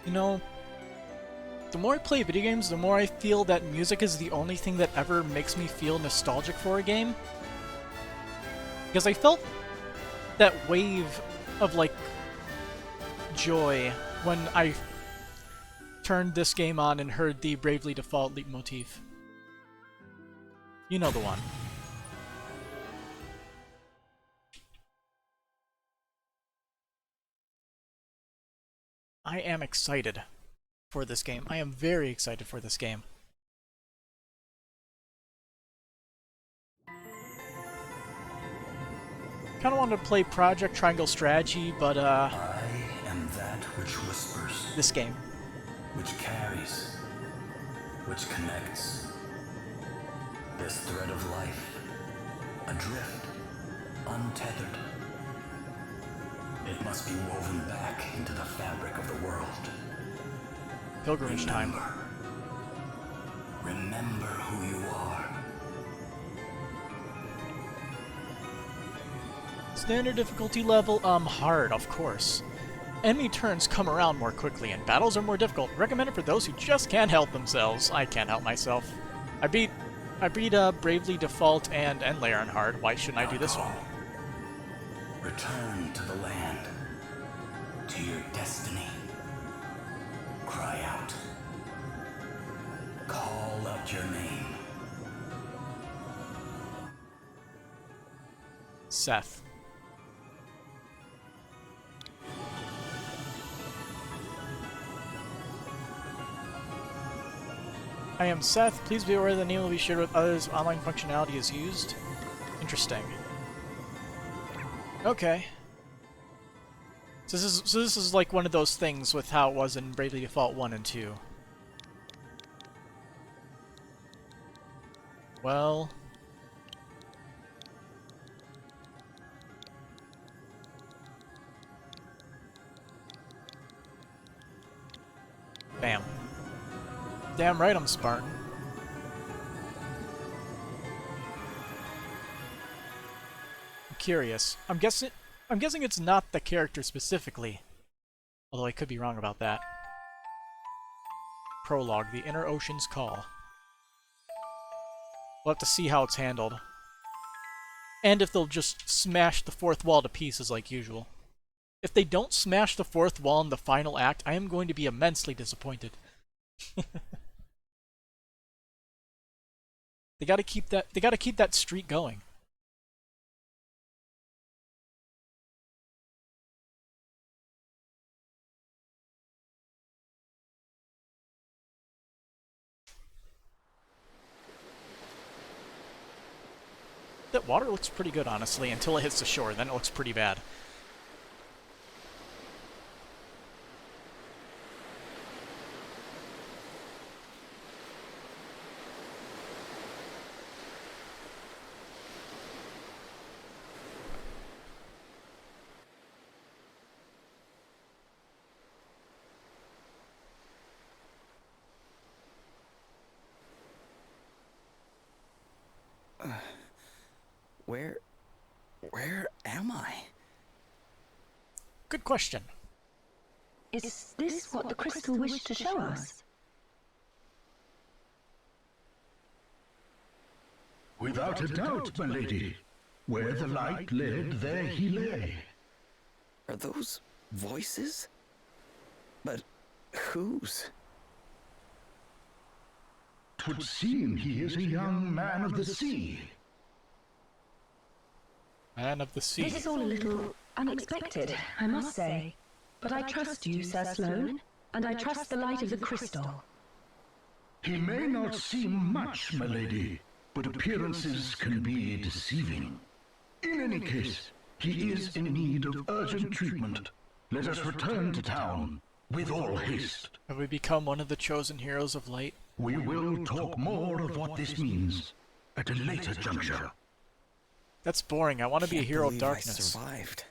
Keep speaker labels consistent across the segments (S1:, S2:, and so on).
S1: You know, the more I play video games, the more I feel that music is the only thing that ever makes me feel nostalgic for a game. Because I felt that wave of, like, joy when I turned this game on and heard the Bravely Default leitmotif. You know the one. I am excited for this game. I am very excited for this game. Kind of wanted to play Project Triangle Strategy, but
S2: I am that which whispers,
S1: this game.
S2: which carries, which connects. This thread of life, adrift, untethered. It must be woven back into the fabric of the world.
S1: Pilgrimage time.
S2: Remember who you are.
S1: Standard difficulty level, hard, of course. Enemy turns come around more quickly and battles are more difficult. Recommended for those who just can't help themselves. I can't help myself. I beat Bravely Default and End Layer on hard. Why shouldn't I do this one?
S2: Return to the land, to your destiny. Cry out. Call out your name.
S1: Seth. I am Seth. Please be aware the name will be shared with others if online functionality is used. Interesting. Okay. So this is like one of those things with how it was in Bravely Default 1 and 2. Well... Bam. Damn right I'm Spartan. I'm curious. I'm guessing it's not the character specifically. Although I could be wrong about that. Prologue, the Inner Ocean's Call. We'll have to see how it's handled. And if they'll just smash the fourth wall to pieces like usual. If they don't smash the fourth wall in the final act, I am going to be immensely disappointed. They gotta keep that streak going. That water looks pretty good, honestly, until it hits the shore. Then it looks pretty bad.
S3: Where am I?
S1: Good question.
S4: Is this what the crystal wished to show us?
S5: Without a doubt, my lady. Where the light led, there he lay.
S3: Are those voices? But whose?
S5: 'Twould seem he is a young man of the sea.
S1: Man of the Sea.
S4: This is all a little unexpected, I must say. But I trust you, Sir Sloane, and I trust the light of the crystal.
S5: He may not seem much, my lady, but appearances can be deceiving. In any case, he is in need of urgent treatment. Let us return to town with all haste.
S1: Have we become one of the chosen heroes of light?
S5: We will talk more of what this means at a later juncture.
S1: That's boring. I want to be a
S3: Can't
S1: hero of
S3: believe
S1: darkness.
S3: I survived.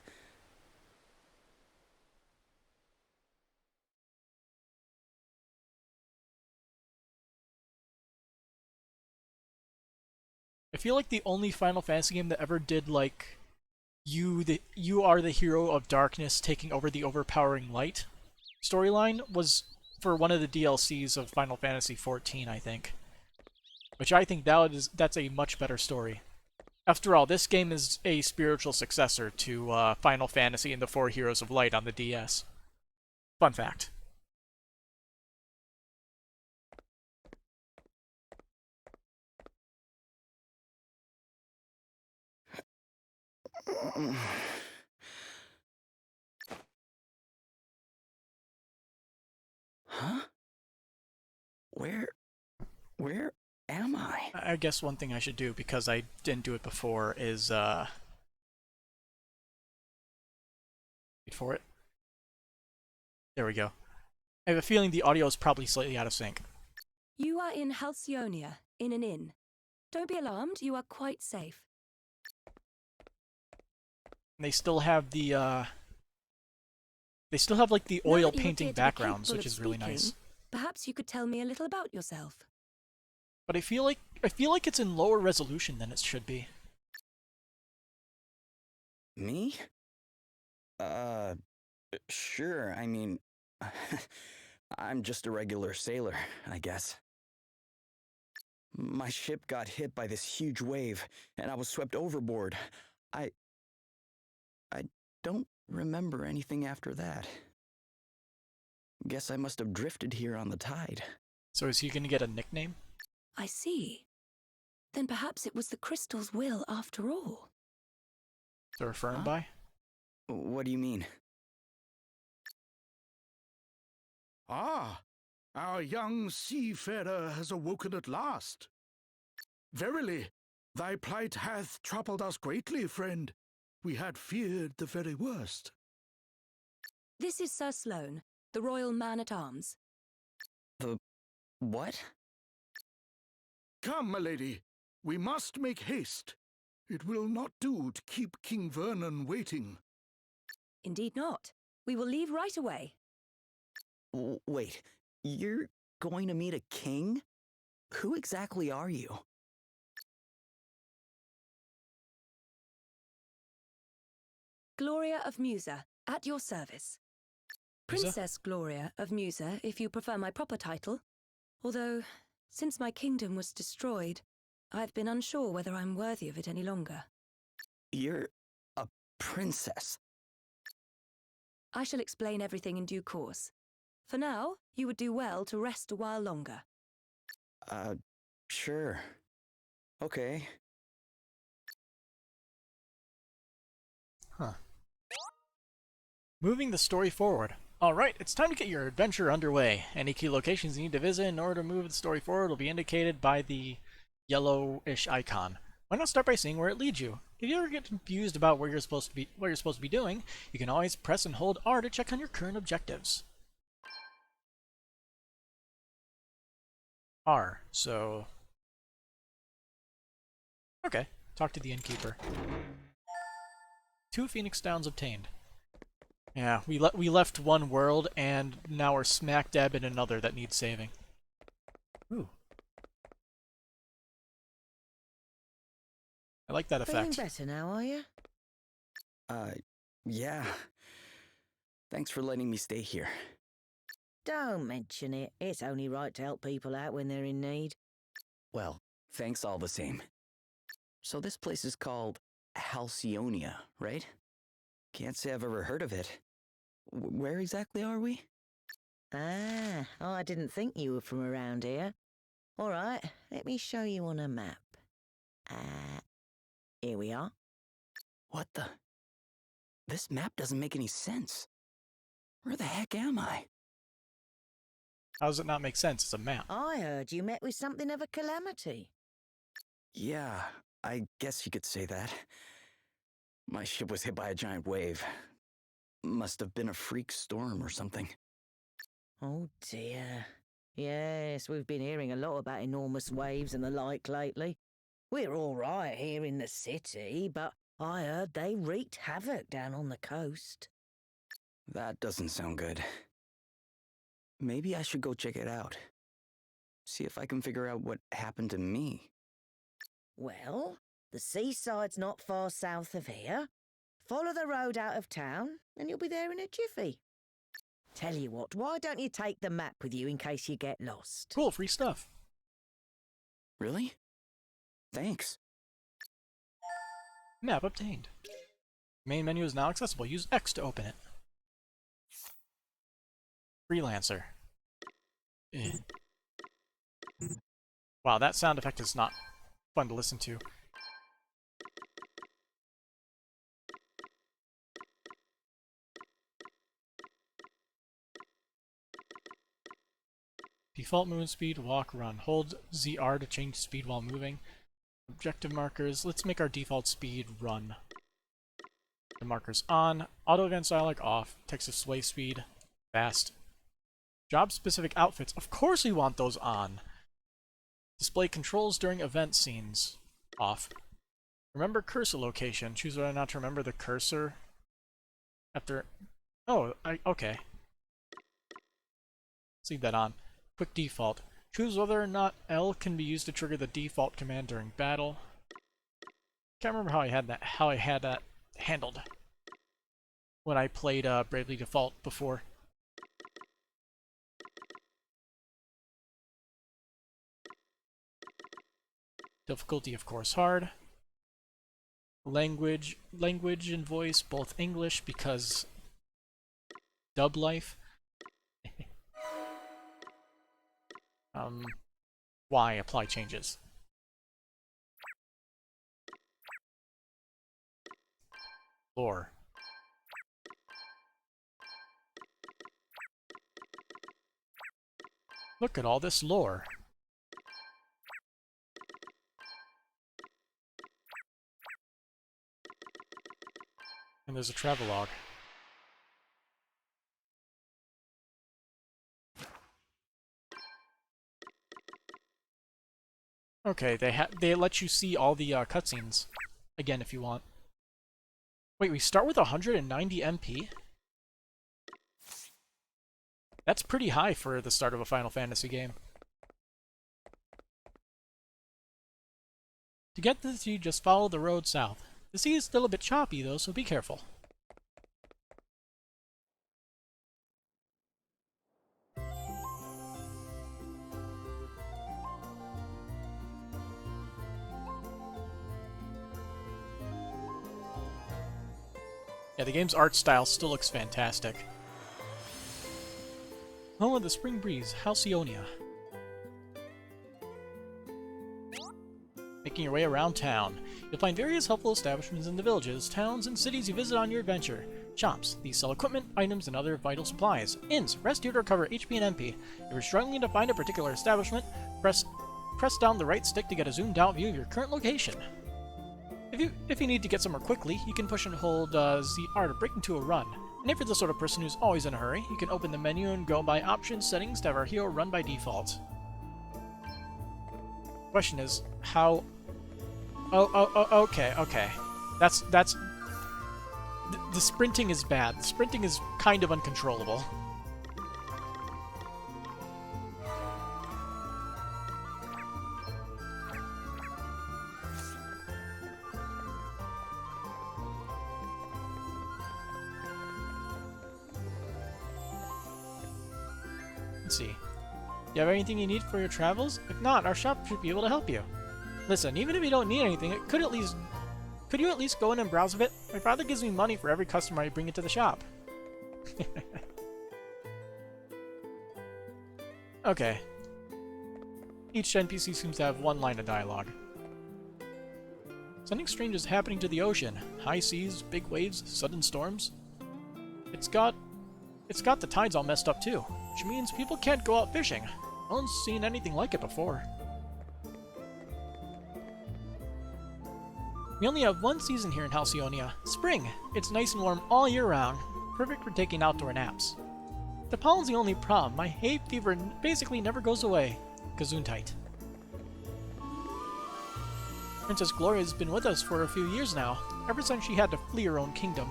S1: I feel like the only Final Fantasy game that ever did like you are the hero of darkness taking over the overpowering light storyline was for one of the DLCs of Final Fantasy XIV, I think. Which I think that's a much better story. After all, this game is a spiritual successor to Final Fantasy and the Four Heroes of Light on the DS. Fun fact.
S3: Huh? Where am I?
S1: I guess one thing I should do, because I didn't do it before, is, wait for it. There we go. I have a feeling the audio is probably slightly out of sync.
S6: You are in Halcyonia, in an inn. Don't be alarmed, you are quite safe.
S1: And they still have the, they still have, like, the
S6: Now
S1: oil
S6: that you
S1: painting
S6: appear to be
S1: backgrounds,
S6: capable
S1: which
S6: of
S1: is really nice.
S6: speaking, perhaps you could tell me a little about yourself.
S1: But I feel like it's in lower resolution than it should be.
S3: Me? Sure, I mean, I'm just a regular sailor, I guess. My ship got hit by this huge wave, and I was swept overboard. I don't remember anything after that. Guess I must have drifted here on the tide.
S1: So is he gonna get a nickname?
S6: I see. Then perhaps it was the crystal's will after all.
S1: To refer him
S3: Huh?
S1: by?
S3: What do you mean?
S5: Ah, our young seafarer has awoken at last. Verily, thy plight hath troubled us greatly, friend. We had feared the very worst.
S6: This is Sir Sloane, the royal man-at-arms.
S3: What?
S5: Come, my lady, we must make haste. It will not do to keep King Vernon waiting.
S6: Indeed not. We will leave right away.
S3: Wait, you're going to meet a king? Who exactly are you?
S6: Gloria of Musa, at your service.
S1: Musa?
S6: Princess Gloria of Musa, if you prefer my proper title. Although, since my kingdom was destroyed, I've been unsure whether I'm worthy of it any longer.
S3: You're a princess.
S6: I shall explain everything in due course. For now, you would do well to rest a while longer.
S3: Sure. Okay.
S1: Huh. Moving the story forward. Alright, it's time to get your adventure underway. Any key locations you need to visit in order to move the story forward will be indicated by the yellowish icon. Why not start by seeing where it leads you? If you ever get confused about what you're supposed to be doing, you can always press and hold R to check on your current objectives. R, so... Okay, talk to the innkeeper. 2 Phoenix Downs obtained. Yeah, we left one world, and now we're smack dab in another that needs saving. Ooh. I like that
S7: Feeling
S1: effect.
S7: better now, are you?
S3: Yeah. Thanks for letting me stay here.
S7: Don't mention it. It's only right to help people out when they're in need.
S3: Well, thanks all the same. So this place is called Halcyonia, right? Can't say I've ever heard of it. Where exactly are we?
S7: Ah, I didn't think you were from around here. All right, let me show you on a map. Here we are.
S3: What the? This map doesn't make any sense. Where the heck am I?
S1: How does it not make sense? It's a map.
S7: I heard you met with something of a calamity.
S3: Yeah, I guess you could say that. My ship was hit by a giant wave. Must have been a freak storm or something.
S7: Oh dear. Yes, we've been hearing a lot about enormous waves and the like lately. We're all right here in the city, but I heard they wreaked havoc down on the coast.
S3: That doesn't sound good. Maybe I should go check it out. See if I can figure out what happened to me.
S7: Well, the seaside's not far south of here. Follow the road out of town, and you'll be there in a jiffy. Tell you what, why don't you take the map with you in case you get lost?
S1: Cool, free stuff.
S3: Really? Thanks.
S1: Map obtained. Main menu is now accessible. Use X to open it. Freelancer. Eh. Wow, that sound effect is not fun to listen to. Default movement speed, walk, run. Hold ZR to change speed while moving. Objective markers. Let's make our default speed run. The markers on. Auto events dialog off. Text to sway speed. Fast. Job specific outfits. Of course we want those on. Display controls during event scenes. Off. Remember cursor location. Choose whether or not to remember the cursor. After... Oh, okay. Let's leave that on. Quick default. Choose whether or not L can be used to trigger the default command during battle. Can't remember how I had that handled when I played Bravely Default before. Difficulty, of course, hard. Language and voice, both English because dub life. Why apply changes? Lore. Look at all this lore. And there's a travelogue. Okay, they let you see all the cutscenes again if you want. Wait, we start with 190 MP? That's pretty high for the start of a Final Fantasy game. To get to the sea, just follow the road south. The sea is still a bit choppy though, so be careful. Yeah, the game's art style still looks fantastic. Home of the Spring Breeze, Halcyonia. Making your way around town. You'll find various helpful establishments in the villages, towns, and cities you visit on your adventure. Shops. These sell equipment, items, and other vital supplies. Inns. Rest here to recover HP and MP. If you're struggling to find a particular establishment, press down the right stick to get a zoomed-out view of your current location. If you need to get somewhere quickly, you can push and hold ZR to break into a run. And if you're the sort of person who's always in a hurry, you can open the menu and go by Options Settings to have our hero run by default. Question is, how... okay. That's... The sprinting is bad. The sprinting is kind of uncontrollable. Let's see. You have anything you need for your travels? If not, our shop should be able to help you. Listen, even if you don't need anything, could you at least go in and browse a bit? My father gives me money for every customer I bring into the shop. Okay. Each NPC seems to have one line of dialogue. Something strange is happening to the ocean. High seas, big waves, sudden storms. It's got the tides all messed up too, which means people can't go out fishing. No one's seen anything like it before. We only have one season here in Halcyonia, spring. It's nice and warm all year round, perfect for taking outdoor naps. The pollen's the only problem. My hay fever basically never goes away. Gesundheit. Princess Gloria's been with us for a few years now, ever since she had to flee her own kingdom.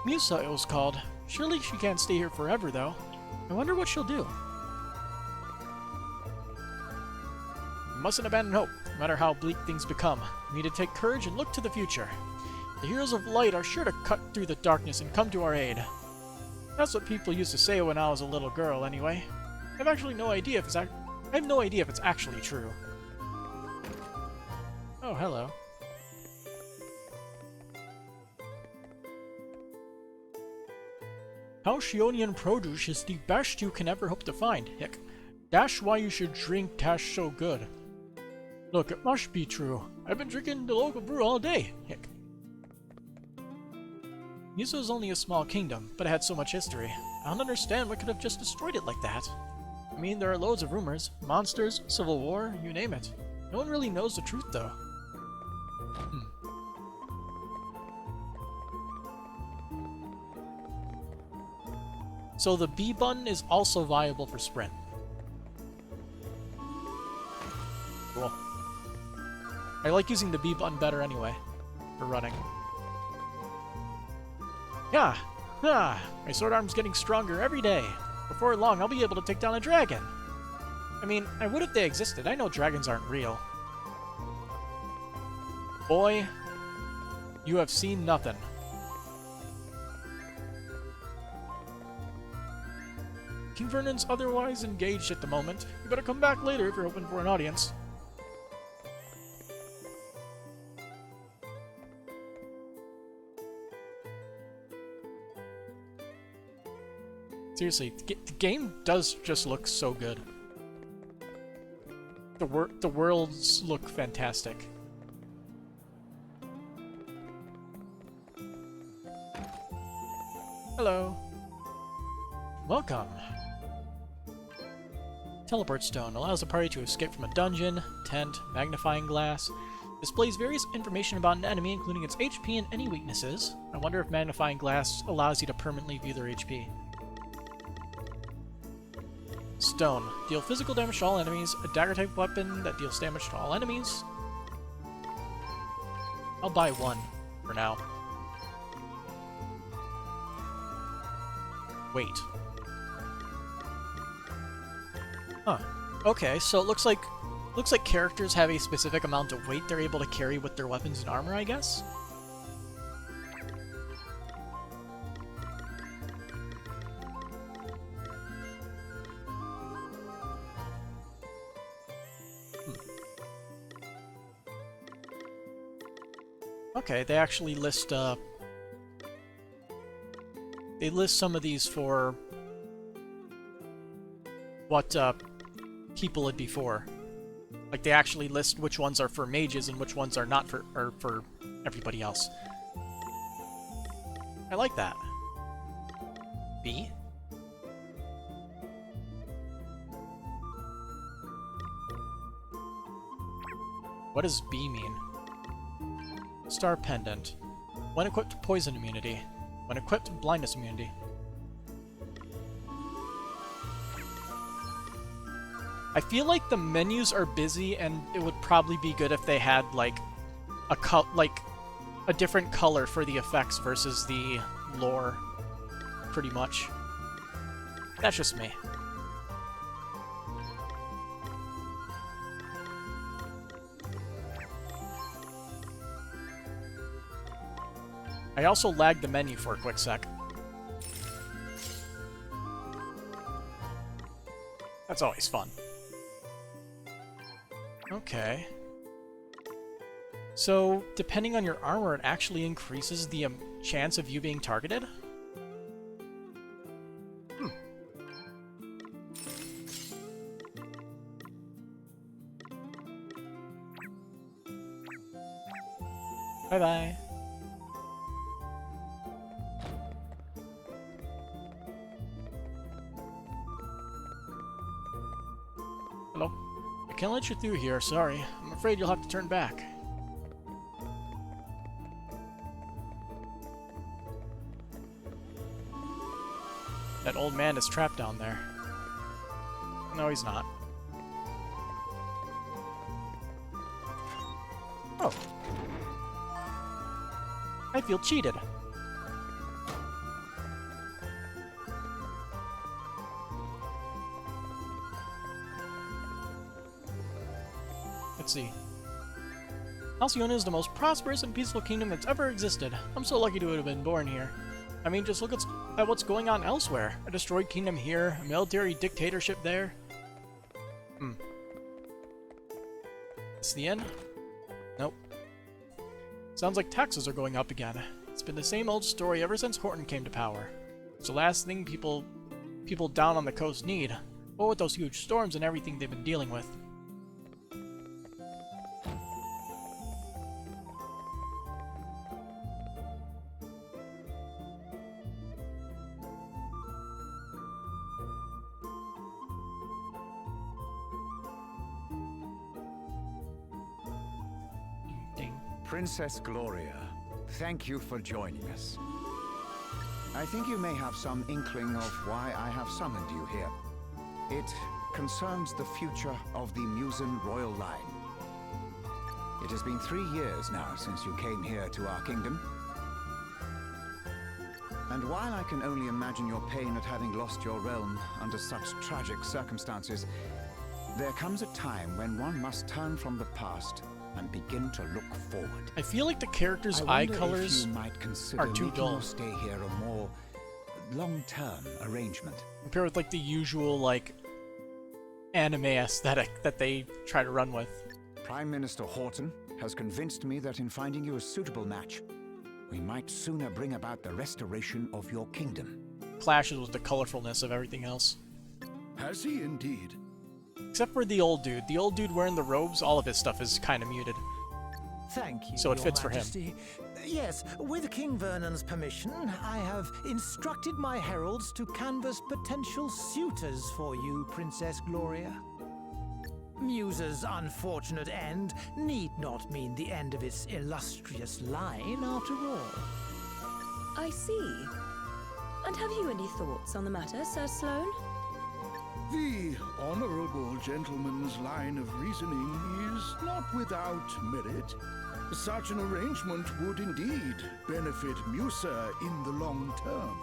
S1: Musa it was called. Surely she can't stay here forever, though. I wonder what she'll do. We mustn't abandon hope, no matter how bleak things become. We need to take courage and look to the future. The heroes of light are sure to cut through the darkness and come to our aid. That's what people used to say when I was a little girl, anyway. I have actually no idea if it's I have no idea if it's actually true. Oh, hello. Halcyonian produce is the best you can ever hope to find, Hick. That's why you should drink Tash so good. Look, it must be true. I've been drinking the local brew all day, Hick. Musa is only a small kingdom, but it had so much history. I don't understand what could have just destroyed it like that. I mean, there are loads of rumors. Monsters, civil war, you name it. No one really knows the truth, though. So the B button is also viable for sprint. Cool. I like using the B button better anyway, for running. Yeah! Ah! My sword arm's getting stronger every day. Before long, I'll be able to take down a dragon. I mean, I would if they existed. I know dragons aren't real. Boy, you have seen nothing. King Vernon's otherwise engaged at the moment. You better come back later if you're hoping for an audience. Seriously, the game does just look so good. The worlds look fantastic. Hello. Welcome. Teleport stone allows the party to escape from a dungeon, tent, magnifying glass. Displays various information about an enemy, including its HP and any weaknesses. I wonder if magnifying glass allows you to permanently view their HP. Stone. Deal physical damage to all enemies. A dagger-type weapon that deals damage to all enemies. I'll buy one for now. Wait. Huh. Okay, so it looks like characters have a specific amount of weight they're able to carry with their weapons and armor, I guess? Okay, they actually list, they list some of these for what, people would be for. Like, they actually list which ones are for mages and which ones are not for, or for everybody else. I like that. B? What does B mean? Star Pendant. When equipped, poison immunity. When equipped, blindness immunity. I feel like the menus are busy, and it would probably be good if they had like a different color for the effects versus the lore. Pretty much. That's just me. I also lagged the menu for a quick sec. That's always fun. Okay. So, depending on your armor, it actually increases the chance of you being targeted? Bye-bye. Hello? I can't let you through here, sorry. I'm afraid you'll have to turn back. That old man is trapped down there. No, he's not. Oh. I feel cheated. Let's see. Halcyone is the most prosperous and peaceful kingdom that's ever existed. I'm so lucky to have been born here. I mean, just look at what's going on elsewhere. A destroyed kingdom here, a military dictatorship there. It's the end? Nope. Sounds like taxes are going up again. It's been the same old story ever since Horton came to power. It's the last thing people down on the coast need. What with those huge storms and everything they've been dealing with.
S8: Princess Gloria, thank you for joining us. I think you may have some inkling of why I have summoned you here. It concerns the future of the Musen royal line. It has been 3 years now since you came here to our kingdom. And while I can only imagine your pain at having lost your realm under such tragic circumstances, there comes a time when one must turn from the past and begin to look forward.
S1: I feel like the characters' eye colors are too dull.
S8: Stay here a more long-term arrangement.
S1: Compared with like the usual like anime aesthetic that they try to run with.
S8: Prime Minister Horton has convinced me that in finding you a suitable match, we might sooner bring about the restoration of your kingdom.
S1: Clashes with the colorfulness of everything else.
S5: Has he indeed?
S1: Except for the old dude. The old dude wearing the robes, all of his stuff is kind of muted.
S9: Thank you,
S1: So it
S9: Your
S1: fits
S9: Majesty. Yes, with King Vernon's permission, I have instructed my heralds to canvass potential suitors for you, Princess Gloria. Musa's unfortunate end need not mean the end of its illustrious line, after all.
S6: I see. And have you any thoughts on the matter, Sir Sloane?
S5: The honorable gentleman's line of reasoning is not without merit. Such an arrangement would indeed benefit Musa in the long term.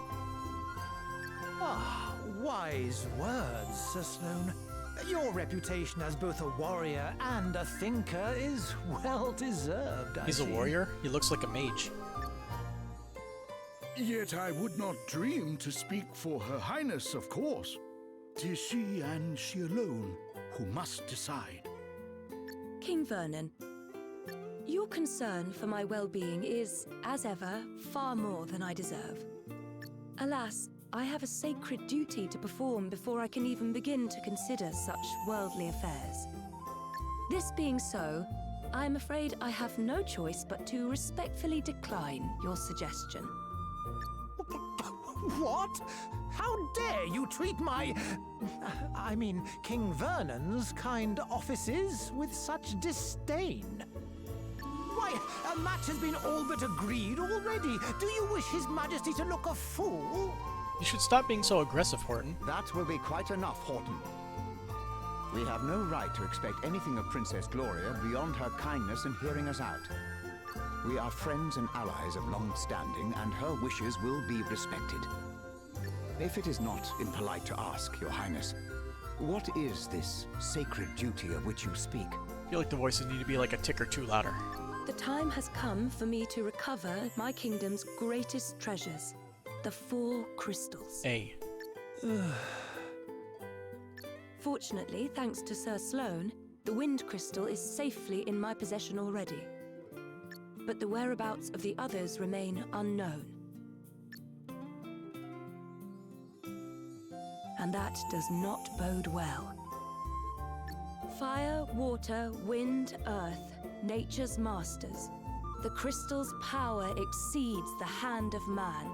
S9: Ah, wise words, Sir Sloane. Your reputation as both a warrior and a thinker is well deserved, I
S1: He's a
S9: see.
S1: warrior? He looks like a mage.
S5: Yet I would not dream to speak for Her Highness, of course. 'Tis she and she alone who must decide.
S6: King Vernon, your concern for my well-being is, as ever, far more than I deserve. Alas, I have a sacred duty to perform before I can even begin to consider such worldly affairs. This being so, I'm afraid I have no choice but to respectfully decline your suggestion.
S9: What? How dare you treat I mean, King Vernon's kind offices with such disdain? Why, a match has been all but agreed already. Do you wish His Majesty to look a fool?
S1: You should stop being so aggressive, Horton.
S8: That will be quite enough, Horton. We have no right to expect anything of Princess Gloria beyond her kindness in hearing us out. We are friends and allies of long standing, and her wishes will be respected. If it is not impolite to ask, Your Highness, what is this sacred duty of which you speak?
S1: I feel like the voices need to be like a tick or two louder.
S6: The time has come for me to recover my kingdom's greatest treasures, the 4 crystals. Fortunately, thanks to Sir Sloane, the wind crystal is safely in my possession already. But the whereabouts of the others remain unknown. And that does not bode well. Fire, water, wind, earth, nature's masters. The crystal's power exceeds the hand of man.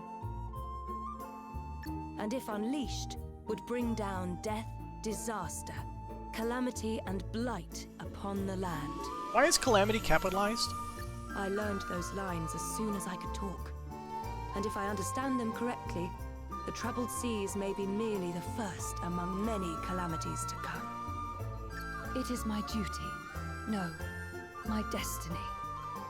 S6: And if unleashed, would bring down death, disaster, calamity and blight upon the land.
S1: Why is calamity capitalized?
S6: I learned those lines as soon as I could talk. And if I understand them correctly, the troubled seas may be merely the first among many calamities to come.
S10: It is my duty, no, my destiny,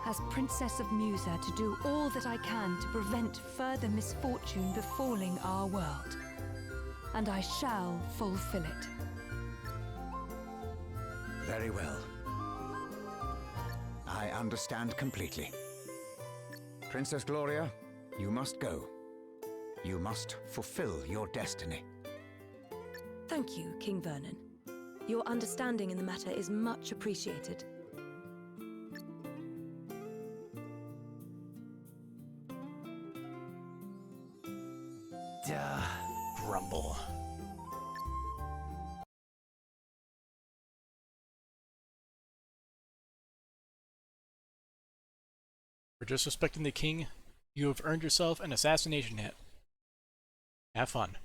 S10: as Princess of Musa to do all that I can to prevent further misfortune befalling our world. And I shall fulfill it.
S8: Very well. I understand completely. Princess Gloria, you must go. You must fulfill your destiny.
S6: Thank you, King Vernon. Your understanding in the matter is much appreciated.
S1: Duh. Grumble. For disrespecting the king, you have earned yourself an assassination hit. Have fun.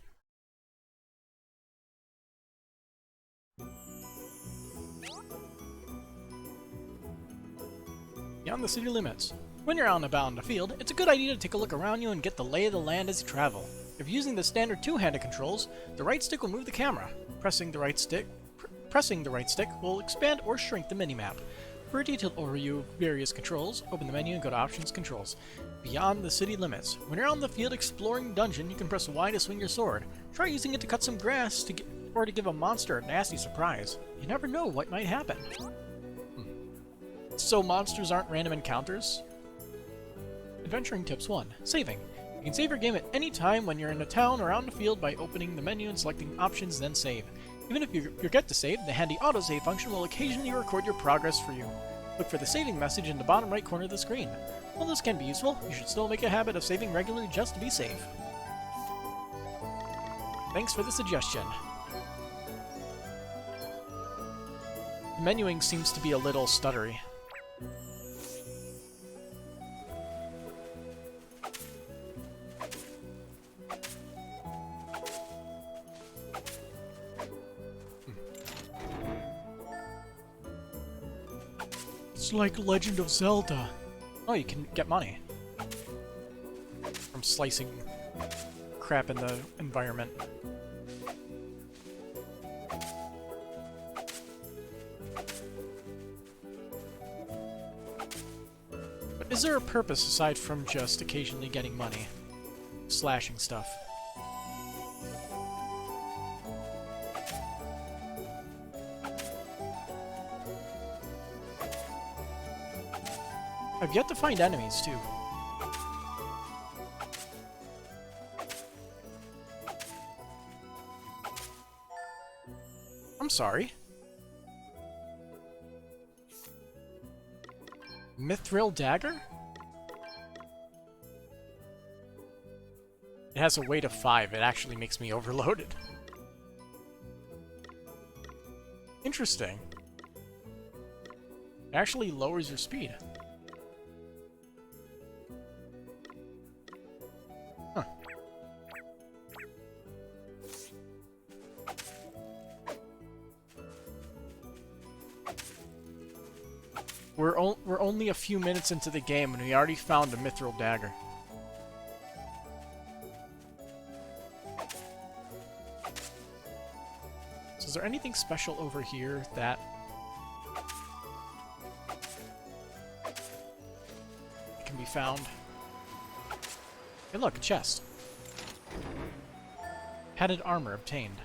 S1: Beyond the city limits. When you're out and about in the field, it's a good idea to take a look around you and get the lay of the land as you travel. If you're using the standard two-handed controls, the right stick will move the camera. Pressing the right stick will expand or shrink the minimap. For a detailed overview of various controls, open the menu and go to Options Controls. Beyond the city limits. When you're out in the field exploring dungeon, you can press Y to swing your sword. Try using it to cut some grass or to give a monster a nasty surprise. You never know what might happen. So monsters aren't random encounters? Adventuring Tips 1. Saving. You can save your game at any time when you're in a town or out in the field by opening the menu and selecting Options, then Save. Even if you forget to save, the handy autosave function will occasionally record your progress for you. Look for the saving message in the bottom right corner of the screen. While this can be useful, you should still make a habit of saving regularly just to be safe. Thanks for the suggestion. The menuing seems to be a little stuttery. It's like Legend of Zelda. Oh, you can get money from slicing crap in the environment. But is there a purpose aside from just occasionally getting money? Slashing stuff. I've yet to find enemies, too. I'm sorry. Mithril Dagger? It has a weight of 5. It actually makes me overloaded. Interesting. It actually lowers your speed. Huh. We're only a few minutes into the game and we already found a Mithril Dagger. So is there anything special over here that can be found? Hey look, a chest. Padded armor obtained.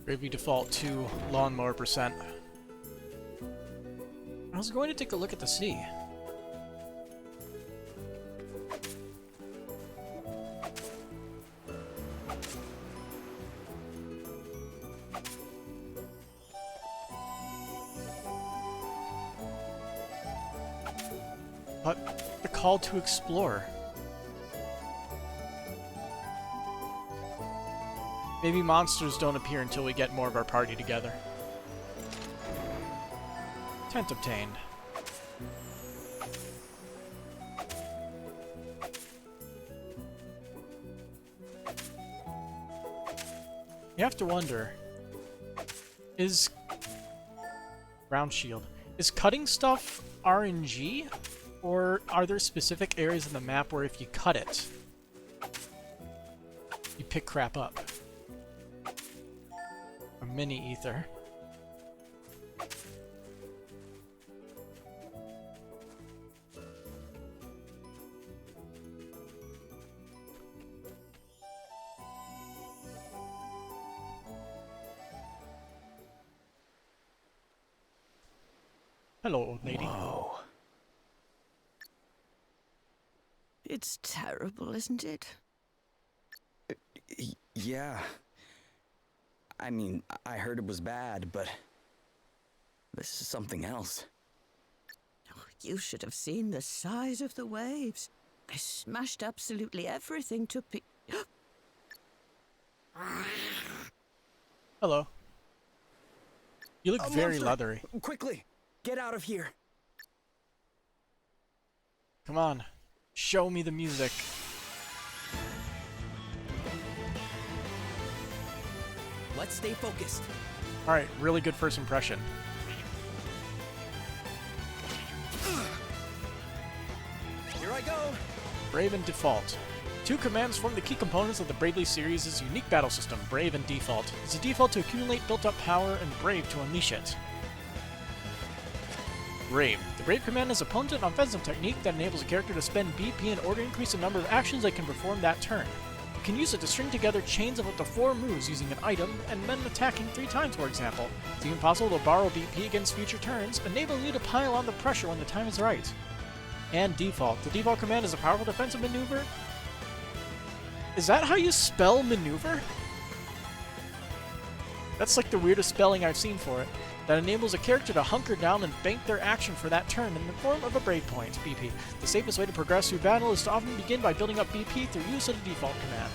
S1: Gravely default to lawnmower percent. I was going to take a look at the sea. But the call to explore. Maybe monsters don't appear until we get more of our party together. Tent obtained. You have to wonder, is ground shield, is cutting stuff RNG? Or are there specific areas in the map where if you cut it, you pick crap up? A mini ether. Hello, old lady.
S3: Whoa.
S7: It's terrible, isn't it?
S3: Yeah. I mean, I heard it was bad, but this is something else.
S7: Oh, you should have seen the size of the waves. They smashed absolutely everything to
S1: Hello. You look
S3: A
S1: very
S3: monster!
S1: leathery.
S3: Quickly, get out of here.
S1: Come on. Show me the music.
S3: Let's stay focused.
S1: Alright, really good first impression.
S3: Here I go.
S1: Brave and Default. Two commands form the key components of the Bravely series' unique battle system, Brave and Default. It's a default to accumulate built-up power, and Brave to unleash it. Brave. The Brave command is a potent offensive technique that enables a character to spend BP in order to increase the number of actions they can perform that turn. You can use it to string together chains of up to 4 moves using an item, and then attacking 3 times, for example. It's even possible to borrow BP against future turns, enabling you to pile on the pressure when the time is right. And Default. The Default command is a powerful defensive maneuver. Is that how you spell maneuver? That's like the weirdest spelling I've seen for it. That enables a character to hunker down and bank their action for that turn in the form of a Brave Point, BP. The safest way to progress through battle is to often begin by building up BP through use of the Default command.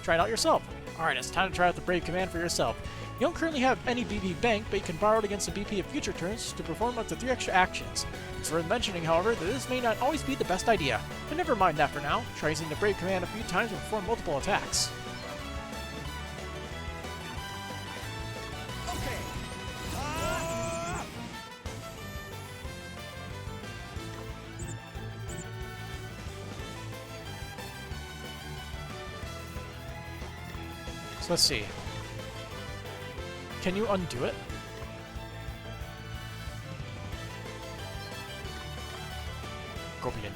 S1: Try it out yourself. Alright, it's time to try out the Brave command for yourself. You don't currently have any BP bank, but you can borrow it against the BP of future turns to perform up to 3 extra actions. It's worth mentioning, however, that this may not always be the best idea. But never mind that for now. Try using the Brave command a few times to perform multiple attacks. So let's see. Can you undo it? Goblin.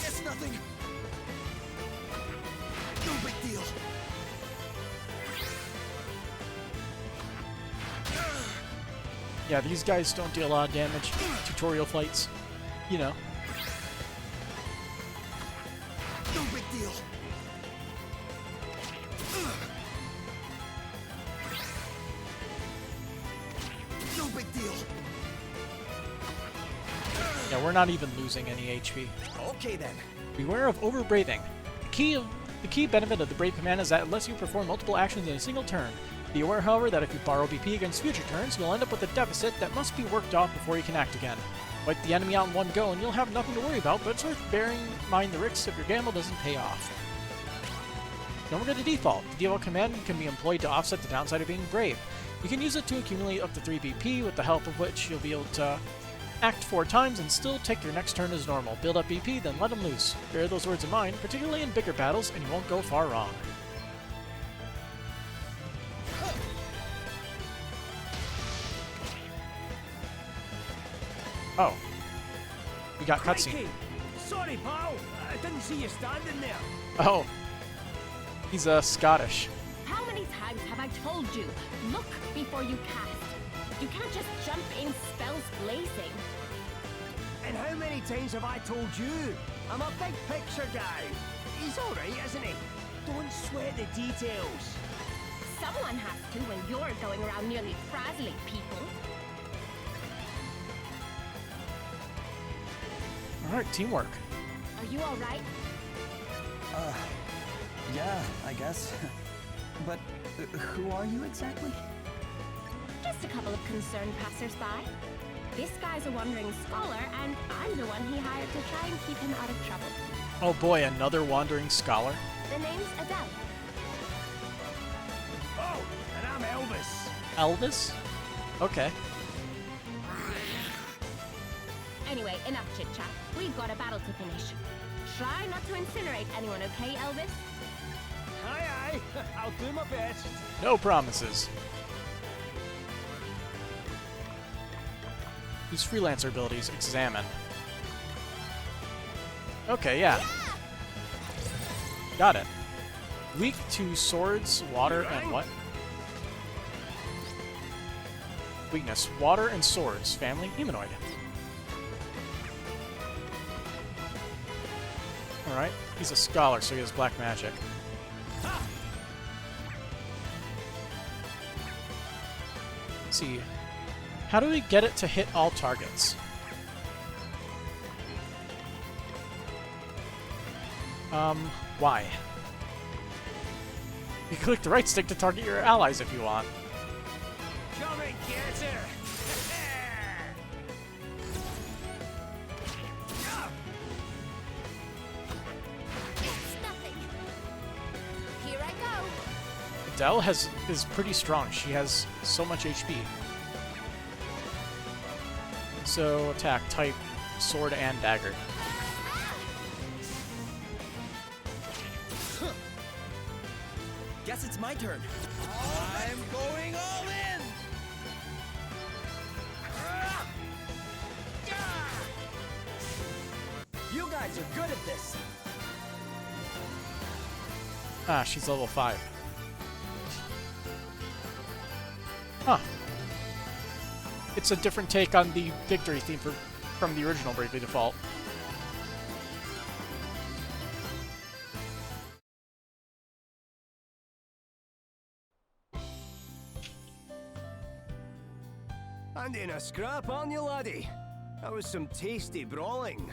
S3: It's nothing. No big deal.
S1: Yeah, these guys don't deal a lot of damage. Tutorial fights. You know.
S3: No big deal. No big deal.
S1: Yeah, we're not even losing any HP.
S3: Okay then.
S1: Beware of overbraving. The key benefit of the Brave command is that it lets you perform multiple actions in a single turn. Be aware, however, that if you borrow BP against future turns, you'll end up with a deficit that must be worked off before you can act again. Wipe the enemy out in one go and you'll have nothing to worry about, but it's worth bearing in mind the risks if your gamble doesn't pay off. Don't forget the Default. The Default command can be employed to offset the downside of being Brave. You can use it to accumulate up to 3 BP, with the help of which you'll be able to act 4 times and still take your next turn as normal. Build up BP, then let them loose. Bear those words in mind, particularly in bigger battles, and you won't go far wrong. Oh. We got cutscene.
S9: Sorry, pal. I didn't see you standing there.
S1: Oh. He's Scottish.
S11: How many times have I told you? Look before you cast. You can't just jump in spells blazing.
S9: And how many times have I told you? I'm a big picture guy. He's alright, isn't he? Don't sweat the details.
S11: Someone has to when you're going around nearly frazzling people.
S1: Alright, teamwork.
S11: Are you alright?
S3: Yeah, I guess. But who are you exactly?
S11: Just a couple of concerned passersby. This guy's a wandering scholar, and I'm the one he hired to try and keep him out of trouble.
S1: Oh boy, another wandering scholar.
S11: The name's Adele.
S9: Oh, and I'm Elvis.
S1: Elvis? Okay.
S11: Anyway, enough chit-chat. We've got a battle to finish. Try not to incinerate anyone, okay, Elvis?
S9: Aye, aye. I'll do my best.
S1: No promises. Use freelancer abilities. Examine. Okay, yeah. Got it. Weak to swords, water, and what? Weakness, water and swords. Family, humanoid. Alright, he's a scholar, so he has black magic. Let's see. How do we get it to hit all targets? Why? You click the right stick to target your allies if you want.
S2: Come and get her!
S11: It's nothing. Here I go.
S1: Adele is pretty strong. She has so much HP. So attack, type, sword and dagger.
S3: Guess it's my turn. I'm going all in! You guys are good at this.
S1: Ah, she's level 5. Huh. It's a different take on the victory theme from the original Bravely Default.
S2: And in a scrap, aren't you, laddie? That was some tasty brawling.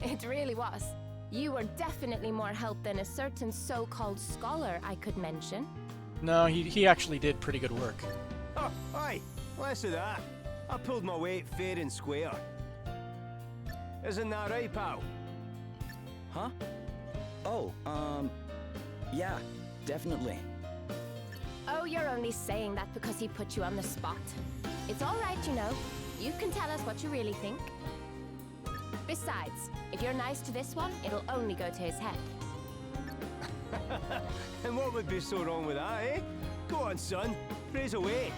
S11: It really was. You were definitely more help than a certain so-called scholar I could mention.
S1: No, he actually did pretty good work.
S2: Oh, aye. Less of that. I pulled my weight fair and square. Isn't that right, pal?
S3: Huh? Oh, yeah, definitely.
S11: Oh, you're only saying that because he put you on the spot. It's all right, you know. You can tell us what you really think. Besides, if you're nice to this one, it'll only go to his head.
S2: And what would be so wrong with that, eh? Go on, son. Praise away.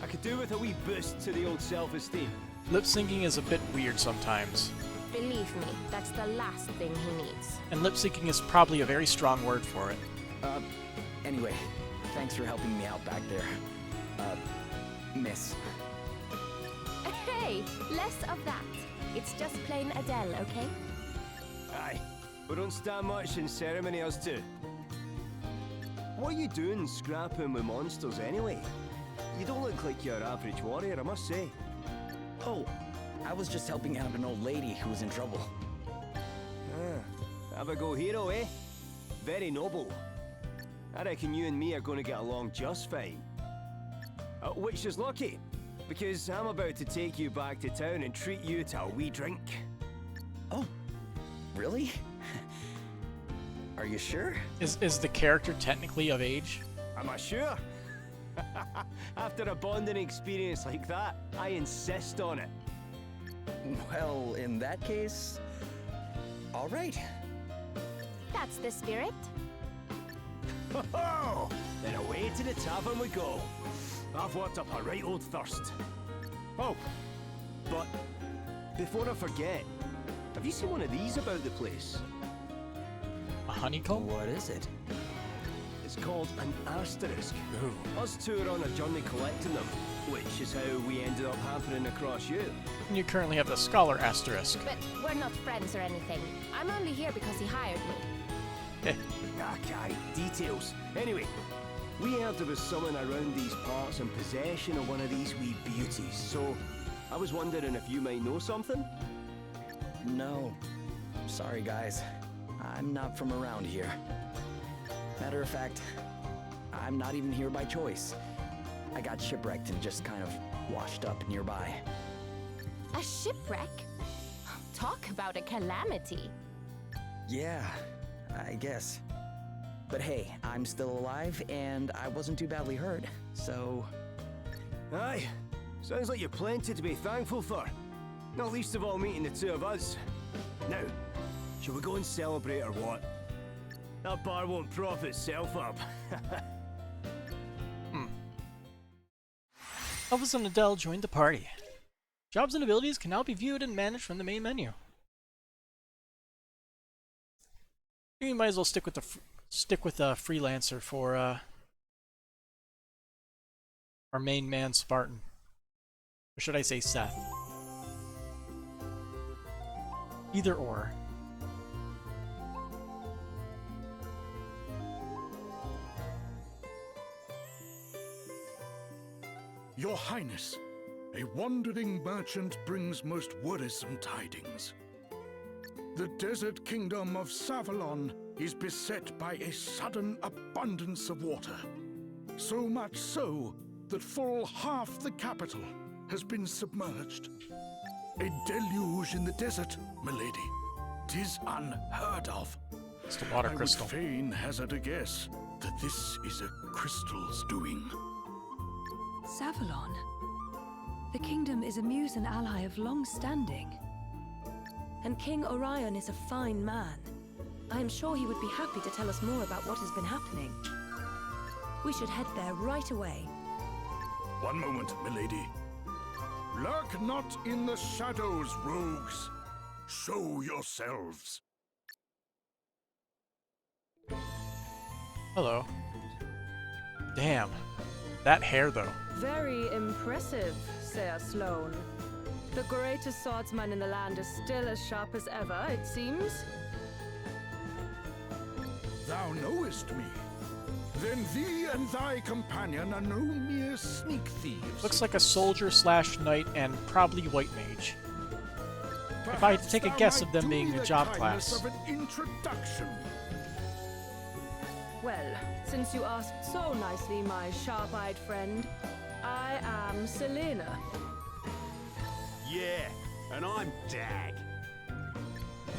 S2: I could do with a wee boost to the old self-esteem.
S1: Lip syncing is a bit weird sometimes.
S11: Believe me, that's the last thing he needs.
S1: And lip syncing is probably a very strong word for it.
S3: Anyway, thanks for helping me out back there. Miss.
S11: Hey, less of that. It's just plain Adele, okay?
S2: Aye. We don't stand much in ceremony, us two. What are you doing scrapping with monsters anyway? You don't look like your average warrior, I must say.
S3: Oh, I was just helping out an old lady who was in trouble.
S2: Ah, have a go hero, eh? Very noble. I reckon you and me are going to get along just fine. Which is lucky, because I'm about to take you back to town and treat you to a wee drink.
S3: Oh, really? Are you sure?
S1: Is the character technically of age?
S2: Am I sure? After a bonding experience like that, I insist on it.
S3: Well, in that case, all right.
S11: That's the spirit.
S2: Ho-ho! Then away to the tavern we go. I've worked up a right old thirst. Oh, but before I forget, have you seen one of these about the place?
S1: A honeycomb?
S3: What is it?
S2: It's called an asterisk. Ooh. Us two are on a journey collecting them, which is how we ended up happening across you.
S1: And you currently have the Scholar Asterisk.
S11: But we're not friends or anything. I'm only here because he hired me.
S2: Okay, details. Anyway, we heard there was someone around these parts in possession of one of these wee beauties, so I was wondering if you might know something?
S3: No. Sorry, guys. I'm not from around here. Matter of fact, I'm not even here by choice. I got shipwrecked and just kind of washed up nearby.
S11: A shipwreck? Talk about a calamity.
S3: Yeah, I guess. But hey, I'm still alive, and I wasn't too badly hurt, so...
S2: Aye, sounds like you're plenty to be thankful for. Not least of all meeting the two of us. Now, shall we go and celebrate or what? That bar won't prop itself up.
S1: Elvis and Adele joined the party. Jobs and abilities can now be viewed and managed from the main menu. You might as well stick with the freelancer for our main man Spartan, or should I say Seth? Either or.
S5: Your Highness, a wandering merchant brings most worrisome tidings. The desert kingdom of Savalon is beset by a sudden abundance of water. So much so that full half the capital has been submerged. A deluge in the desert, milady. 'Tis unheard of.
S1: It's the water crystal.
S5: I would fain hazard a guess that this is a crystal's doing.
S10: Savalon? The kingdom is a muse and ally of long standing.
S6: And King Orion is a fine man. I am sure he would be happy to tell us more about what has been happening. We should head there right away.
S5: One moment, milady. Lurk not in the shadows, rogues. Show yourselves.
S1: Hello. Damn. That hair, though.
S12: Very impressive, Sir Sloane. The greatest swordsman in the land is still as sharp as ever, it seems.
S5: Thou knowest me. Then thee and thy companion are no mere sneak thieves.
S1: Looks like a soldier slash knight and probably white mage. If I had to take a guess of them being a job class.
S5: Of an introduction.
S12: Well, since you asked so nicely, my sharp-eyed friend, I am Selena.
S2: Yeah, and I'm Dag.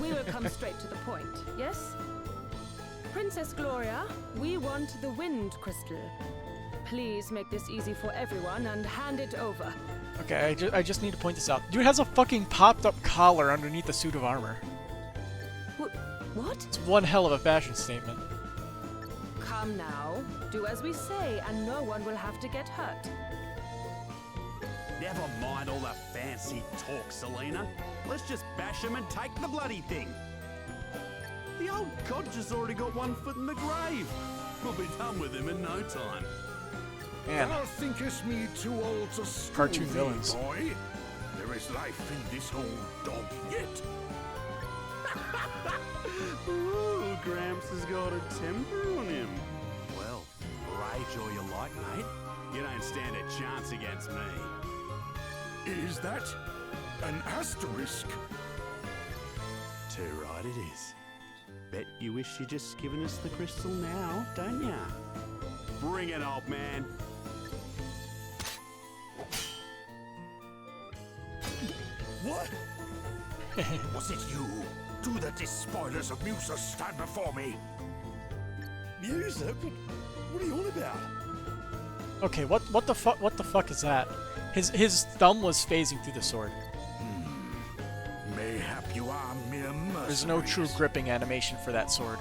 S12: We will come straight to the point, yes? Princess Gloria, we want the Wind Crystal. Please make this easy for everyone and hand it over.
S1: Okay, I just need to point this out. Dude has a fucking popped-up collar underneath the suit of armor.
S6: What?
S1: It's one hell of a fashion statement.
S12: Come now, do as we say and no one will have to get hurt.
S2: Never mind all the fancy talk, Selena. Let's just bash him and take the bloody thing. The old codger's already got one foot in the grave. We'll be done with him in no time.
S1: Man.
S5: Thou thinkest me too old to school
S1: Cartoon
S5: thee,
S1: villains.
S5: boy? There is life in this old dog yet.
S2: Ooh, Gramps has got a temper on him. Well, rage all you like, mate. You don't stand a chance against me.
S5: Is that an asterisk?
S2: Too right it is. Bet you wish you'd just given us the crystal now, don't ya? Bring it, old man.
S5: What? Was it you? Do the despoilers of Musa stand before me?
S2: Musa? What are you on about?
S1: Okay, what the fuck is that? His thumb was phasing through the sword.
S5: Mayhap you are mere mercenaries.
S1: There's no true gripping animation for that sword.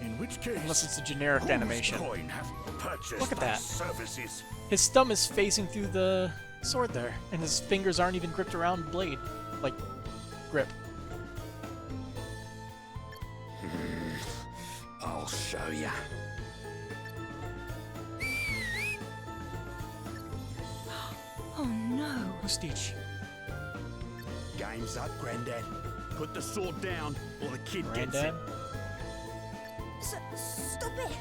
S5: In which case,
S1: unless it's a generic
S5: whose
S1: animation.
S5: coin hath purchased
S1: Look at
S5: thy
S1: that.
S5: services?
S1: His thumb is phasing through the sword there, and his fingers aren't even gripped around blade, like grip.
S2: I'll show ya.
S10: Oh no.
S1: Stitch.
S2: Game's up, Grandad. Put the sword down, or the kid gets it.
S1: Granddad?
S6: Stop it!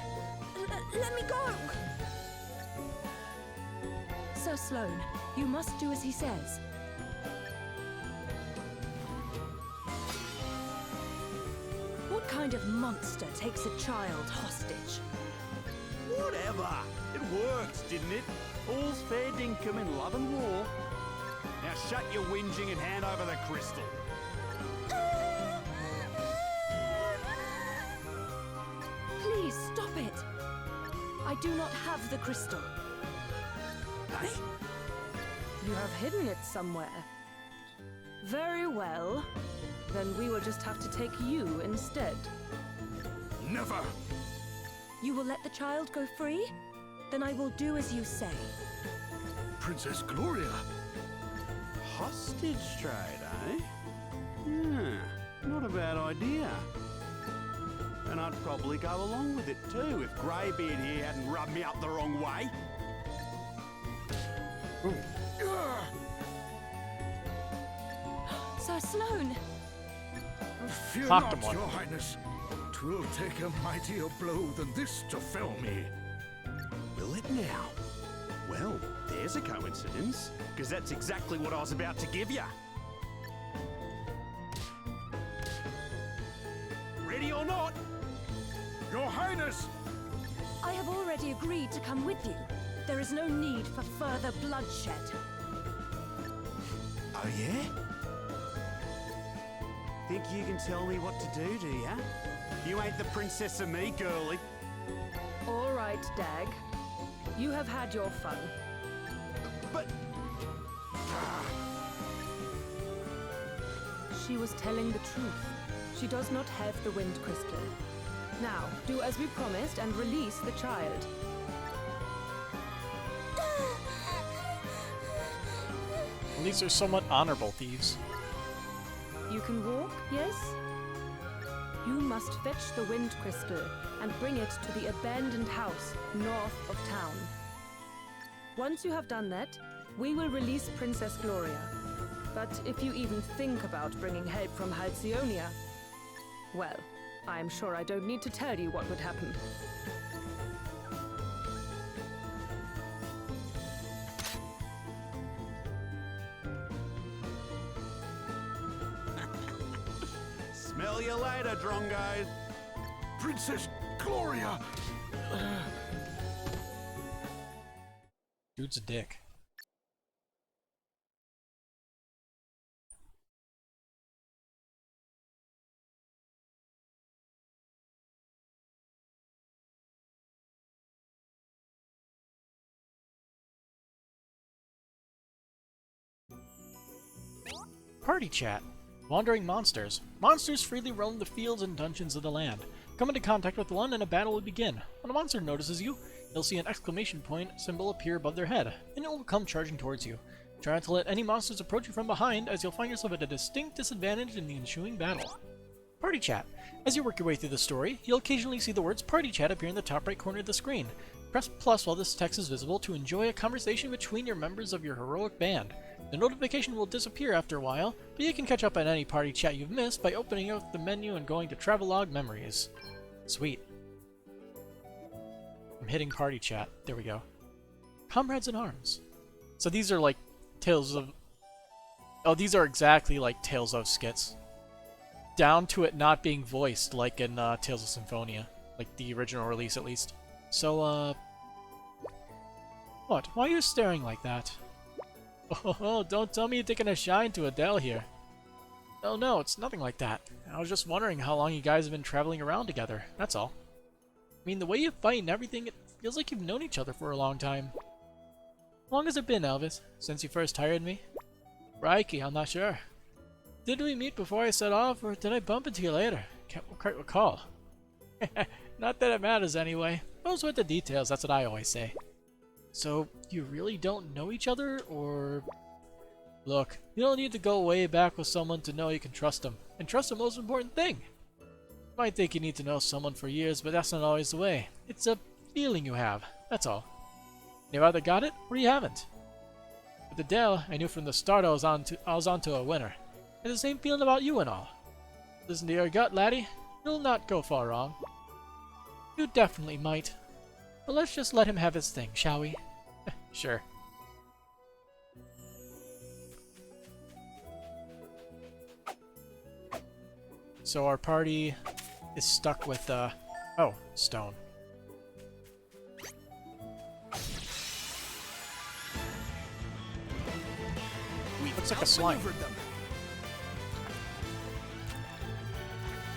S6: Let me go!
S10: Sir Sloane, you must do as he says.
S6: What kind of monster takes a child hostage?
S2: Whatever. It worked, didn't it? All's fair dinkum in love and war. Now shut your whinging and hand over the crystal.
S6: Please stop it! I do not have the crystal.
S2: Hey?
S12: You have hidden it somewhere. Very well. Then we will just have to take you instead.
S5: Never!
S6: You will let the child go free? Then I will do as you say.
S5: Princess Gloria!
S2: Hostage trade, eh? Yeah, not a bad idea.
S13: And I'd probably go along with it too if Greybeard here hadn't rubbed me up the wrong way.
S6: Sir Sloane!
S5: Fear
S1: Knocked him
S5: not,
S1: one.
S5: Your Highness. 'Twill take a mightier blow than this to fell me.
S13: Will it now? Well, there's a coincidence, because that's exactly what I was about to give you. Ready or not?
S5: Your Highness!
S6: I have already agreed to come with you. There is no need for further bloodshed.
S13: Oh yeah? Think you can tell me what to do ya? You ain't the princess of me, girlie.
S12: All right, Dag. You have had your fun.
S13: But...
S12: She was telling the truth. She does not have the wind crystal. Now, do as we promised and release the child.
S1: At least they're somewhat honorable thieves.
S12: You can walk, yes? You must fetch the wind crystal and bring it to the abandoned house north of town. Once you have done that, we will release Princess Gloria. But if you even think about bringing help from Halcyonia, well, I am sure I don't need to tell you what would happen.
S13: Smell you later, Drongo.
S5: Princess Gloria!
S1: Dude's a dick. Party chat. Wandering monsters. Monsters freely roam the fields and dungeons of the land. Come into contact with one and a battle will begin. When a monster notices you, you'll see an exclamation point symbol appear above their head, and it will come charging towards you. Try not to let any monsters approach you from behind, as you'll find yourself at a distinct disadvantage in the ensuing battle. Party chat. As you work your way through the story, you'll occasionally see the words Party Chat appear in the top right corner of the screen. Press plus while this text is visible to enjoy a conversation between your members of your heroic band. The notification will disappear after a while, but you can catch up on any party chat you've missed by opening up the menu and going to Travelogue Memories. Sweet. I'm hitting party chat. There we go. Comrades in Arms. So these are like Tales of... Oh, these are exactly like Tales of skits. Down to it not being voiced like in Tales of Symphonia. Like the original release at least. So, what? Why are you staring like that? Oh, don't tell me you're taking a shine to Adele here. Oh no, it's nothing like that. I was just wondering how long you guys have been traveling around together, that's all. I mean, the way you fight and everything, it feels like you've known each other for a long time. How long has it been, Elvis? Since you first hired me? Crikey, I'm not sure. Did we meet before I set off, or did I bump into you later? Can't quite recall. Not that it matters anyway. Those were the details, that's what I always say. So, you really don't know each other, or... Look, you don't need to go way back with someone to know you can trust them. And trust the most important thing. You might think you need to know someone for years, but that's not always the way. It's a feeling you have, that's all. You've either got it, or you haven't. With Adele, I knew from the start I was onto a winner. And the same feeling about you and all. Listen to your gut, laddie. You'll not go far wrong. You definitely might. But let's just let him have his thing, shall we? Sure. So our party is stuck with, oh, stone. Looks like a slime.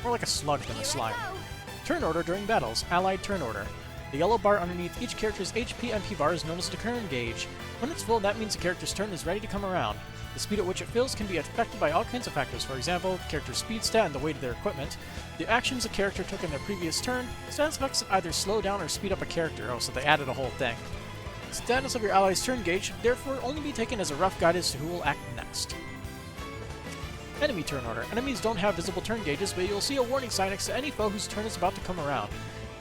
S1: More like a slug than a slime. Turn order during battles. Allied turn order. The yellow bar underneath each character's HP MP bar is known as the turn gauge. When it's full, that means the character's turn is ready to come around. The speed at which it fills can be affected by all kinds of factors, for example, the character's speed stat and the weight of their equipment, the actions a character took in their previous turn, status effects that either slow down or speed up a character, oh, so they added a whole thing. The status of your ally's turn gauge should therefore only be taken as a rough guide as to who will act next. Enemy turn order. Enemies don't have visible turn gauges, but you'll see a warning sign next to any foe whose turn is about to come around.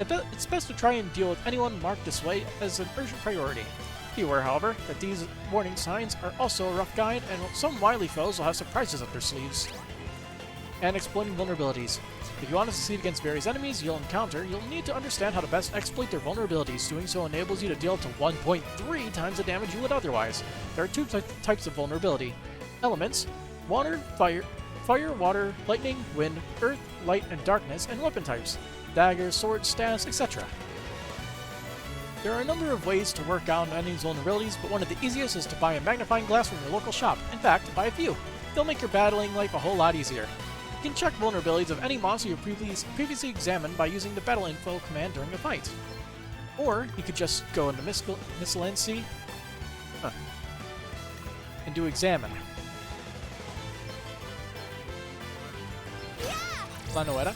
S1: It's best to try and deal with anyone marked this way as an urgent priority. Be aware, however, that these warning signs are also a rough guide, and some wily foes will have surprises up their sleeves. And exploiting vulnerabilities. If you want to succeed against various enemies you'll encounter, you'll need to understand how to best exploit their vulnerabilities. Doing so enables you to deal up to 1.3 times the damage you would otherwise. There are two types of vulnerability. Elements: water, fire, water, lightning, wind, earth, light, and darkness, and weapon types: daggers, swords, staves, etc. There are a number of ways to work on enemies' vulnerabilities, but one of the easiest is to buy a magnifying glass from your local shop. In fact, buy a few. They'll make your battling life a whole lot easier. You can check vulnerabilities of any monster you've previously examined by using the battle info command during a fight. Or you could just go into miscellaneous and do examine. Planoeta.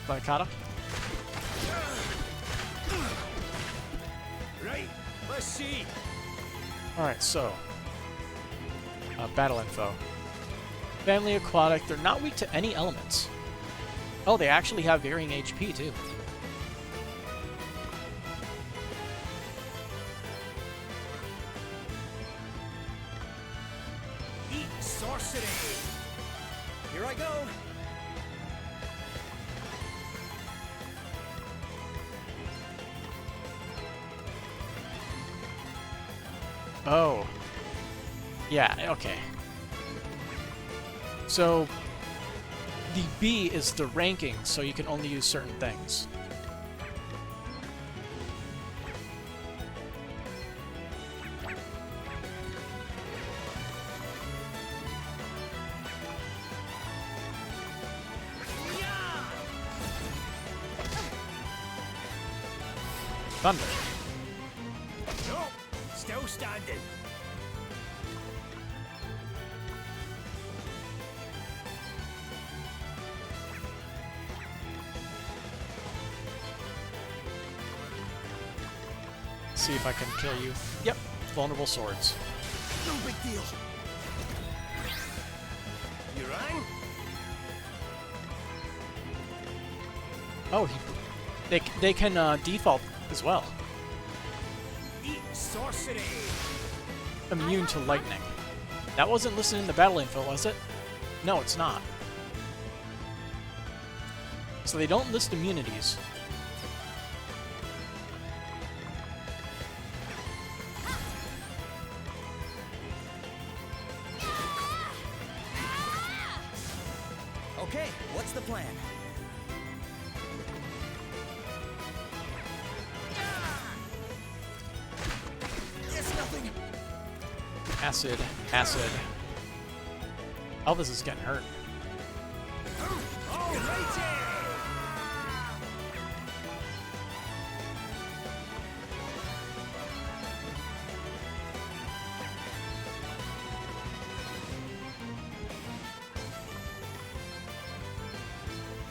S1: Planacata.
S2: Right, let's see.
S1: Alright, so. Battle info. Family aquatic, they're not weak to any elements. Oh, they actually have varying HP too.
S2: Eat sorcery. Here I go.
S1: Oh. Yeah, okay. So, the B is the ranking, so you can only use certain things. Thunder.
S2: No, still standing.
S1: See if I can kill you. Yep, vulnerable swords.
S2: No big deal. You rang?
S1: Oh, they can default as well.
S2: Eat sorcery.
S1: Immune to lightning. That wasn't listed in the battle info, was it? No, it's not. So they don't list immunities.
S3: Okay, what's the plan?
S2: It's nothing.
S1: Acid, acid. Elvis is getting hurt.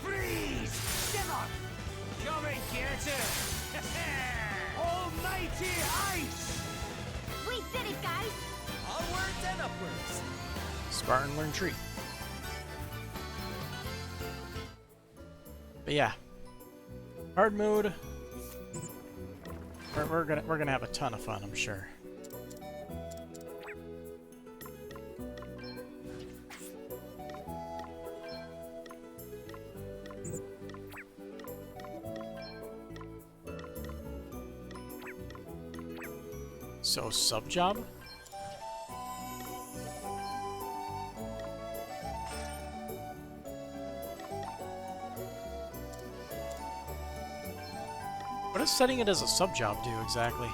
S2: Freeze! Simmer! Come and get it! Almighty ice!
S11: We did it, guys!
S3: Onwards and upwards.
S1: Spartan learn tree. But yeah, hard mode. We're gonna have a ton of fun, I'm sure. So sub job. What does setting it as a sub job do exactly?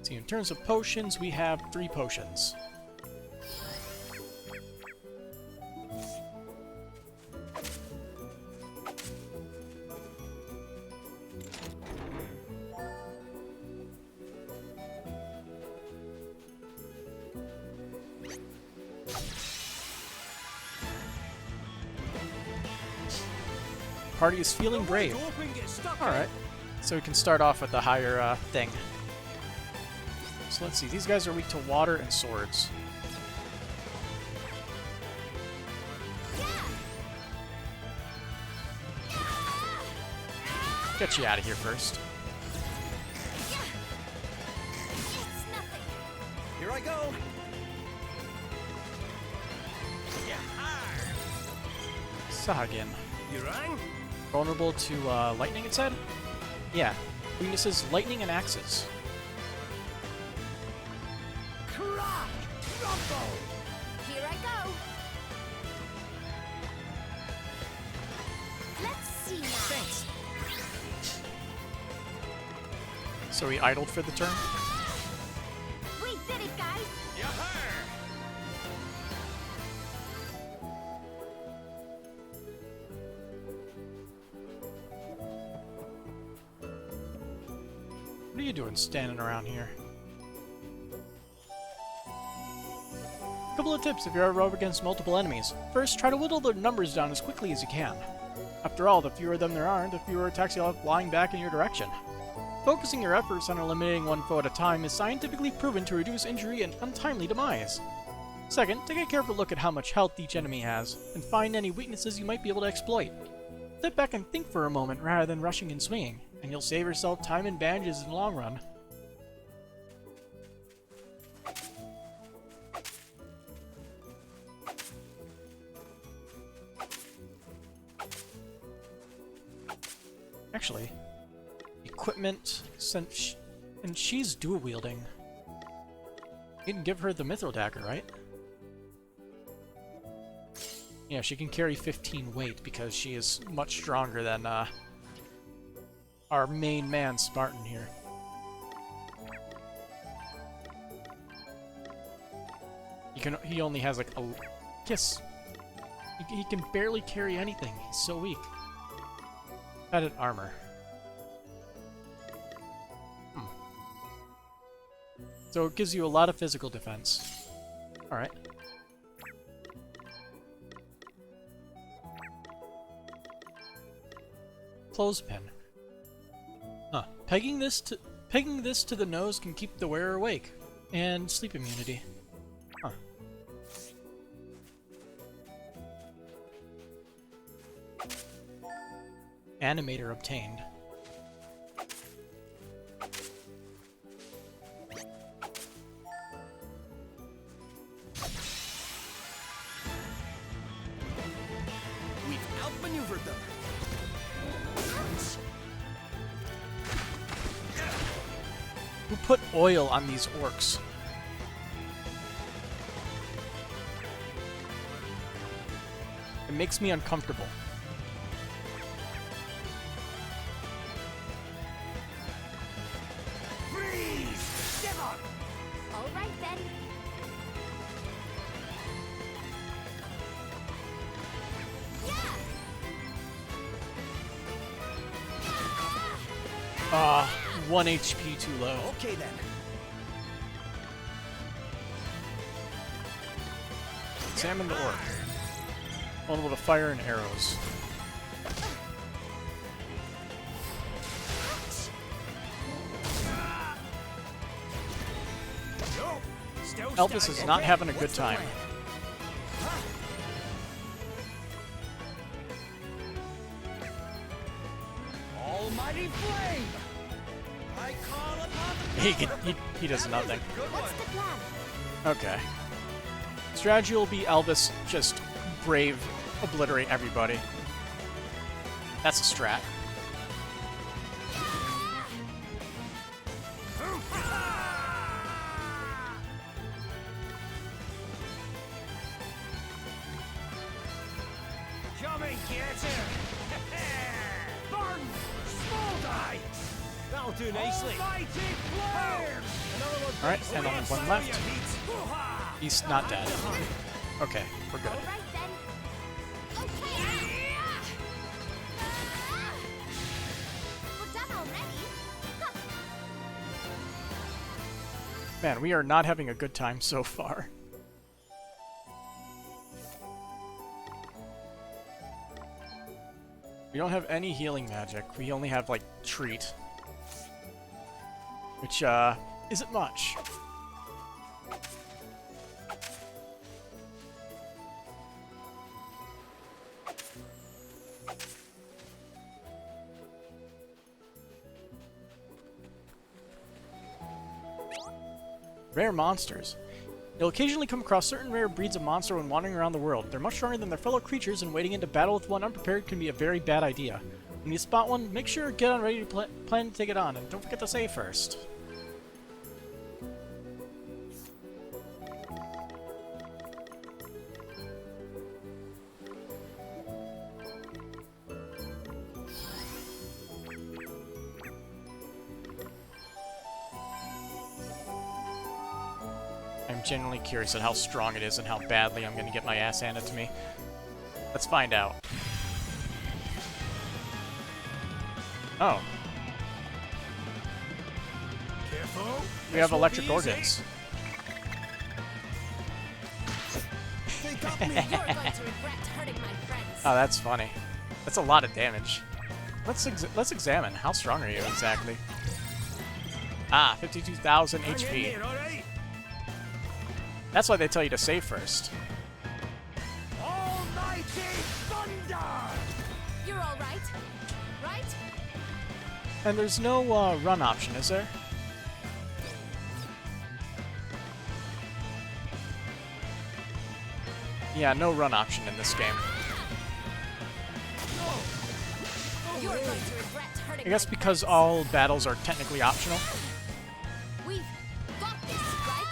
S1: See, in terms of potions, we have 3 potions. party is feeling brave. Alright, so we can start off with the higher thing. So let's see, these guys are weak to water and swords. Get you out of here first.
S2: Here I go.
S1: Sahagin.
S2: You rang?
S1: Vulnerable to lightning, it said? Yeah. Weaknesses, lightning and axes.
S11: Crack! Rumble! Here I go. Let's see now. Thanks.
S1: So he idled for the turn?
S11: We did it, guys.
S1: What are you doing standing around here? Couple of tips if you're ever up against multiple enemies. First, try to whittle their numbers down as quickly as you can. After all, the fewer of them there are, the fewer attacks you'll have flying back in your direction. Focusing your efforts on eliminating one foe at a time is scientifically proven to reduce injury and untimely demise. Second, take a careful look at how much health each enemy has, and find any weaknesses you might be able to exploit. Step back and think for a moment rather than rushing and swinging, and you'll save yourself time and bandages in the long run. Actually, equipment, and she's dual wielding. You can give her the Mithril Dagger, right? Yeah, she can carry 15 weight because she is much stronger than our main man Spartan here. He only has like a kiss. He can barely carry anything. He's so weak. Added armor. So it gives you a lot of physical defense. Alright. Clothespin. Huh. Pegging this to the nose can keep the wearer awake. And sleep immunity. Huh. Animator obtained.
S2: We've outmaneuvered them.
S1: Who put oil on these orcs? It makes me uncomfortable. Ah, 1 HP too low.
S2: Okay then.
S1: Examine the orc. Vulnerable to fire and arrows. Elvis is not having a good time.
S2: Almighty flame! I call upon
S1: He does nothing.
S11: What's the plan?
S1: Okay. Strategy will be Elvis just brave, obliterate everybody. That's a strat.
S2: Come and get him! Spartan! Small die! That'll do nicely.
S1: Alright, and only one left. He's not dead. Okay, we're good.
S11: We're done already?
S1: Man, we are not having a good time so far. We don't have any healing magic. We only have, like, treat. Which, isn't much. Rare monsters. You'll occasionally come across certain rare breeds of monster when wandering around the world. They're much stronger than their fellow creatures, and wading into battle with one unprepared can be a very bad idea. When you spot one, make sure to get on ready to plan to take it on, and don't forget to save first. I'm genuinely curious at how strong it is and how badly I'm gonna get my ass handed to me. Let's find out. Oh.
S2: Careful.
S1: We have electric organs.
S11: They got me. You're going to regret hurting my friends.
S1: Oh, that's funny. That's a lot of damage. Let's examine. How strong are you exactly? Ah, 52,000 HP. That's why they tell you to save first.
S2: Almighty thunder!
S11: You're all right, right?
S1: And there's no run option, is there? Yeah, no run option in this game.
S11: You're going to regret hurting
S1: I guess because all battles are technically optional.
S11: We've got this, right?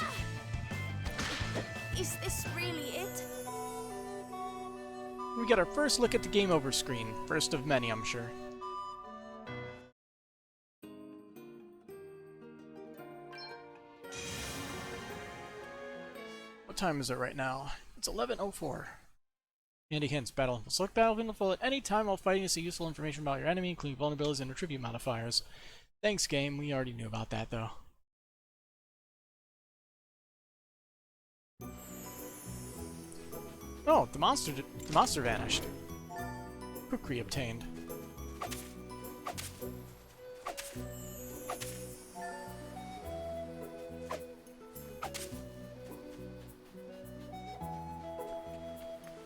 S11: Is this really it?
S1: We get our first look at the game over screen. First of many, I'm sure. What time is it right now? It's 11:04. Handy hints. Battle. Select battle info at any time while fighting to see useful information about your enemy, including vulnerabilities and attribute modifiers. Thanks, game. We already knew about that, though. Oh, the monster vanished. Kukri obtained.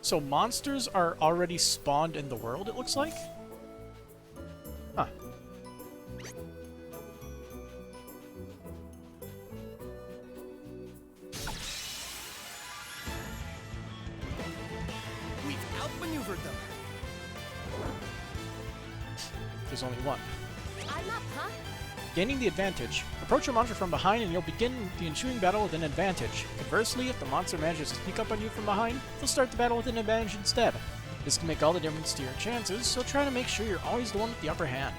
S1: So monsters are already spawned in the world, it looks like? Huh.
S2: We've outmaneuvered them.
S1: There's only one.
S11: I'm up, huh?
S1: Gaining the advantage. Approach a monster from behind and you'll begin the ensuing battle with an advantage. Conversely, if the monster manages to sneak up on you from behind, they'll start the battle with an advantage instead. This can make all the difference to your chances, so try to make sure you're always the one with the upper hand.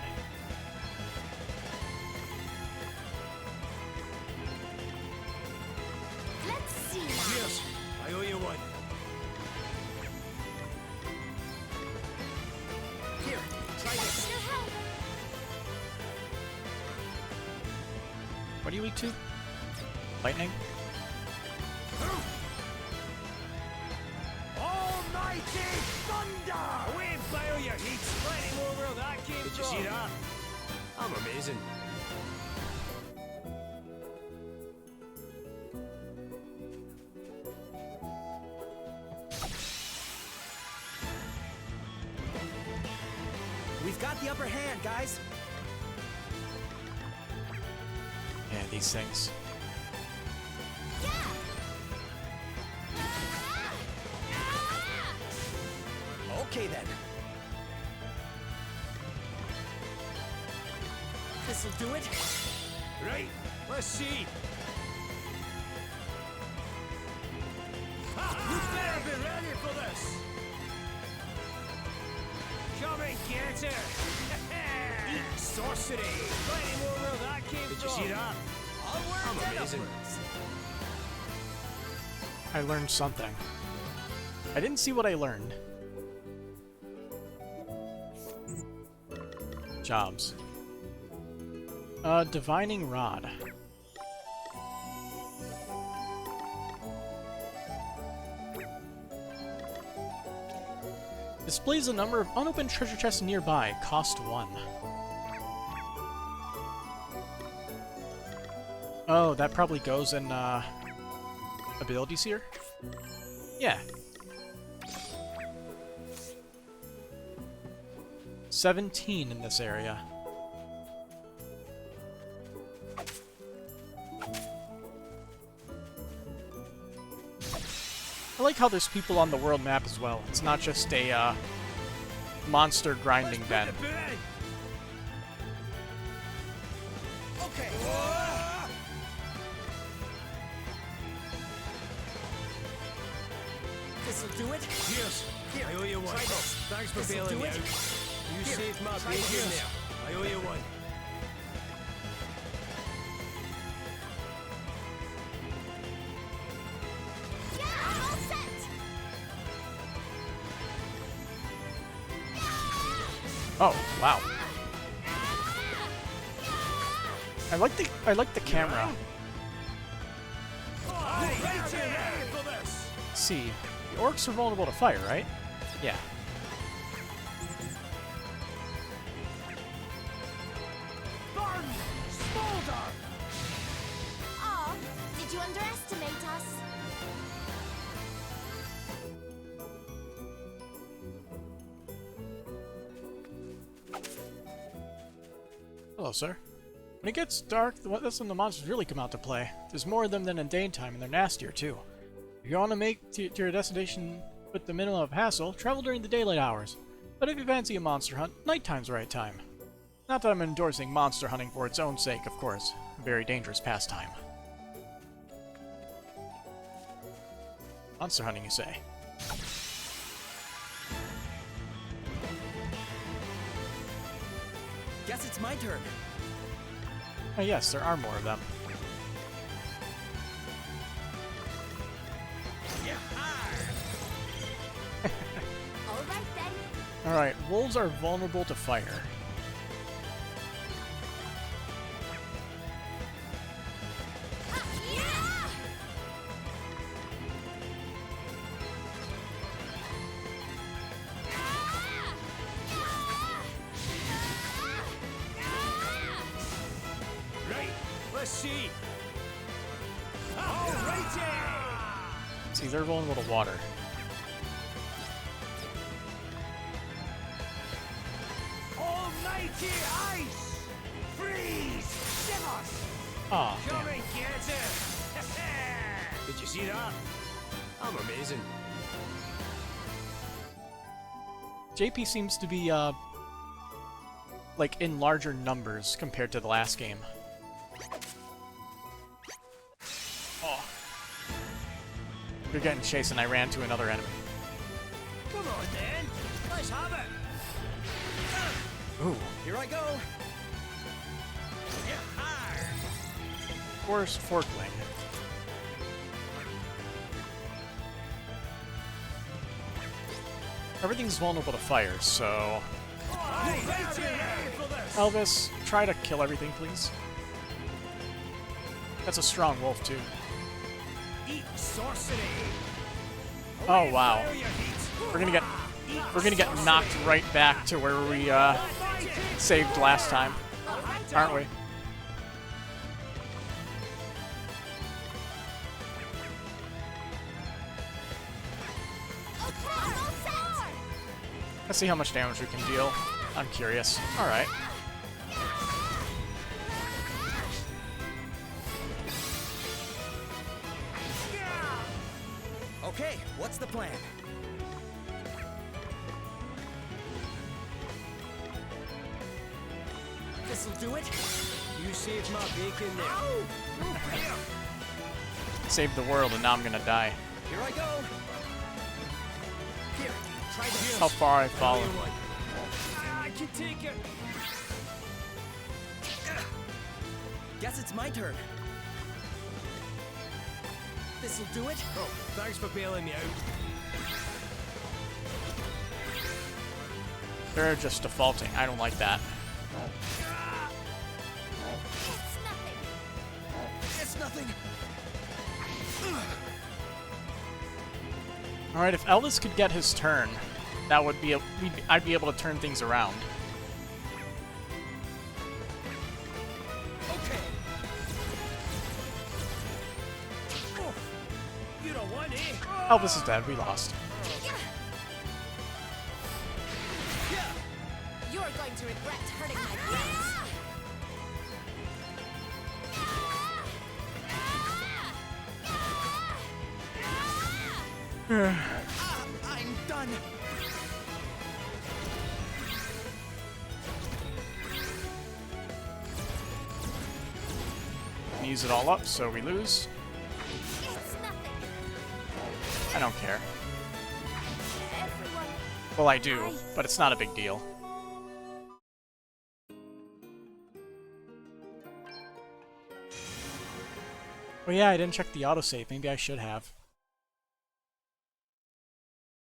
S11: Let's see now.
S2: Cheers. I owe you one. Here, try this.
S11: Your help.
S1: What are you weak to? Lightning?
S2: Almighty thunder! Away, bio your heat! Plenty more where that came from! Did you see that? I'm amazing.
S3: We've got the upper hand, guys.
S1: Yeah, these things.
S3: Okay then. This'll do it.
S2: Right, let's see. You better be ready for this. Come and get her. Eat sorcery. Plenty more where that came from. Did you see that? I'm amazing.
S1: I learned something. I didn't see what I learned. Jobs. Divining Rod. Displays a number of unopened treasure chests nearby. Cost 1. Oh, that probably goes in, abilities here? Yeah. 17 in this area. I like how there's people on the world map as well. It's not just a, monster grinding den.
S2: Okay.
S3: This'll do it.
S2: Cheers.
S3: Here,
S2: I owe you one.
S3: try this.
S2: Thanks for
S3: This'll
S2: bailing
S3: do
S2: me
S3: it.
S2: out. You
S3: Here,
S2: saved my
S3: try
S2: bacon
S3: this.
S2: there. I owe you one.
S11: Yeah, I'm all set!
S1: Oh, wow. I like the camera. Let's see. The orcs are vulnerable to fire, right? Yeah.
S11: Oh, did you underestimate us?
S1: Hello, sir. When it gets dark, that's when the monsters really come out to play. There's more of them than in daytime, and they're nastier, too. If you want to make to your destination with the minimum of hassle, travel during the daylight hours. But if you fancy a monster hunt, nighttime's the right time. Not that I'm endorsing monster hunting for its own sake, of course. A very dangerous pastime. Monster hunting, you say?
S3: Guess it's my turn.
S1: Oh yes, there are more of them.
S11: Alright then.
S1: Alright, wolves are vulnerable to fire.
S11: Yeah!
S2: Right, let's see. Alrighty!
S1: See, they're vulnerable to water.
S2: Almighty ice! Freeze! Shivers!
S1: Aw,
S2: Come
S1: damn.
S2: and get it! Did you see that? I'm amazing.
S1: JP seems to be, like, in larger numbers compared to the last game. Oh. You're getting chased and I ran to another enemy.
S2: Come on then, let's have it!
S1: Ooh.
S3: Here I go.
S1: Of course, Forkling. Everything's vulnerable to fire, so... Elvis, try to kill everything, please. That's a strong wolf, too.
S2: Eat sorcery!
S1: Oh, wow. We're gonna get knocked right back to where we, saved last time. Aren't we? Let's see how much damage we can deal. I'm curious. Alright.
S3: Okay, what's the plan? This'll do it.
S2: You saved my bacon there.
S1: Saved the world and now I'm gonna die.
S3: Here I go. Here, try this.
S1: How far I've fallen.
S2: I can take it.
S3: Guess it's my turn. This'll do it.
S2: Oh, thanks for bailing me out.
S1: They're just defaulting. I don't like that.
S3: It's nothing.
S1: Alright, if Elvis could get his turn, that would be I'd be able to turn things around.
S2: Okay. Oh, you don't want it.
S1: Oh, this is dead. We lost.
S11: You're going to regret hurting my friends.
S3: I'm done.
S1: Use it all up, so we lose.
S11: It's nothing.
S1: I don't care.
S11: Everyone.
S1: Well, I do, but it's not a big deal. Oh yeah, I didn't check the autosave. Maybe I should have.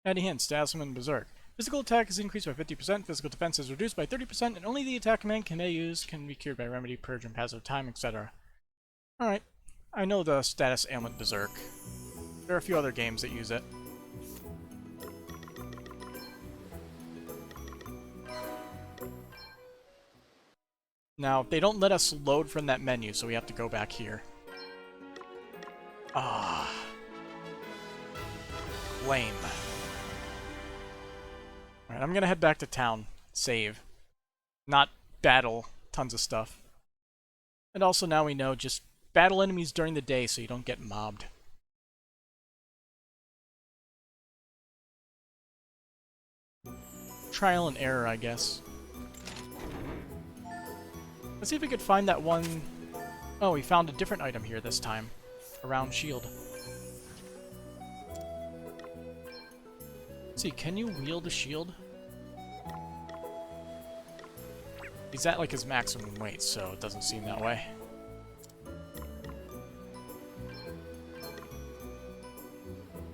S1: Any hints? Status and Berserk. Physical attack is increased by 50%, physical defense is reduced by 30%, and only the attack command can be used can be cured by remedy, purge, and passive time, etc. Alright, I know the status ailment Berserk. There are a few other games that use it. Now, they don't let us load from that menu, so we have to go back here. Ah. Lame. Alright, I'm gonna head back to town. Save. Not battle tons of stuff. And also now we know, just battle enemies during the day so you don't get mobbed. Trial and error, I guess. Let's see if we could find that one... Oh, we found a different item here this time. A round shield. Let's see, can you wield a shield? He's at like his maximum weight, so it doesn't seem that way.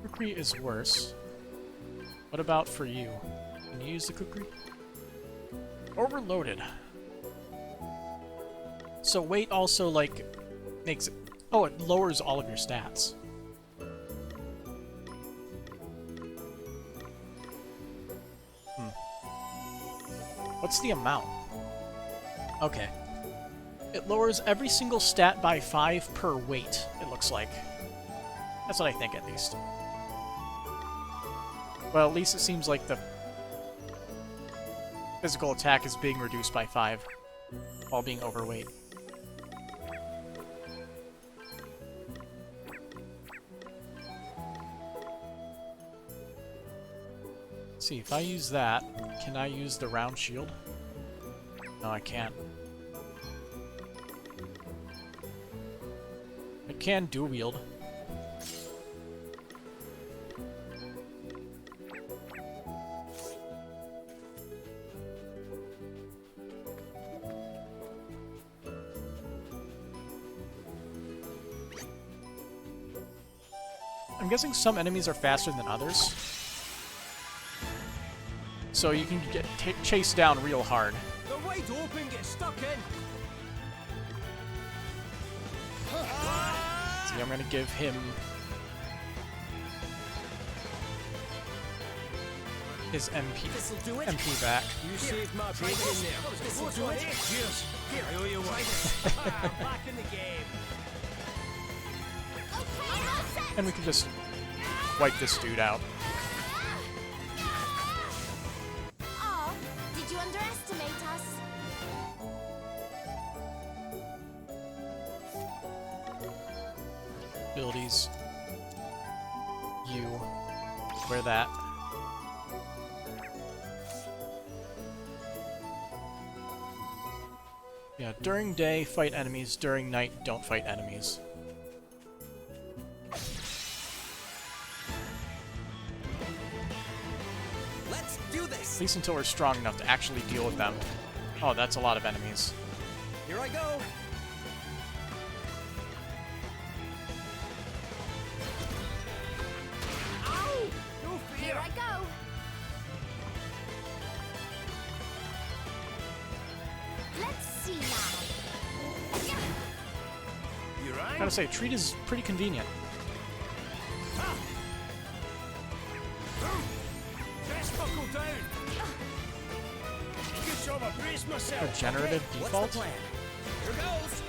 S1: Kukri is worse. What about for you? Can you use the Kukri? Overloaded. So weight also, like, makes it... Oh, it lowers all of your stats. What's the amount? Okay. It lowers every single stat by 5 per weight, it looks like. That's what I think, at least. Well, at least it seems like the physical attack is being reduced by 5 while being overweight. Let's see, if I use that, can I use the round shield? No, I can't. I can dual wield. I'm guessing some enemies are faster than others. So you can get chased down real hard.
S2: They're wide open, get stuck in.
S1: See, I'm gonna give him his MP back.
S2: You saved my break in there. This'll do it. Cheers. Here, I owe you one. I'm back in the game.
S1: And we can just wipe this dude out.
S11: Oh, did you underestimate us?
S1: Abilities. You. Wear that. Yeah, during day, fight enemies. During night, don't fight enemies.
S3: Let's do this.
S1: At least until we're strong enough to actually deal with them. Oh, that's a lot of enemies.
S3: Here I go.
S2: Ow! No fear.
S11: Here I go. Let's see now.
S2: You right?
S1: Gotta say, treat is pretty convenient.
S2: Dress buckle job, I braced myself.
S1: Regenerative default?
S3: What's the plan? Here goes!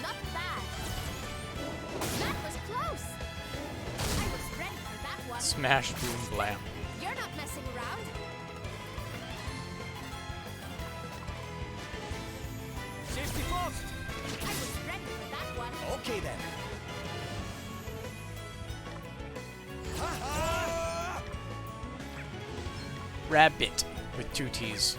S11: Not bad. That was close. I was ready for that one.
S1: Smash, boom, blam.
S11: You're not messing around.
S2: Safety first.
S11: I was ready for that one.
S3: Okay then.
S1: Rabbit with 2 T's.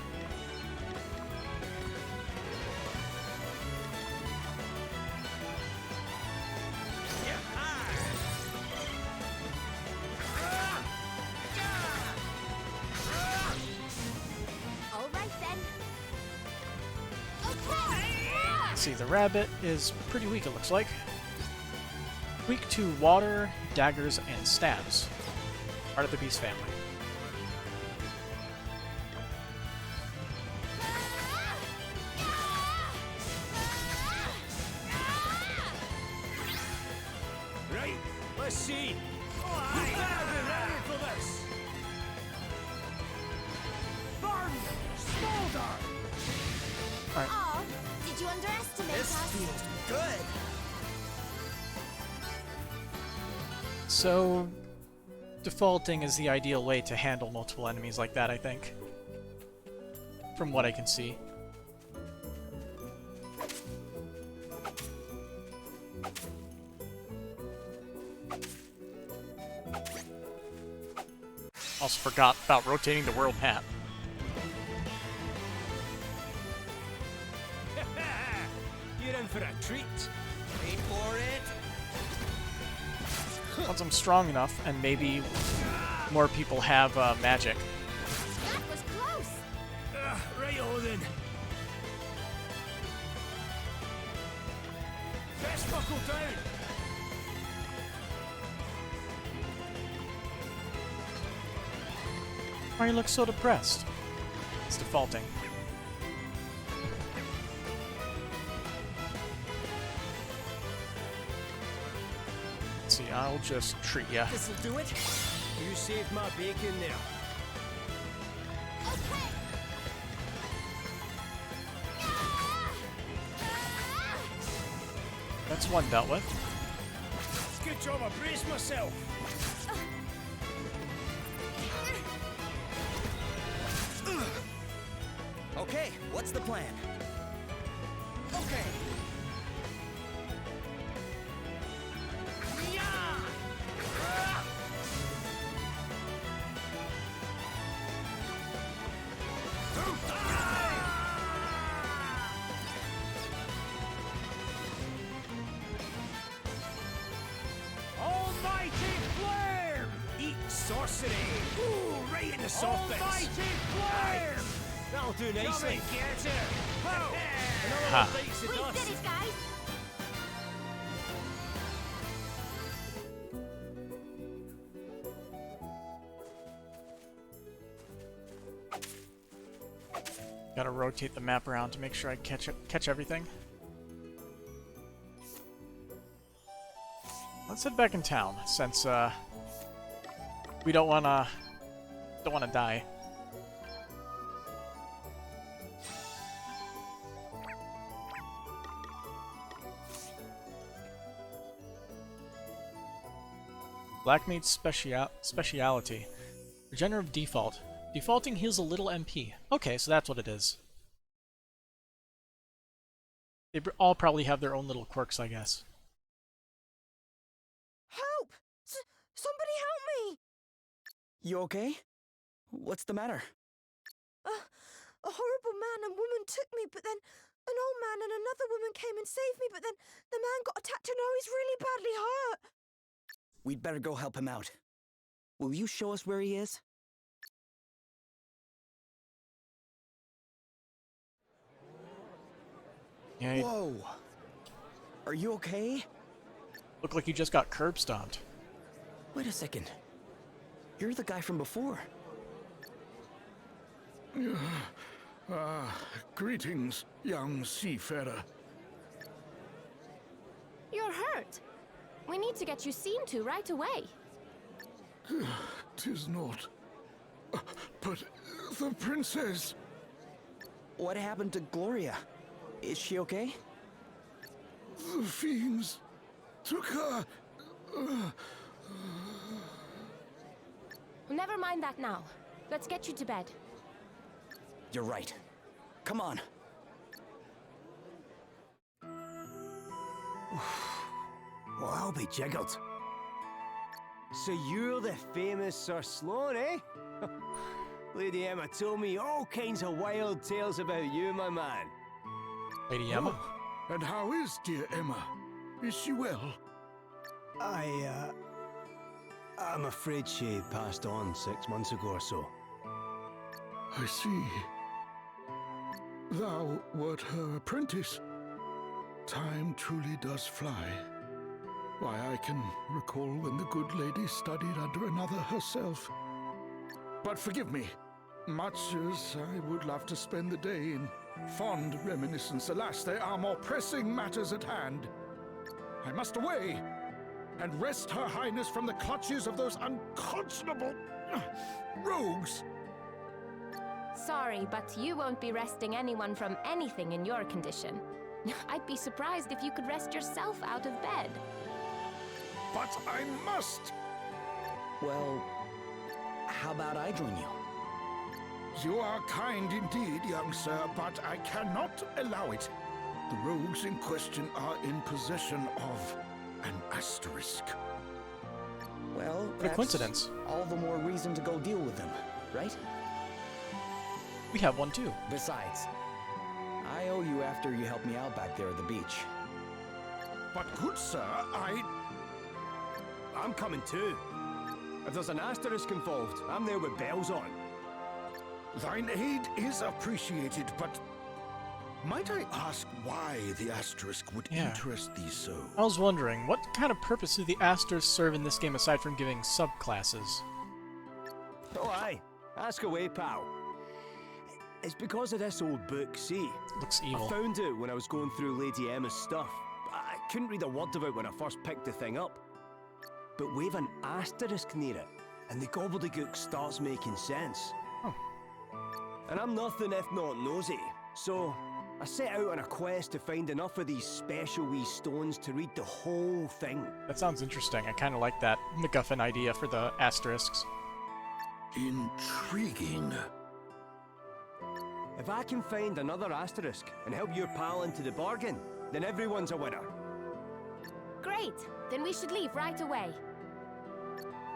S11: All right then. Okay.
S1: See, the rabbit is pretty weak, it looks like. Weak to water, daggers, and stabs. Part of the beast family.
S2: Right, let's see. You better be ready for this. Burn! Smolder!
S1: Alright.
S11: Oh, did you underestimate
S3: This
S11: us?
S3: feels good.
S1: So, defaulting is the ideal way to handle multiple enemies like that, I think. From what I can see. Also forgot about rotating the world map.
S2: You're in for a treat.
S3: Wait for it.
S1: Once I'm strong enough, and maybe more people have magic.
S11: That was close.
S2: Right-o then. Best buckle down.
S1: Why you look so depressed? It's defaulting. Let's see, I'll just treat ya.
S3: This'll do it.
S2: You saved my bacon there.
S11: Okay.
S1: That's one dealt with.
S2: Good job, I braced myself.
S3: Okay, what's the plan? Okay.
S2: Almighty flame! Eat sorcery! Ooh, right in the soft bits. Almighty flame! That'll do nicely. Get it! Another
S1: Ha.
S2: one bites the
S11: We
S2: dust.
S11: did it, guys.
S1: Gotta rotate the map around to make sure I catch everything. Let's head back in town, since we don't wanna die. Black Maid's speciality. Regenerative default. Defaulting heals a little MP. Okay, so that's what it is. They all probably have their own little quirks, I guess.
S6: Help! Somebody help me!
S3: You okay? What's the matter?
S6: A horrible man and woman took me, but then an old man and another woman came and saved me, but then the man got attacked and now he's really badly hurt.
S3: We'd better go help him out. Will you show us where he is?
S1: Yeah,
S3: Whoa! Are you okay?
S1: look like you just got curb stomped.
S3: Wait a second. You're the guy from before.
S5: Greetings, young seafarer.
S11: You're hurt. We need to get you seen to right away.
S5: 'Tis not. But the princess...
S3: What happened to Gloria? Is she okay?
S5: The fiends took her...
S11: Never mind that now. Let's get you to bed.
S3: You're right. Come on.
S2: Well, I'll be jiggled. So you're the famous Sir Sloan, eh? Lady Emma told me all kinds of wild tales about you, my man.
S1: Lady Emma?
S5: Oh, and how is dear Emma? Is she well?
S2: I'm afraid she passed on 6 months ago or so.
S5: I see. Thou wert her apprentice. Time truly does fly. Why, I can recall when the good lady studied under another herself. But forgive me, much as I would love to spend the day in fond reminiscence, alas, there are more pressing matters at hand. I must away and wrest Her Highness from the clutches of those unconscionable rogues.
S11: Sorry, but you won't be wresting anyone from anything in your condition. I'd be surprised if you could wrest yourself out of bed.
S5: But I must!
S3: Well, how about I join you?
S5: You are kind indeed, young sir, but I cannot allow it. The rogues in question are in possession of an asterisk.
S3: Well,
S1: What a coincidence.
S3: All the more reason to go deal with them, right?
S1: We have one too.
S3: Besides, I owe you after you helped me out back there at the beach.
S5: But good sir,
S2: I'm coming too. If there's an asterisk involved, I'm there with bells on.
S5: Thine aid is appreciated, but might I ask why the asterisk would interest thee so?
S1: I was wondering, what kind of purpose do the asterisks serve in this game aside from giving subclasses?
S2: Oh aye, ask away, pal. It's because of this old book, see?
S1: Looks evil.
S2: I found it when I was going through Lady Emma's stuff. I couldn't read a word of it when I first picked the thing up. But we've an asterisk near it, and the gobbledygook starts making sense.
S1: Huh.
S2: And I'm nothing if not nosy, so I set out on a quest to find enough of these special wee stones to read the whole thing.
S1: That sounds interesting. I kind of like that MacGuffin idea for the asterisks.
S5: Intriguing.
S2: If I can find another asterisk and help your pal into the bargain, then everyone's a winner.
S11: Great! Then we should leave right away.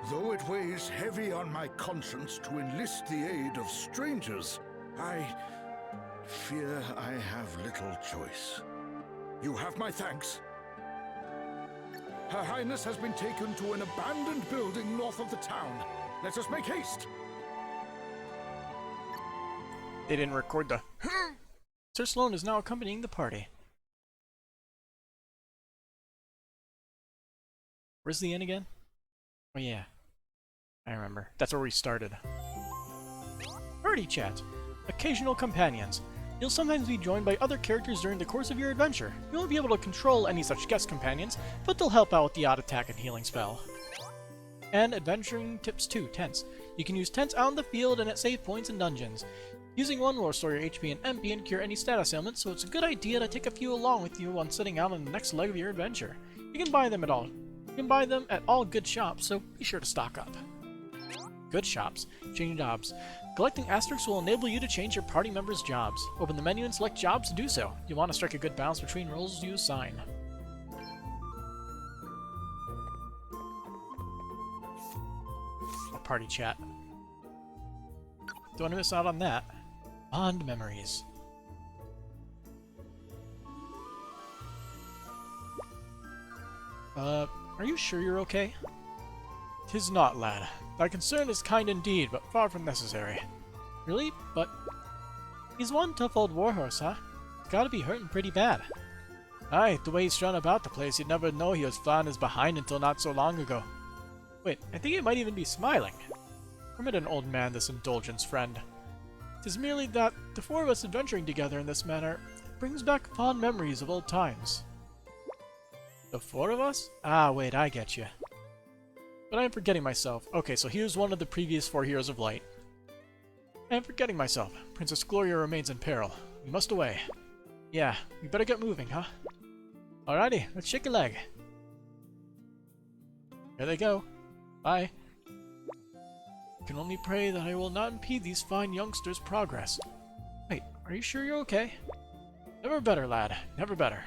S5: Though it weighs heavy on my conscience to enlist the aid of strangers, I fear I have little choice. You have my thanks. Her Highness has been taken to an abandoned building north of the town. Let us make haste.
S1: They didn't record the Sir Sloan is now accompanying the party. Where's the inn again? Oh yeah. I remember. That's where we started. Party chat. Occasional companions. You'll sometimes be joined by other characters during the course of your adventure. You won't be able to control any such guest companions, but they'll help out with the odd attack and healing spell. And adventuring tips 2, tents. You can use tents out in the field and at save points and dungeons. Using one will restore your HP and MP and cure any status ailments, so it's a good idea to take a few along with you when setting out on the next leg of your adventure. You can buy them at all good shops, so be sure to stock up. Good shops. Changing jobs. Collecting asterisks will enable you to change your party members' jobs. Open the menu and select jobs to do so. You'll want to strike a good balance between roles you assign. A party chat. Don't want to miss out on that. Fond memories. Are you sure you're okay? 'Tis not, lad. Thy concern is kind indeed, but far from necessary. Really? But... he's one tough old warhorse, huh? He's gotta be hurting pretty bad. Aye, the way he's strung about the place, you'd never know he was flying his behind until not so long ago. Wait, I think he might even be smiling. Permit an old man this indulgence, friend. 'Tis merely that the four of us adventuring together in this manner brings back fond memories of old times. The four of us? Ah, wait, I get you. But I'm forgetting myself. Okay, so he was one of the previous 4 Heroes of Light. I am forgetting myself. Princess Gloria remains in peril. We must away. Yeah, we better get moving, huh? Alrighty, let's shake a leg. Here they go. Bye. I can only pray that I will not impede these fine youngsters' progress. Wait, are you sure you're okay? Never better, lad. Never better.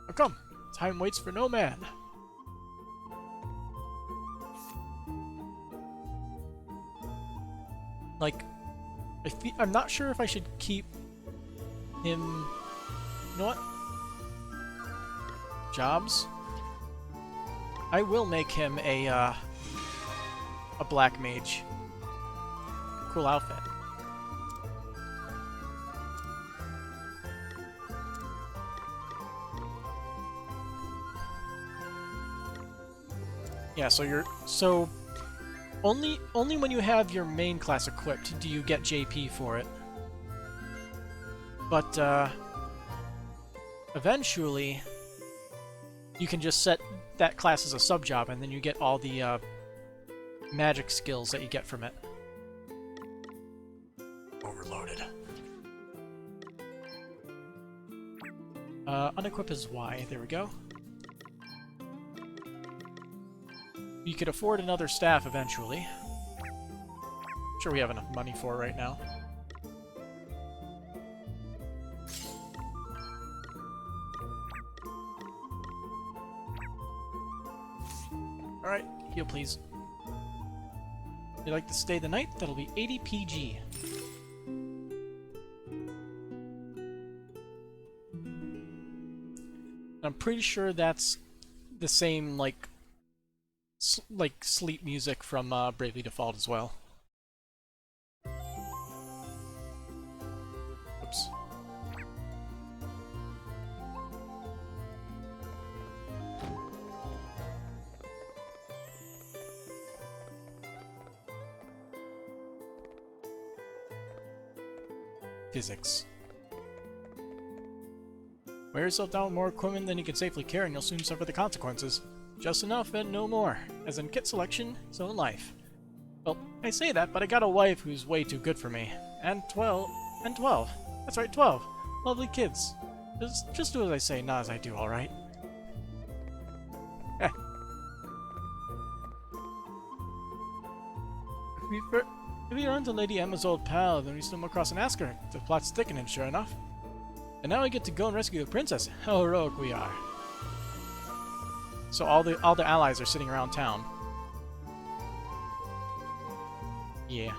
S1: Now come. Time waits for no man. Like, I'm not sure if I should keep him... You know what? Jobs? I will make him a black mage. Cool outfit. Yeah, so only when you have your main class equipped do you get JP for it. But eventually you can just set that class as a sub job and then you get all the magic skills that you get from it. Overloaded. Unequip is Y, there we go. You could afford another staff eventually. I'm sure we have enough money for it right now. Alright, heal please. If you'd like to stay the night, that'll be 80 PG. I'm pretty sure that's the same, like sleep music from Bravely Default as well. Oops. Physics. Wear yourself down with more equipment than you can safely carry and you'll soon suffer the consequences. Just enough and no more. As in kit selection, so in life. Well, I say that, but I got a wife who's way too good for me. And 12. That's right, 12. Lovely kids. Just do as I say, not as I do, alright? If we run to Lady Emma's old pal, then we stumble across and ask her. The plot's thickening, sure enough. And now we get to go and rescue the princess. How heroic we are. So all the allies are sitting around town. Yeah.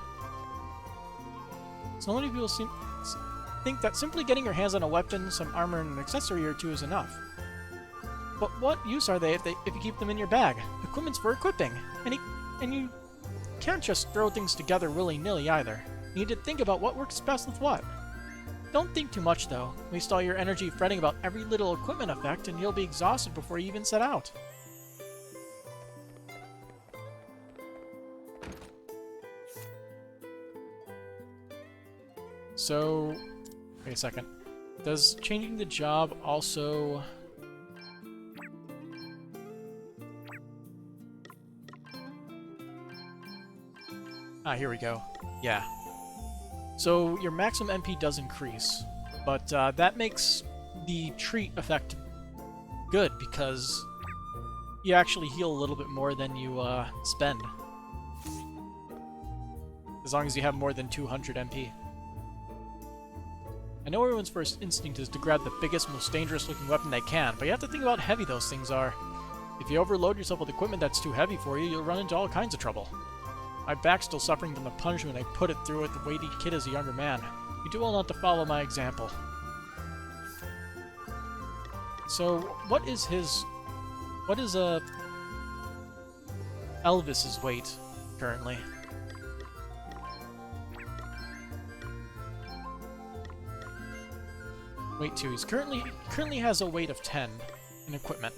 S1: So many people think that simply getting your hands on a weapon, some armor, and an accessory or two is enough. But what use are they if you keep them in your bag? Equipment's for equipping, and you can't just throw things together willy-nilly either. You need to think about what works best with what. Don't think too much though. Waste all your energy fretting about every little equipment effect and you'll be exhausted before you even set out. So, wait a second. Does changing the job also... Ah, here we go. Yeah. So your maximum MP does increase, but that makes the treat effect good because you actually heal a little bit more than you spend. As long as you have more than 200 MP. I know everyone's first instinct is to grab the biggest, most dangerous looking weapon they can, but you have to think about how heavy those things are. If you overload yourself with equipment that's too heavy for you, you'll run into all kinds of trouble. My back's still suffering from the punishment I put it through with the weighty kid as a younger man. You do well not to follow my example. So, what is Elvis's weight currently? Weight 2. He currently has a weight of 10 in equipment.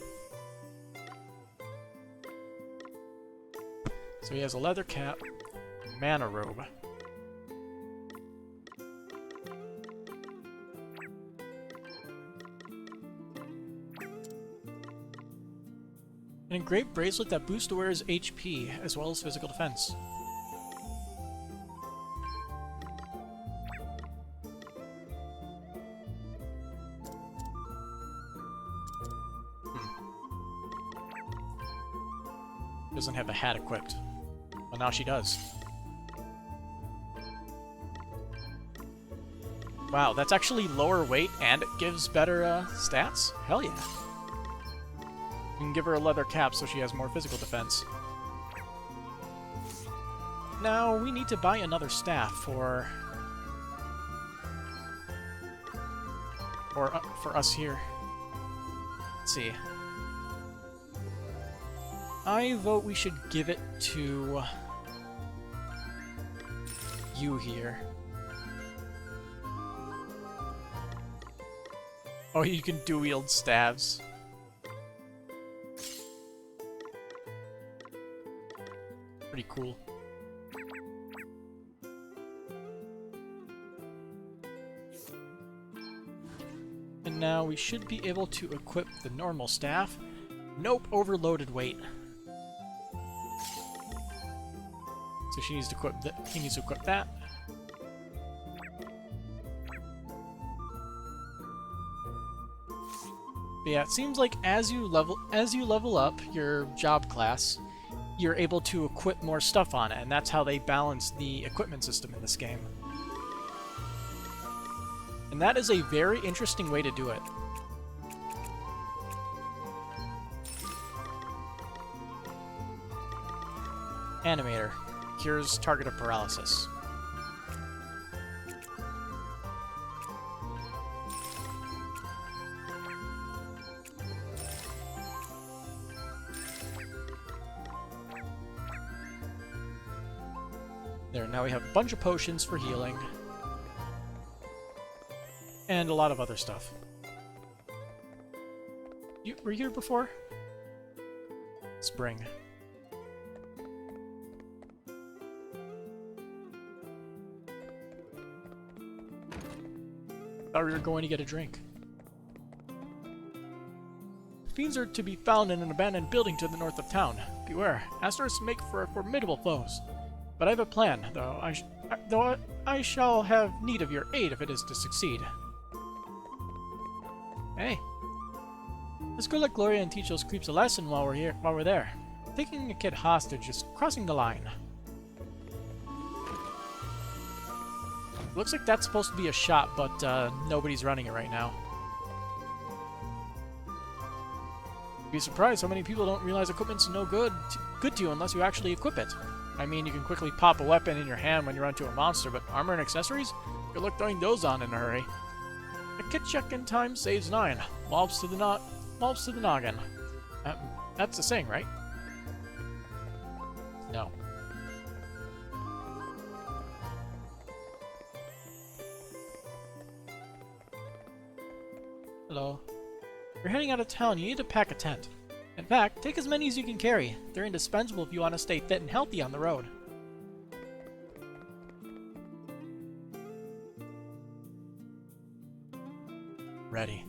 S1: So he has a leather cap, mana robe. An engraved bracelet that boosts the wearer's HP, as well as physical defense. Doesn't have a hat equipped. Well, now she does. Wow, that's actually lower weight and it gives better stats? Hell yeah. You can give her a leather cap so she has more physical defense. Now, we need to buy another staff for us here. Let's see. I vote we should give it to you here. Oh, you can dual-wield staves. Pretty cool. And now we should be able to equip the normal staff. Nope, overloaded weight. So she needs to equip he needs to equip that. But yeah, it seems like as you level up your job class, you're able to equip more stuff on it, and that's how they balance the equipment system in this game. And that is a very interesting way to do it. Animator. Cures target of paralysis. There, now we have a bunch of potions for healing. And a lot of other stuff. Were you here before? Spring. Thought we were going to get a drink. Fiends are to be found in an abandoned building to the north of town. Beware, Astors make for formidable foes. But I have a plan, though I shall have need of your aid if it is to succeed. Hey. Let's go let Gloria and teach those creeps a lesson while we're there. Taking a kid hostage is crossing the line. Looks like that's supposed to be a shot, but nobody's running it right now. You'd be surprised how many people don't realize equipment's no good to you unless you actually equip it. I mean, you can quickly pop a weapon in your hand when you run into a monster, but armor and accessories? Good luck throwing those on in a hurry. A kit check in time saves 9. Mobs to the noggin. That's the saying, right? No. Hello. You're heading out of town. You need to pack a tent. In fact, take as many as you can carry. They're indispensable if you want to stay fit and healthy on the road. Ready.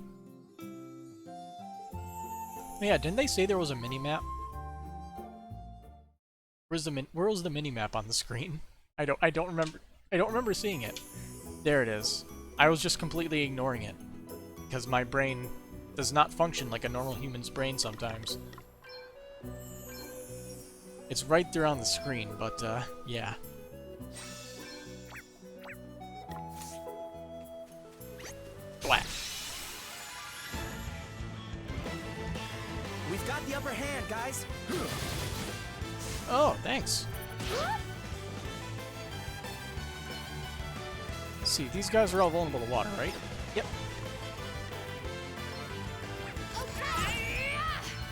S1: Oh yeah, didn't they say there was a mini-map? Where was the mini-map on the screen? I don't remember seeing it. There it is. I was just completely ignoring it because my brain does not function like a normal human's brain sometimes. It's right there on the screen, but yeah. Blah.
S3: We've got the upper hand, guys.
S1: Oh, thanks. Let's see, these guys are all vulnerable to water, right? Yep.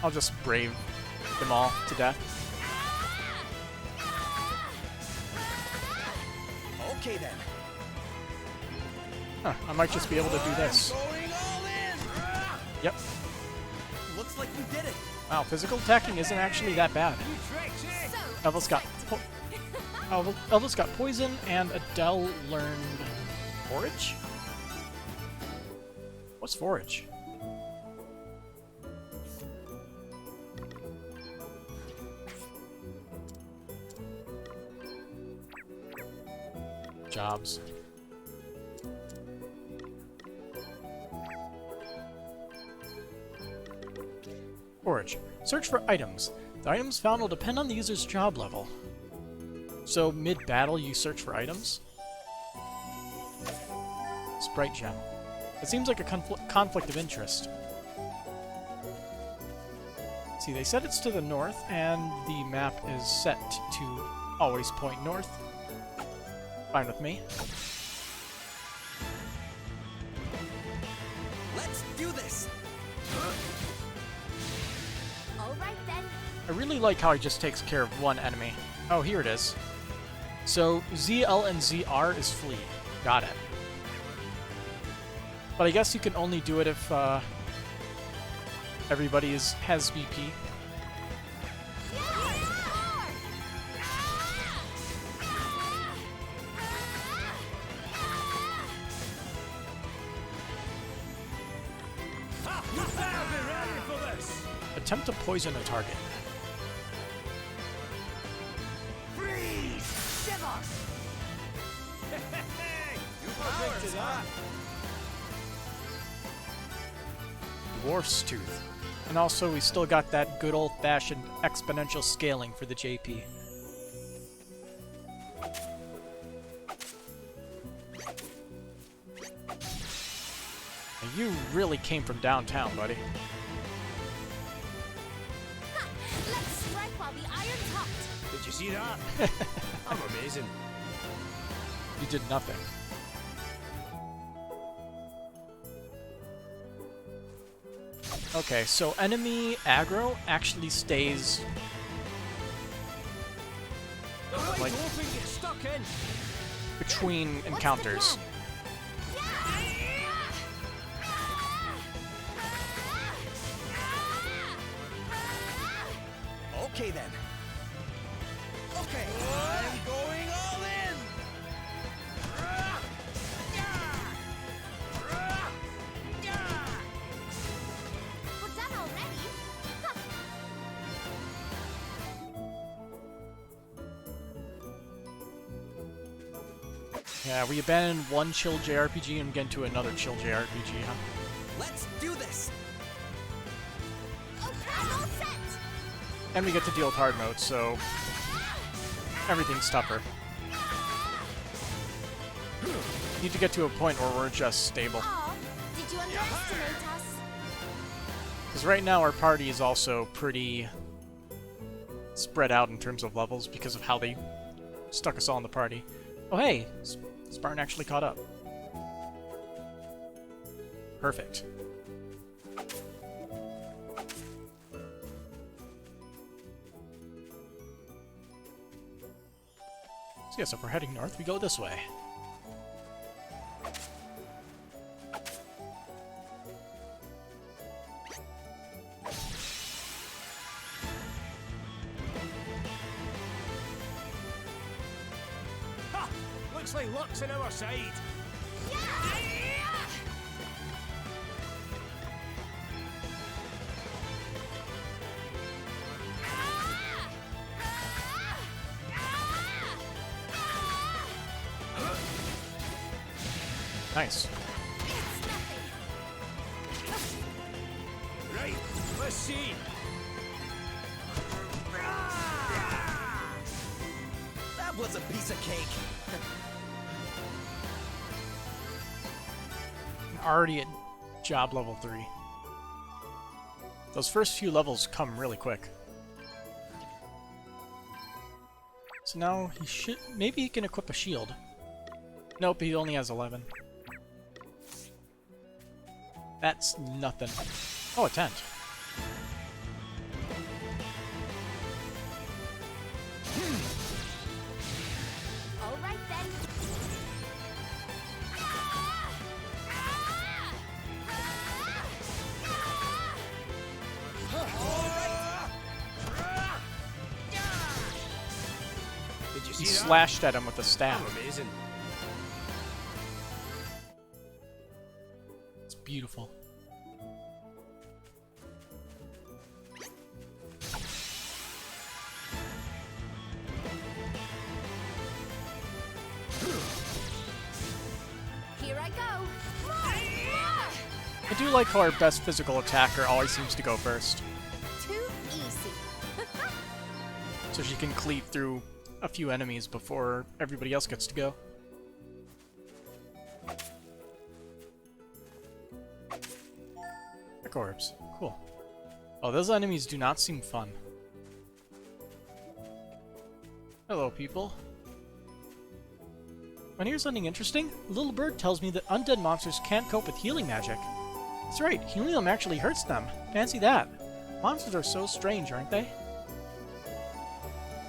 S1: I'll just brave them all to death.
S3: Okay then.
S1: Huh, I might just be able to do this. Yep.
S3: Looks like you did it.
S1: Wow, physical attacking isn't actually that bad. Elvis got poison, and Adele learned forage? What's forage? Jobs. Forage. Search for items. The items found will depend on the user's job level. So mid-battle you search for items? Sprite gem. It seems like a conflict of interest. See, they said it's to the north, and the map is set to always point north. Fine with me.
S3: Let's do this!
S11: Alright then.
S1: I really like how he just takes care of one enemy. Oh, here it is. So, ZL and ZR is flee. Got it. But I guess you can only do it if everybody has BP. Attempt to poison a target.
S2: Freeze! Shiver! You predicted that.
S1: Dwarf's Tooth. And also, we still got that good old-fashioned exponential scaling for the JP. And you really came from downtown, buddy.
S11: Let's strike while the iron's hot.
S2: Did you see that? I'm amazing.
S1: You did nothing. Okay, so enemy aggro actually stays like
S2: Get stuck in.
S1: between encounters.
S3: Okay then. Okay, I'm going all in!
S11: We're done already. Huh.
S1: Yeah, we abandoned one chill JRPG and get into another chill JRPG, huh?
S3: Let's do this!
S11: Okay, I'm all set.
S1: And we get to deal with hard mode, so everything's tougher. Need to get to a point where we're just stable.
S11: Aw, did you underestimate us?
S1: Because right now our party is also pretty spread out in terms of levels because of how they stuck us all in the party. Oh hey, Spartan actually caught up. Perfect. So yes, if we're heading north, we go this way.
S2: Ha! Looks like luck's on our side.
S1: Nice.
S2: Right, let's see.
S3: That was a piece of cake.
S1: Already at job level 3. Those first few levels come really quick. So now he should... maybe he can equip a shield. Nope, he only has 11. That's nothing. Oh, a tent.
S11: All right then.
S2: Did you
S1: He
S2: see that?
S1: slashed at him with a staff.
S2: I'm amazing.
S1: It's beautiful.
S11: Here I go. More!
S1: I do like how our best physical attacker always seems to go first.
S11: Too easy.
S1: so she can cleave through a few enemies before everybody else gets to go. Echo orbs. Cool. Oh, those enemies do not seem fun. Hello, people. When I hear something interesting, a little bird tells me that undead monsters can't cope with healing magic. That's right, healing them actually hurts them. Fancy that. Monsters are so strange, aren't they?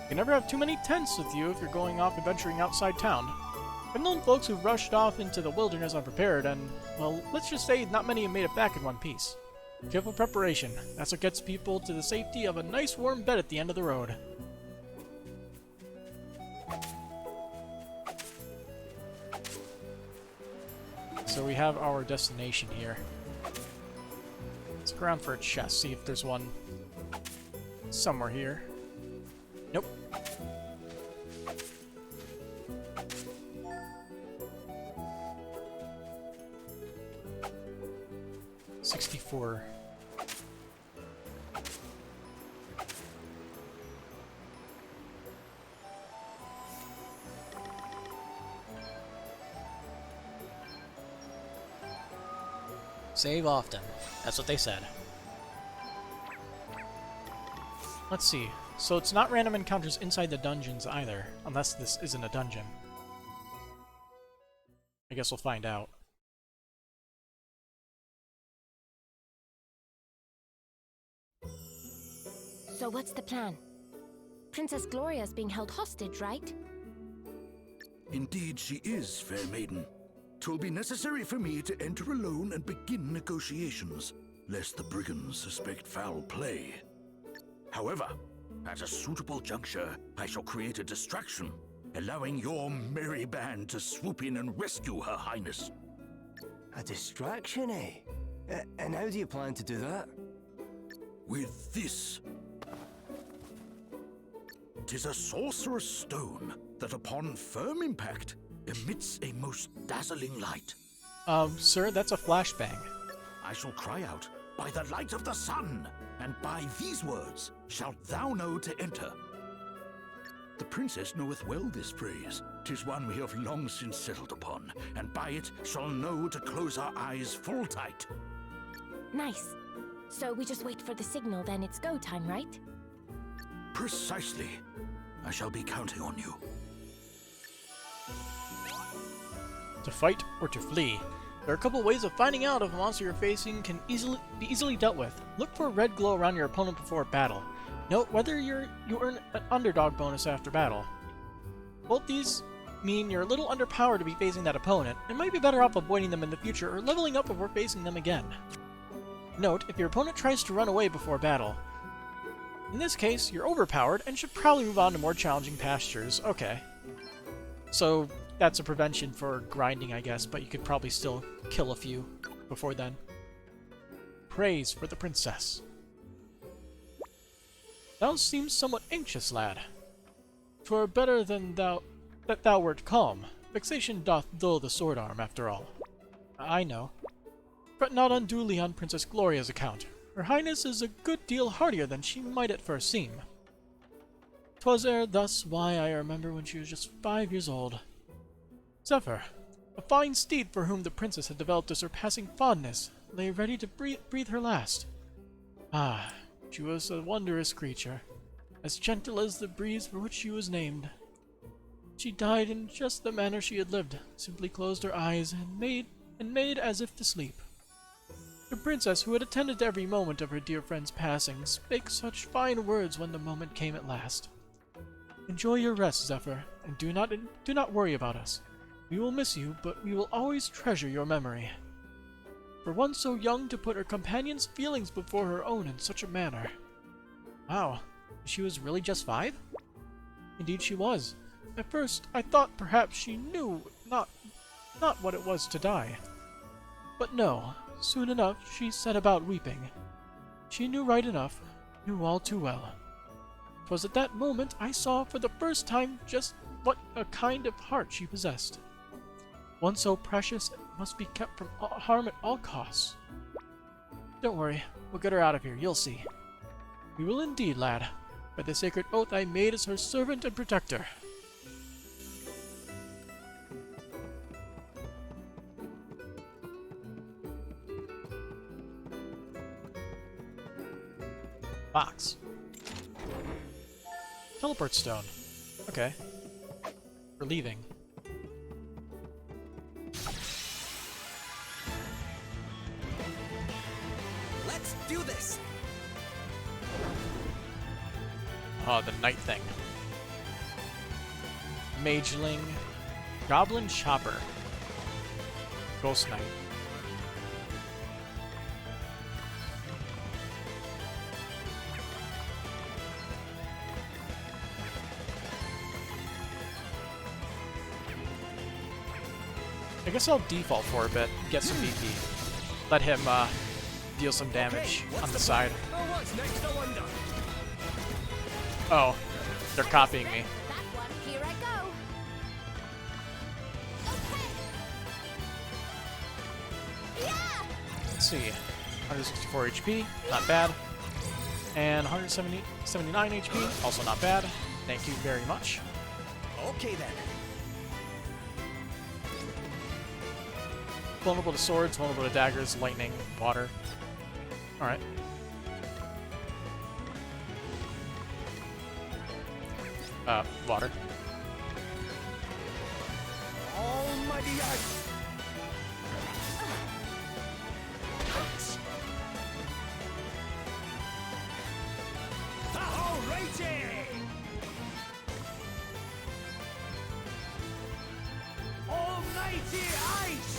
S1: You can never have too many tents with you if you're going off adventuring outside town. I've known folks who've rushed off into the wilderness unprepared, and, well, let's just say not many have made it back in one piece. Careful preparation. That's what gets people to the safety of a nice warm bed at the end of the road. So we have our destination here. Let's look around for a chest, see if there's one somewhere here. Nope. $64.
S14: Save often. That's what they said.
S1: Let's see. So it's not random encounters inside the dungeons either, unless this isn't a dungeon. I guess we'll find out.
S11: So what's the plan? Princess Gloria's being held hostage, right?
S5: Indeed she is, fair maiden. 'Twill be necessary for me to enter alone and begin negotiations, lest the brigands suspect foul play. However, at a suitable juncture, I shall create a distraction, allowing your merry band to swoop in and rescue Her Highness.
S2: A distraction, eh? And how do you plan to do that?
S5: With this. 'Tis a sorcerer's stone that upon firm impact emits a most dazzling light.
S1: Sir, that's a flashbang.
S5: I shall cry out, "By the light of the sun, and by these words shalt thou know to enter." The princess knoweth well this phrase. 'Tis one we have long since settled upon, and by it shall know to close our eyes full tight.
S11: Nice. So we just wait for the signal, then it's go time, right?
S5: Precisely. I shall be counting on you.
S1: To fight or to flee. There are a couple ways of finding out if a monster you're facing can be easily dealt with. Look for a red glow around your opponent before battle. Note whether you earn an underdog bonus after battle. Both these mean you're a little underpowered to be facing that opponent, and might be better off avoiding them in the future or leveling up before facing them again. Note if your opponent tries to run away before battle. In this case, you're overpowered and should probably move on to more challenging pastures. Okay. So that's a prevention for grinding, I guess, but you could probably still kill a few before then. Praise for the princess. Thou seems somewhat anxious, lad. 'Twere better than that thou wert calm. Vexation doth dull the sword arm, after all. I know. Fret not unduly on Princess Gloria's account. Her Highness is a good deal hardier than she might at first seem. 'Twas thus why I remember when she was just 5 years old. Zephyr, a fine steed for whom the princess had developed a surpassing fondness, lay ready to breathe her last. Ah, she was a wondrous creature, as gentle as the breeze for which she was named. She died in just the manner she had lived, simply closed her eyes and made as if to sleep. The princess, who had attended to every moment of her dear friend's passing, spake such fine words when the moment came at last. Enjoy your rest, Zephyr, and do not worry about us. We will miss you, but we will always treasure your memory. For one so young to put her companion's feelings before her own in such a manner. Wow, she was really just 5? Indeed she was. At first, I thought perhaps she knew not what it was to die. But no, soon enough she set about weeping. She knew right enough, knew all too well. 'Twas at that moment I saw for the first time just what a kind of heart she possessed. One so precious must be kept from harm at all costs. Don't worry, we'll get her out of here, you'll see. We will indeed, lad. By the sacred oath I made as her servant and protector. Box. Teleport stone. Okay. We're leaving.
S3: Let's do this!
S1: Oh, the night thing. Mageling. Goblin Chopper. Ghost Knight. I guess I'll default for a bit, get some BP. Let him deal some damage on the side. Oh, they're copying me.
S11: That one, here I go. Okay. Yeah!
S1: Let's see. 164 HP, not bad. And 179 HP, also not bad. Thank you very much.
S3: Okay then.
S1: Vulnerable to swords, vulnerable to daggers, lightning, water. Alright. Water.
S2: Almighty ice! Alrighty! Almighty ice!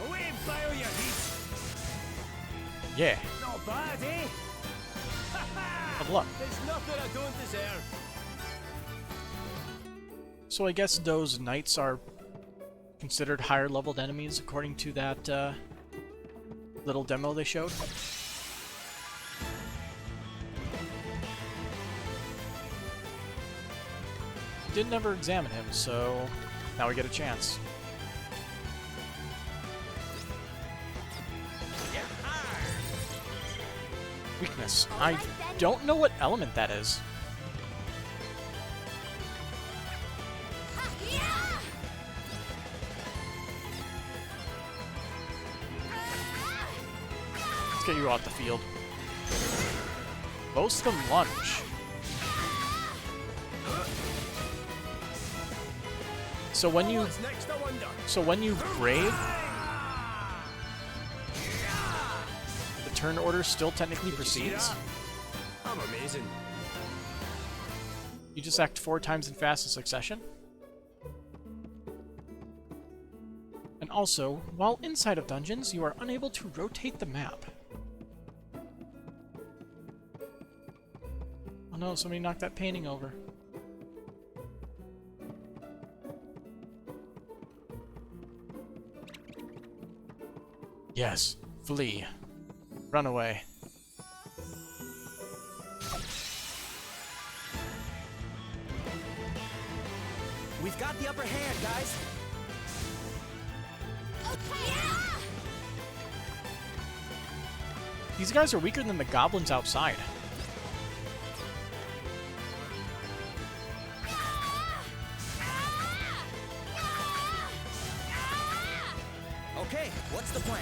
S2: Away and bile your heat!
S1: Yeah.
S2: Not bad, eh?
S1: Good luck.
S2: There's nothing I don't deserve.
S1: So I guess those knights are considered higher leveled enemies according to that little demo they showed. Didn't ever examine him, so now we get a chance. Weakness. I don't know what element that is. Let's get you off the field. Boast them lunge. So when you grave, the turn order still technically proceeds.
S2: I'm amazing.
S1: You just act 4 times in fast succession. And also, while inside of dungeons, you are unable to rotate the map. Oh no, somebody knocked that painting over. Yes, flee. Run away.
S3: We've got the upper hand, guys.
S1: These guys are weaker than the goblins outside.
S3: Okay, what's the plan?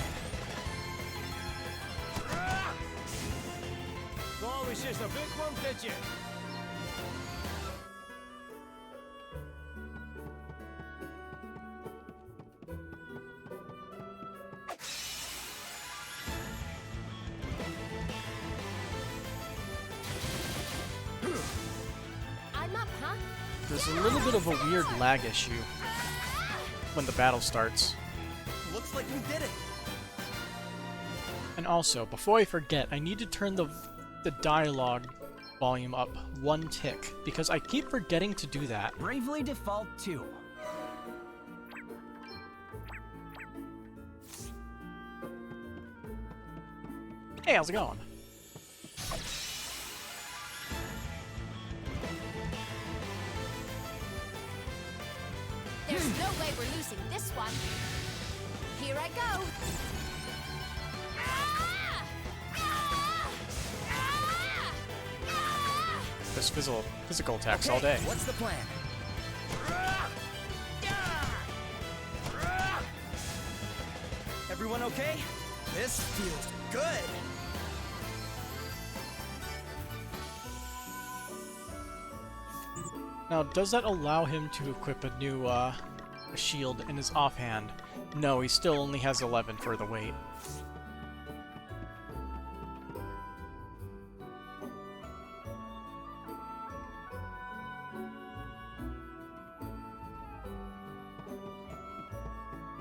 S2: Thought it was just a bookworm, did you?
S11: I'm up, huh?
S1: There's a little bit of a weird lag issue when the battle starts.
S3: Looks like we did it.
S1: And also, before I forget, I need to turn the dialogue volume up 1 tick, because I keep forgetting to do that.
S3: Bravely default 2.
S1: Hey, how's it going?
S11: There's no way we're losing this one. Here I go.
S1: his physical attacks all day.
S3: What's the plan? Everyone okay? This feels good.
S1: Now, does that allow him to equip a new shield in his offhand? No, he still only has 11 for the weight.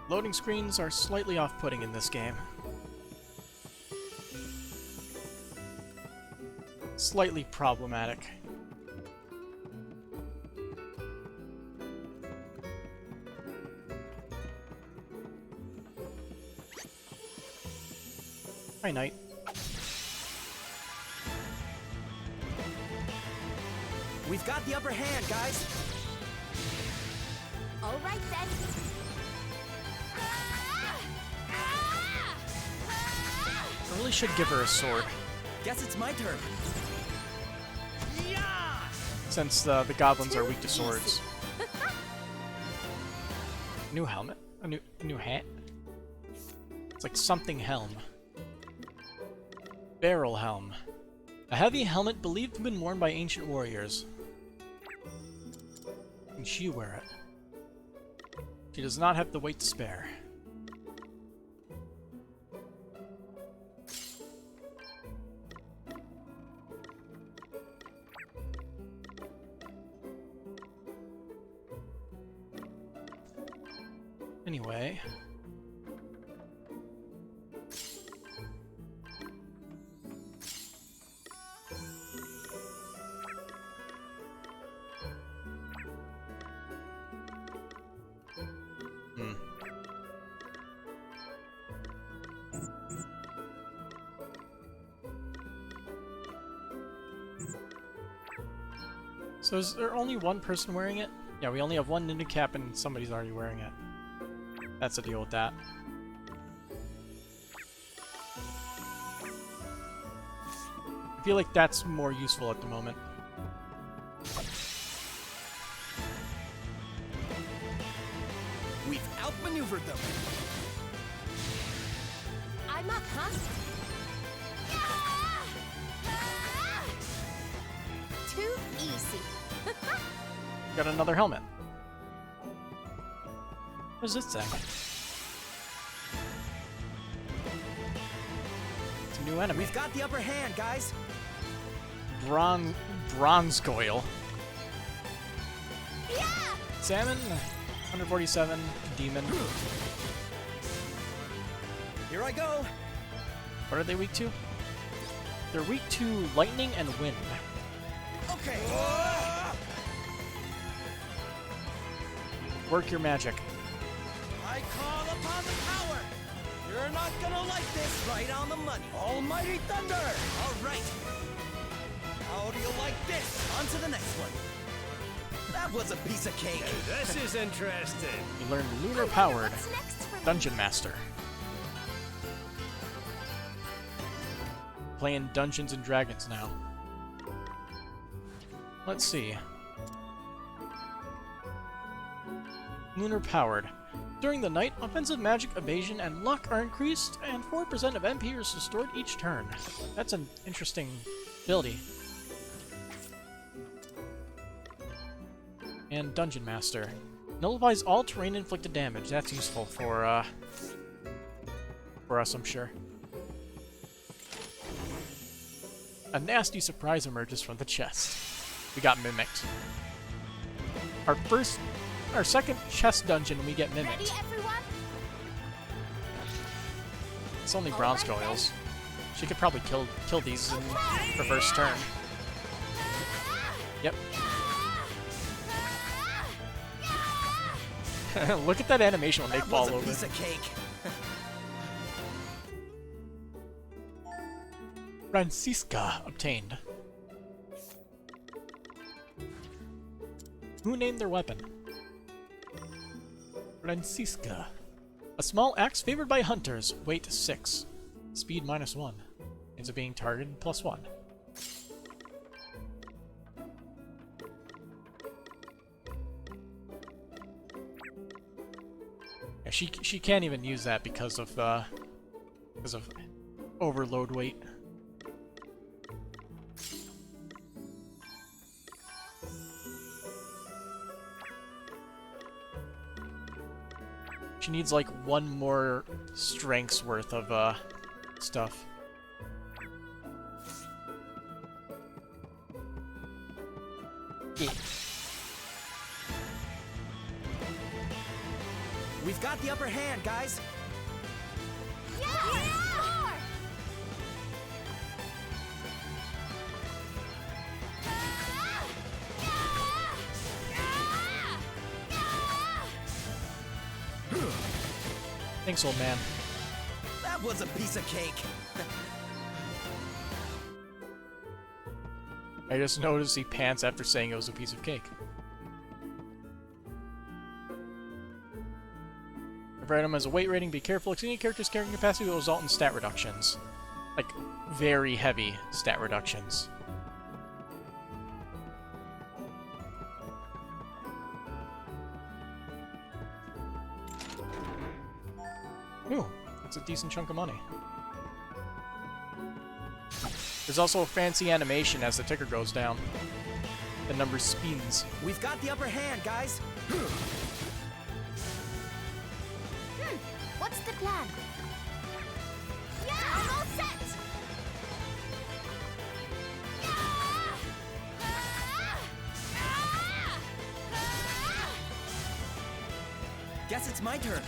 S1: Loading screens are slightly off-putting in this game. Slightly problematic. Hi, Knight.
S3: We've got the upper hand, guys.
S11: All right then.
S1: I really should give her a sword.
S3: Guess it's my turn.
S1: Since the goblins are weak to swords. New helmet? A new hat? It's like something helm. Barrel helm. A heavy helmet believed to have been worn by ancient warriors. Can she wear it? She does not have the weight to spare. Anyway. So is there only one person wearing it? Yeah, we only have one ninja cap and somebody's already wearing it. That's the deal with that. I feel like that's more useful at the moment.
S3: We've outmaneuvered them.
S11: I'm up, huh? Too easy.
S1: Got another helmet. What does this say? It's a new enemy.
S3: We've got the upper hand, guys.
S1: Bronze Goyle.
S11: Yeah!
S1: Salmon, 147, Demon.
S3: Here I go.
S1: What are they weak to? They're weak to lightning and wind.
S3: Okay.
S1: Work your magic.
S3: I call upon the power. You're not gonna like this. Right on the money. Almighty thunder. All right. How do you like this? On to the next one. That was a piece of cake.
S2: This is interesting.
S1: You learned Lunar Powered Dungeon Master. Playing Dungeons and Dragons now. Let's see. Lunar Powered. During the night, offensive magic, evasion, and luck are increased, and 4% of MP is restored each turn. That's an interesting ability. And Dungeon Master. Nullifies all terrain inflicted damage. That's useful for us, I'm sure. A nasty surprise emerges from the chest. We got mimicked. Our second chest dungeon, we get mimicked.
S11: Ready, everyone?
S1: It's only bronze goils. She could probably kill these in her first turn. Yep. Look at that animation when they fall over.
S3: Piece of cake.
S1: Francisca obtained. Who named their weapon? Francisca. A small axe favored by hunters. Weight 6. Speed -1. Ends up being targeted +1. Yeah, she can't even use that because of overload weight. She needs like one more strength's worth of stuff. Yeah.
S3: We've got the upper hand, guys.
S1: Thanks, old man.
S3: That was a piece of cake.
S1: I just noticed he pants after saying it was a piece of cake. Every item has a weight rating. Be careful. Exceeding a character's carrying capacity will result in stat reductions. Like, very heavy stat reductions. Ooh, that's a decent chunk of money. There's also a fancy animation as the ticker goes down. The number spins.
S3: We've got the upper hand, guys.
S11: What's the plan? Yeah, I'm all set.
S3: Guess it's my turn.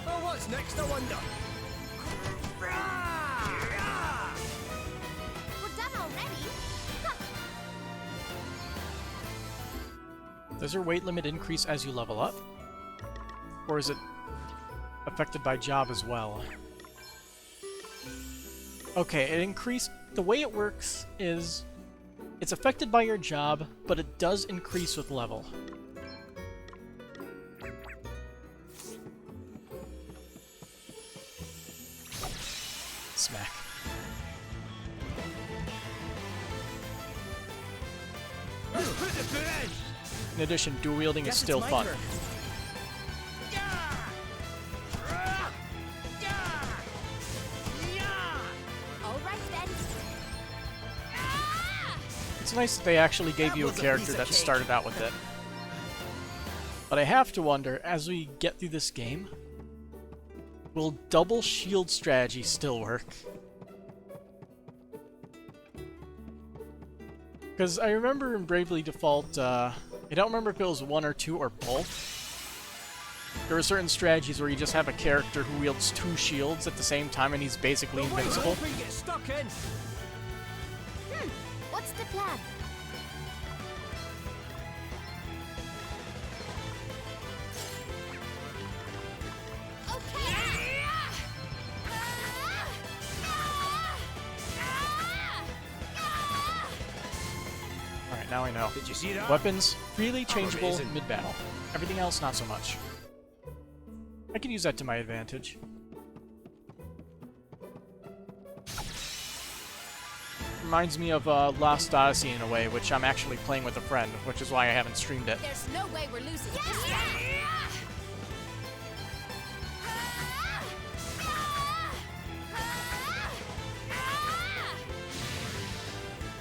S2: Oh, what's next, I wonder?
S11: We're done already.
S1: Does your weight limit increase as you level up? Or is it affected by job as well? Okay, it increased. The way it works is it's affected by your job, but it does increase with level. Smack. In addition, dual wielding is still fun. It's nice that they actually gave you a character that started out with it. But I have to wonder, as we get through this game, will double shield strategy still work? Because I remember in Bravely Default, I don't remember if it was 1 or 2 or both. There were certain strategies where you just have a character who wields 2 shields at the same time and he's basically invincible.
S2: Get stuck in.
S11: What's the plan?
S1: Alright, now I know.
S2: Did you see that?
S1: Weapons, freely changeable
S2: Amazing.
S1: mid-battle. Everything else, not so much. I can use that to my advantage. Reminds me of Lost Odyssey in a way, which I'm actually playing with a friend, which is why I haven't streamed it.
S11: There's no way we're losing this round.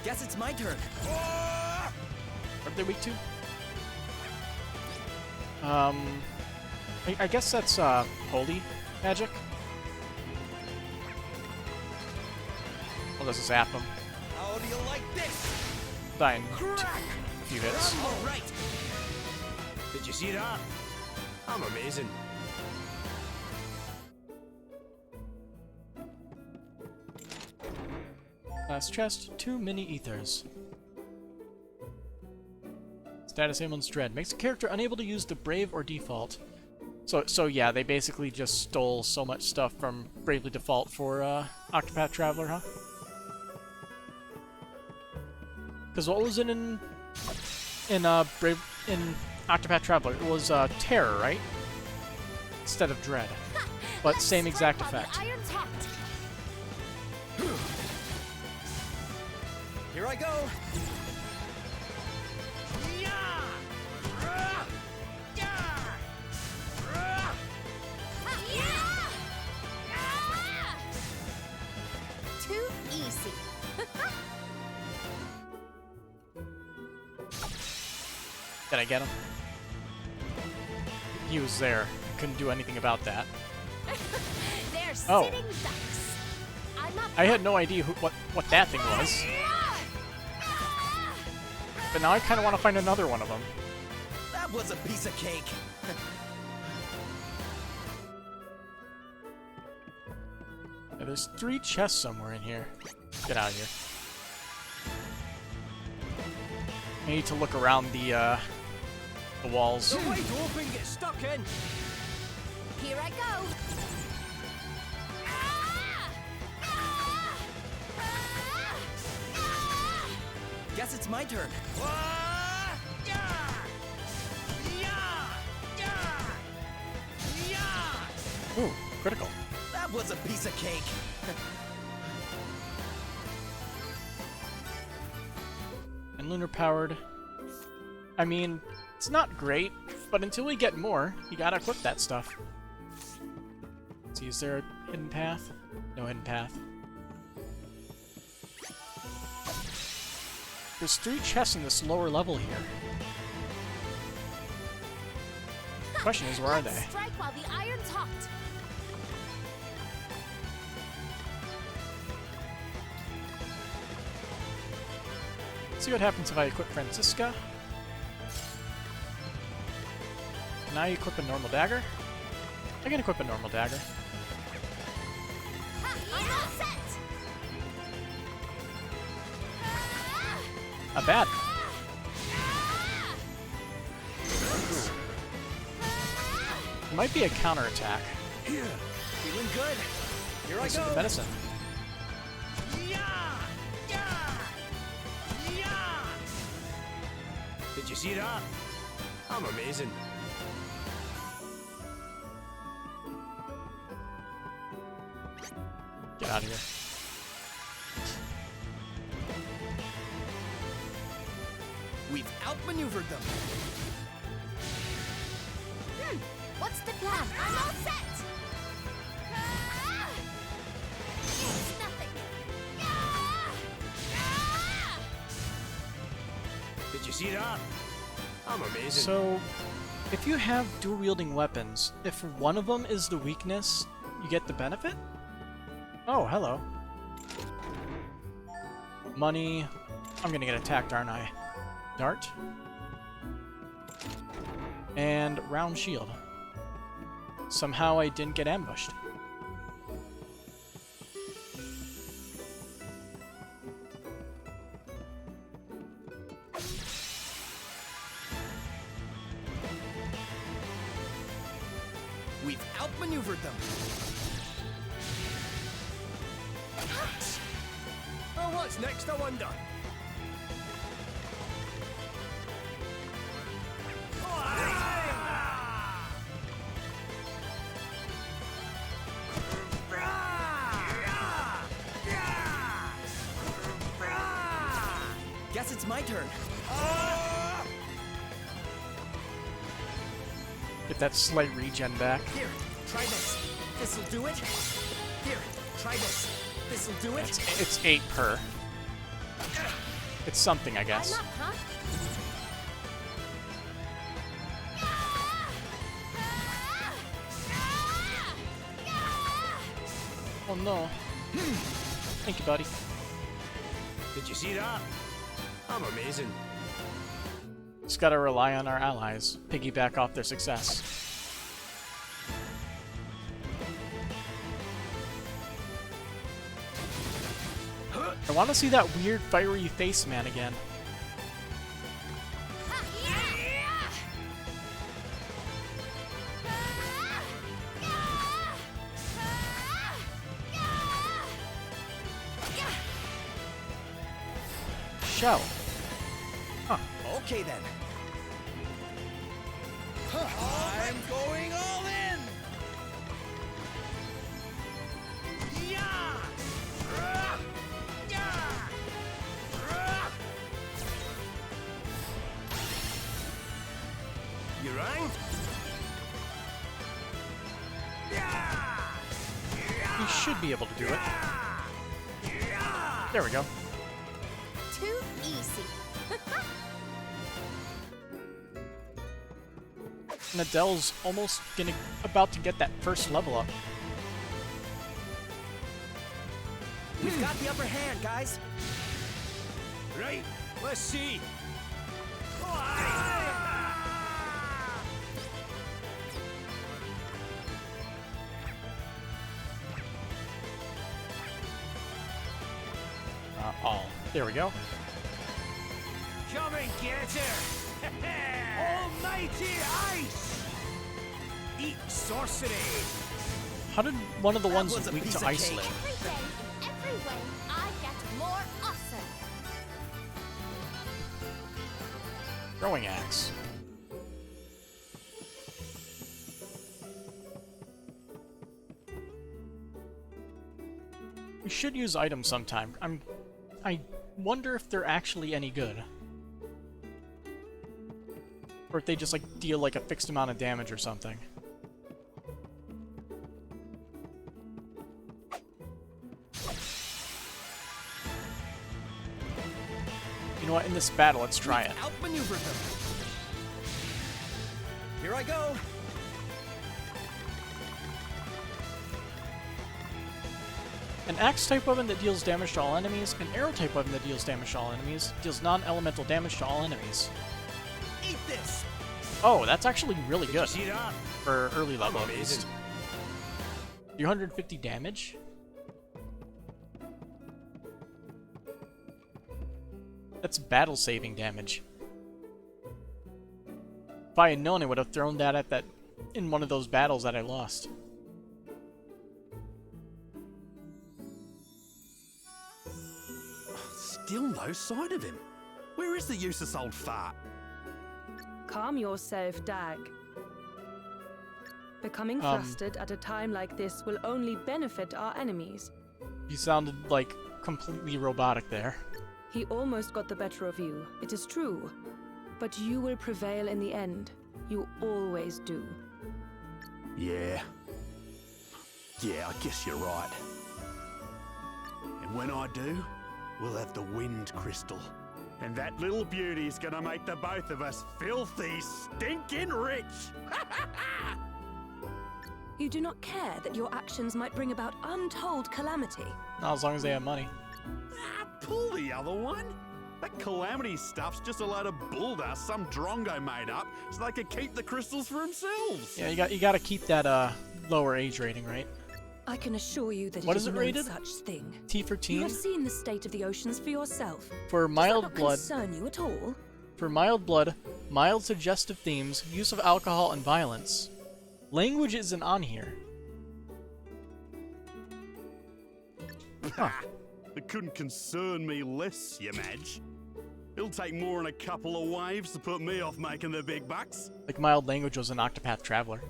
S3: Guess it's my turn.
S1: What are they weak to? I guess that's holy magic. I'll just zap him.
S3: How do you like this?
S1: Die in a few hits.
S3: All right.
S2: Did you see that? I'm amazing.
S1: Last chest, 2 mini ethers. Status Amon's Dread. Makes a character unable to use the Brave or Default. So yeah, they basically just stole so much stuff from Bravely Default for Octopath Traveler, huh? Because what was it in Octopath Traveler? It was Terror, right? Instead of Dread. But same exact effect.
S2: Here I go!
S11: Too easy.
S1: Did I get him? He was there. I couldn't do anything about that.
S11: They're
S1: Oh.
S11: sitting ducks. I'm not
S1: I had no idea what that thing was. But now I kind of want to find another one of them.
S3: That was a piece of cake.
S1: Yeah, there's 3 chests somewhere in here. Get out of here. I need to look around the walls.
S2: The way to open gets stuck in!
S11: Here I go.
S3: Guess it's my turn.
S1: Ooh, critical.
S3: That was a piece of cake.
S1: And lunar powered. I mean, it's not great, but until we get more, you gotta equip that stuff. Let's see, is there a hidden path? No hidden path. There's 3 chests in this lower level here. Question is, where are they?
S11: Strike while the iron's hot.
S1: Let's see what happens if I equip Francisca. Can I equip a normal dagger? I can equip a normal dagger.
S11: I'm all set.
S1: Not bad. It might be a counterattack.
S2: Feeling good. Here I
S1: Thanks for
S2: go.
S1: the medicine.
S2: Did you see that? I'm amazing.
S1: Get out of here.
S3: We've outmaneuvered them.
S11: What's the plan? I'm all set. It's nothing.
S2: Did you see that? I'm amazing.
S1: So, if you have dual-wielding weapons, if one of them is the weakness, you get the benefit? Oh, hello. Money. I'm gonna get attacked, aren't I? Dart. And round shield. Somehow I didn't get ambushed.
S3: We've outmaneuvered them.
S2: Oh, what's next, I wonder?
S3: Guess it's my turn.
S1: Get that slight regen back.
S3: Here, try this. This'll do it. Here, try this. This'll do it.
S1: It's 8 per. It's something, I guess.
S11: I'm up, huh?
S1: Oh no. Thank you, buddy.
S2: Did you see that? I'm amazing.
S1: Just gotta rely on our allies. Piggyback off their success. I want to see that weird fiery face man again. Shell. Huh.
S3: Okay then. I'm going all in.
S2: Boomerang.
S1: You should be able to do it. There we go.
S11: Too easy.
S1: And Adele's almost about to get that first level up.
S3: We've got the upper hand, guys.
S2: Right, let's see.
S1: There we go.
S2: Come and get her! Almighty ice! Eat sorcery!
S1: How did one of the ones
S3: was a
S1: weak
S3: piece
S1: to
S3: of
S1: ice
S3: cake.
S1: live?
S11: Every day, in every way, I get more awesome.
S1: Throwing axe. We should use items sometime. I wonder if they're actually any good. Or if they just like deal like a fixed amount of damage or something. You know what, in this battle, let's try it.
S3: Outmaneuvered them. Here I go.
S1: An axe-type weapon that deals damage to all enemies, an arrow-type weapon that deals damage to all enemies, deals non-elemental damage to all enemies.
S3: Eat this.
S1: Oh, that's actually really good
S2: See that?
S1: for early level at
S2: amazing.
S1: least. 350 damage? That's battle-saving damage. If I had known, I would have thrown that at that in one of those battles that I lost.
S13: Still no sign of him. Where is the useless old fart?
S12: Calm yourself, Dag. Becoming flustered at a time like this will only benefit our enemies.
S1: You sounded like completely robotic there.
S12: He almost got the better of you, it is true. But you will prevail in the end. You always do.
S13: Yeah. Yeah, I guess you're right. And when I do, we'll have the wind crystal. And that little beauty's gonna make the both of us filthy, stinking rich!
S6: You do not care that your actions might bring about untold calamity.
S1: Not as long as they have money.
S13: Pull the other one! That calamity stuff's just a load of bull dust some drongo made up so they can keep the crystals for themselves!
S1: Yeah, you gotta keep that lower age rating, right?
S6: I can assure you that
S1: What
S6: it
S1: is
S6: is
S1: it
S6: no
S1: rated?
S6: such thing.
S1: T for
S6: You
S1: teen?
S6: have seen the state of the oceans for yourself.
S1: For
S6: Does
S1: mild
S6: that not
S1: blood.
S6: concern you at all?
S1: For mild blood, mild suggestive themes, use of alcohol and violence. Language isn't on here. Huh.
S13: It couldn't concern me less, you Madge. It'll take more than a couple of waves to put me off making the big bucks.
S1: Like mild language was an Octopath Traveler.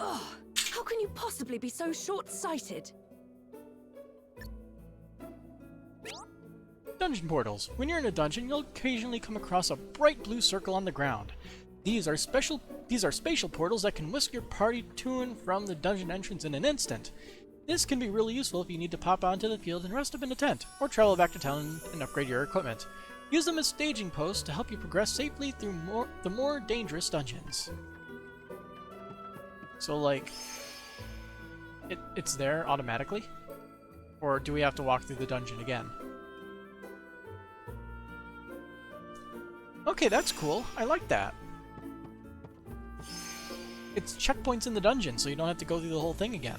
S6: Ugh, how can you possibly be so short-sighted?
S1: Dungeon portals. When you're in a dungeon, you'll occasionally come across a bright blue circle on the ground. These are spatial portals that can whisk your party to and from the dungeon entrance in an instant. This can be really useful if you need to pop onto the field and rest up in a tent, or travel back to town and upgrade your equipment. Use them as staging posts to help you progress safely through the more dangerous dungeons. So, like, it's there automatically? Or do we have to walk through the dungeon again? Okay, that's cool. I like that. It's checkpoints in the dungeon, so you don't have to go through the whole thing again.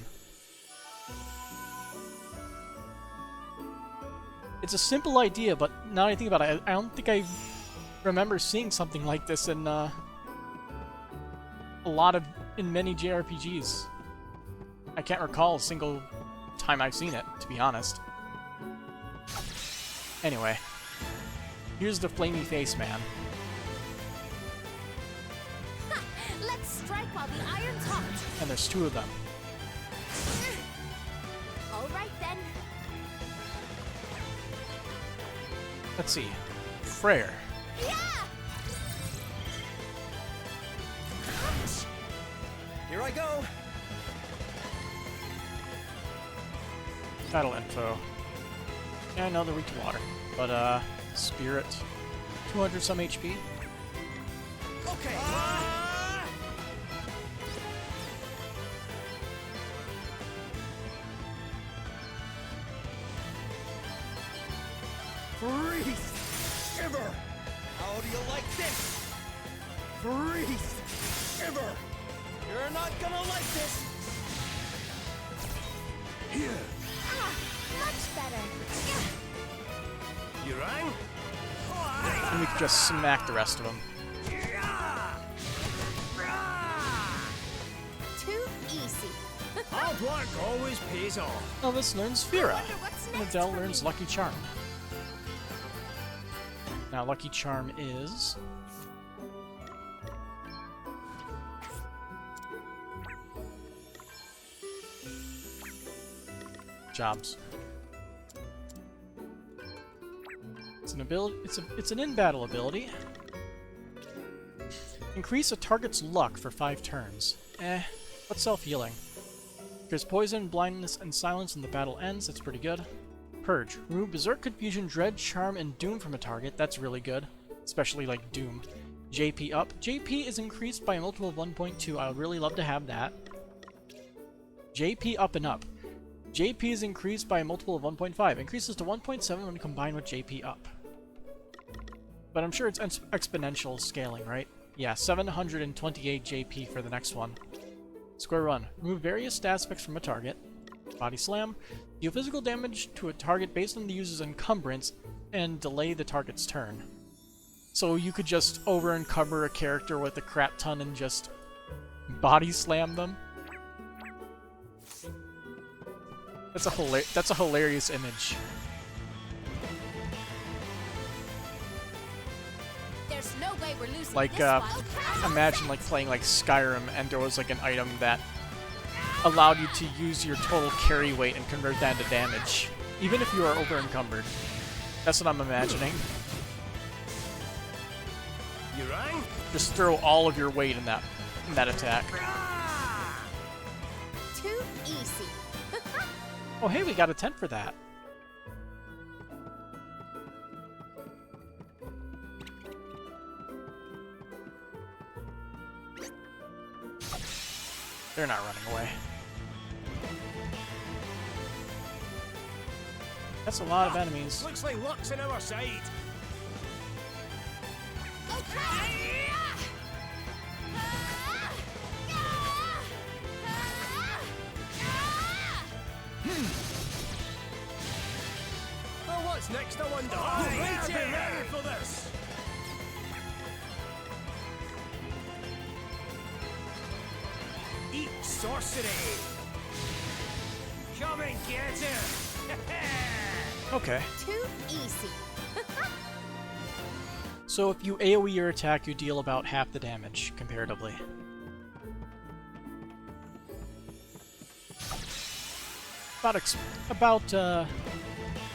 S1: It's a simple idea, but now that I think about it, I don't think I remember seeing something like this in many JRPGs. I can't recall a single time I've seen it, to be honest. Anyway, here's the flamey face man.
S11: Let's strike while the iron's hot.
S1: And there's two of them.
S11: All right then.
S1: Let's see. Freyr.
S11: Yeah!
S3: Here I go.
S1: Battle info. Yeah, I know they're weak to water. But, Spirit. 200 some HP.
S3: Okay.
S2: Freeze! Shiver!
S3: How do you like this?
S2: Freeze! Shiver!
S3: You're not gonna like this.
S2: Here!
S11: Ah, much better.
S2: You rang?
S1: And we can just smack the rest of them.
S11: Too easy.
S2: Hard work always pays off.
S1: Elvis learns Fira,
S11: what's
S1: and
S11: next
S1: Adele
S11: for
S1: learns
S11: me.
S1: Lucky Charm. Now, Lucky Charm is... Jobs. It's an ability. It's an in-battle ability. Increase a target's luck for 5 turns. What's self-healing? There's poison, blindness, and silence when the battle ends. That's pretty good. Purge. Remove Berserk, Confusion, Dread, Charm, and Doom from a target. That's really good. Especially like Doom. JP up. JP is increased by a multiple of 1.2. I would really love to have that. JP up and up. JP is increased by a multiple of 1.5. Increases to 1.7 when combined with JP up. But I'm sure it's exponential scaling, right? Yeah, 728 JP for the next one. Square Run. Remove various stat aspects from a target. Body Slam. Deal physical damage to a target based on the user's encumbrance and delay the target's turn. So you could just over-encumber a character with a crap ton and just body slam them. That's a hilarious image.
S11: There's no way we're losing
S1: Like,
S11: this wild card.
S1: imagine like playing like Skyrim and there was like an item that allowed you to use your total carry weight and convert that into damage, even if you are over encumbered. That's what I'm imagining.
S2: You rang?
S1: Just throw all of your weight in that attack.
S11: Too easy.
S1: Oh hey, we got a 10 for that. They're not running away. That's a lot of enemies.
S2: Looks like luck's on our side. Well, what's next, I wonder? I'll be ready for this. Eat sorcery. Come and get it.
S1: Okay.
S11: Too easy.
S1: So if you AoE your attack, you deal about half the damage, comparatively. About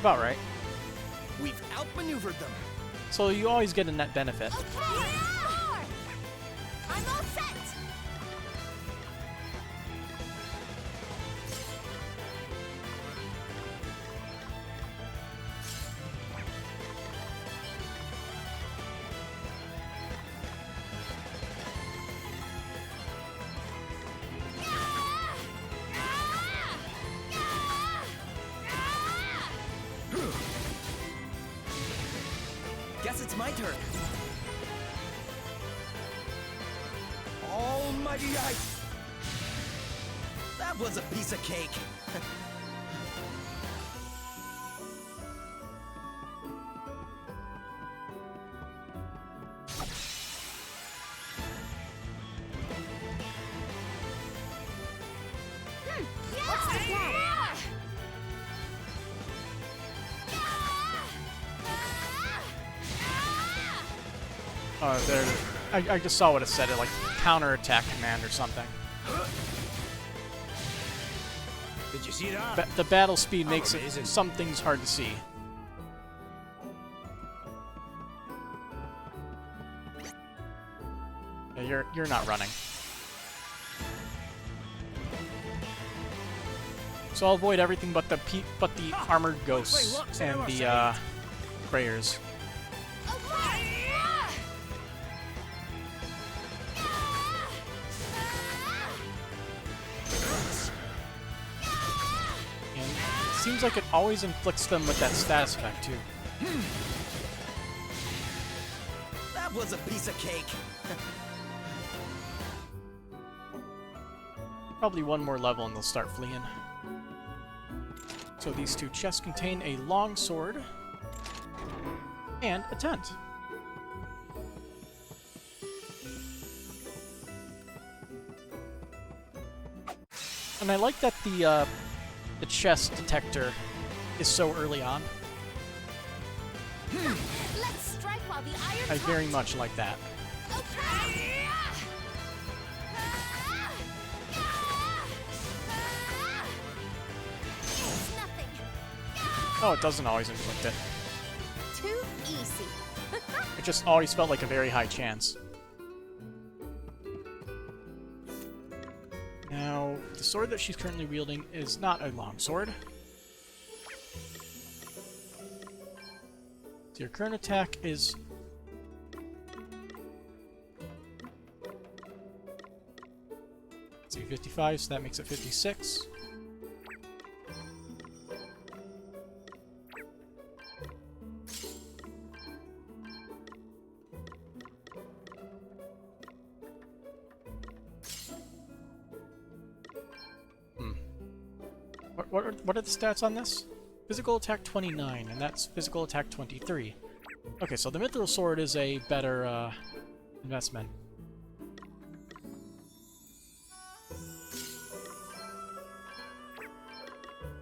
S1: right.
S3: We've outmaneuvered them.
S1: So you always get a net benefit.
S11: I'm all set.
S3: Guess it's my turn. Almighty ice! That was a piece of cake.
S11: What's the plan?
S1: Oh, there. I just saw what it said. It like counterattack command or something.
S2: Did you see that?
S1: The battle speed makes
S2: amazing.
S1: some things hard to see. Yeah, you're not running. So I'll avoid everything but the armored ghosts and the prayers. And it seems like it always inflicts them with that status effect too.
S3: That was a piece of cake.
S1: Probably one more level and they'll start fleeing. So these two chests contain a long sword and a tent. And I like that the chest detector is so early on.
S11: Let's strike while the iron's
S1: I very
S11: hot.
S1: much like that.
S11: It's nothing.
S1: Oh, it doesn't always inflict it.
S11: Too easy.
S1: It just always felt like a very high chance. Now, the sword that she's currently wielding is not a long sword. So your current attack is... let's see, 55, so that makes it 56. What are the stats on this? Physical attack 29, and that's physical attack 23. Okay, so the mithril sword is a better investment.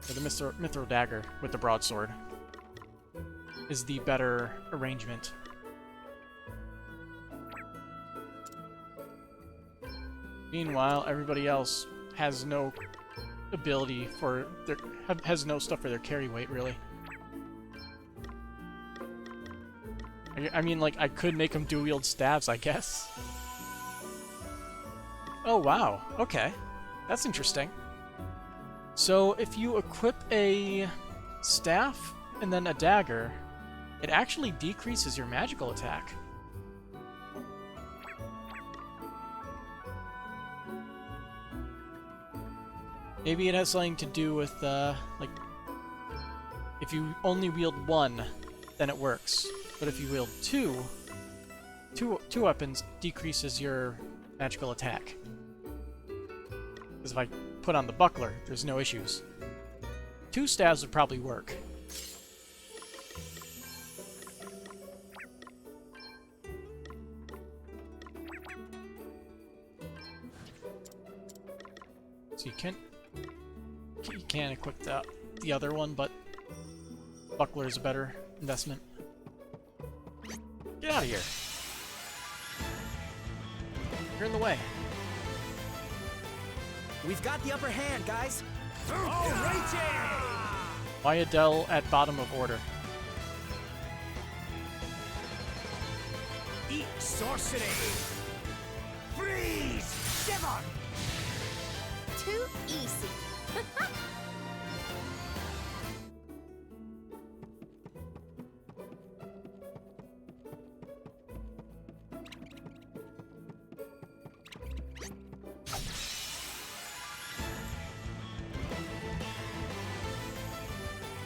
S1: Or the mithril dagger with the broadsword is the better arrangement. Meanwhile, everybody else has no ability for their has no stuff for their carry weight, really. I mean, like, I could make them dual-wield staves, I guess. Oh, wow. Okay. That's interesting. So, if you equip a staff and then a dagger, it actually decreases your magical attack. Maybe it has something to do with, like, if you only wield one, then it works. But if you wield two weapons decreases your magical attack. Because if I put on the buckler, there's no issues. 2 staves would probably work. So you can equip the other one, but buckler is a better investment. Get out of here. You're in the way.
S3: We've got the upper hand, guys.
S1: Why Adele at bottom of order?
S2: Eat sorcery! Freeze! Shiver!
S11: Too easy.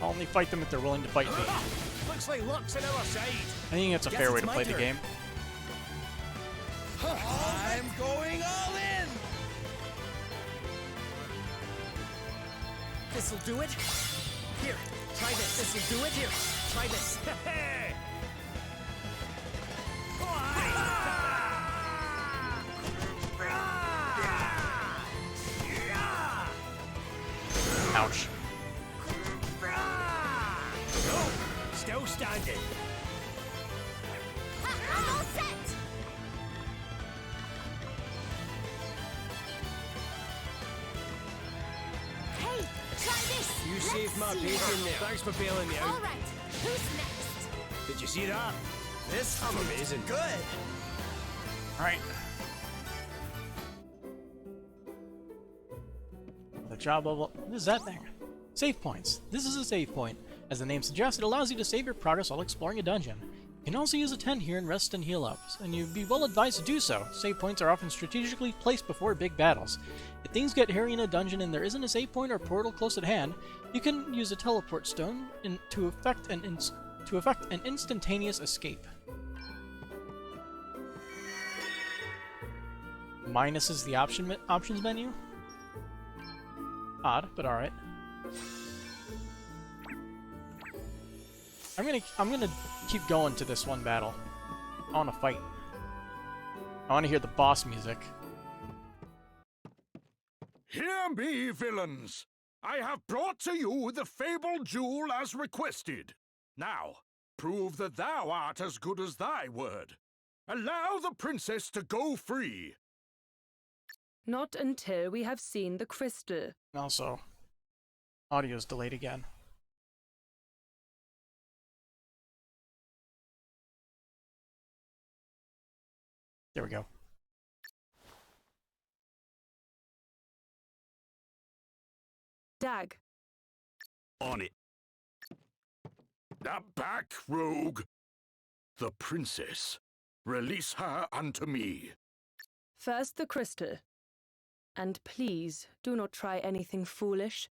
S1: I'll only fight them if they're willing to fight me.
S2: Looks like luck's on our side.
S1: I think that's a fair way to play the game.
S3: I'm going all in! This'll do it. Here, try this. This'll do it. Here, try this.
S1: Ouch.
S2: Still standing.
S11: I'm all set. Hey, try this.
S2: You saved my bacon there. Thanks for bailing me
S11: All
S2: out.
S11: right, who's next?
S2: Did you see that? This is amazing.
S3: Good.
S1: Alright. The job level. What is that thing? Save points. This is a save point. As the name suggests, it allows you to save your progress while exploring a dungeon. You can also use a tent here and rest and heal up, and you'd be well advised to do so. Save points are often strategically placed before big battles. If things get hairy in a dungeon and there isn't a save point or portal close at hand, you can use a teleport stone to effect an instantaneous escape. Minus is the options menu? Odd, but alright. I'm gonna keep going to this one battle. I wanna fight. I wanna hear the boss music.
S5: Hear me, villains! I have brought to you the fabled jewel as requested. Now, prove that thou art as good as thy word. Allow the princess to go free.
S12: Not until we have seen the crystal.
S1: Also, audio's delayed again. There we go.
S12: Dag.
S5: On it. Now back, rogue. The princess. Release her unto me.
S12: First the crystal. And please, do not try anything foolish.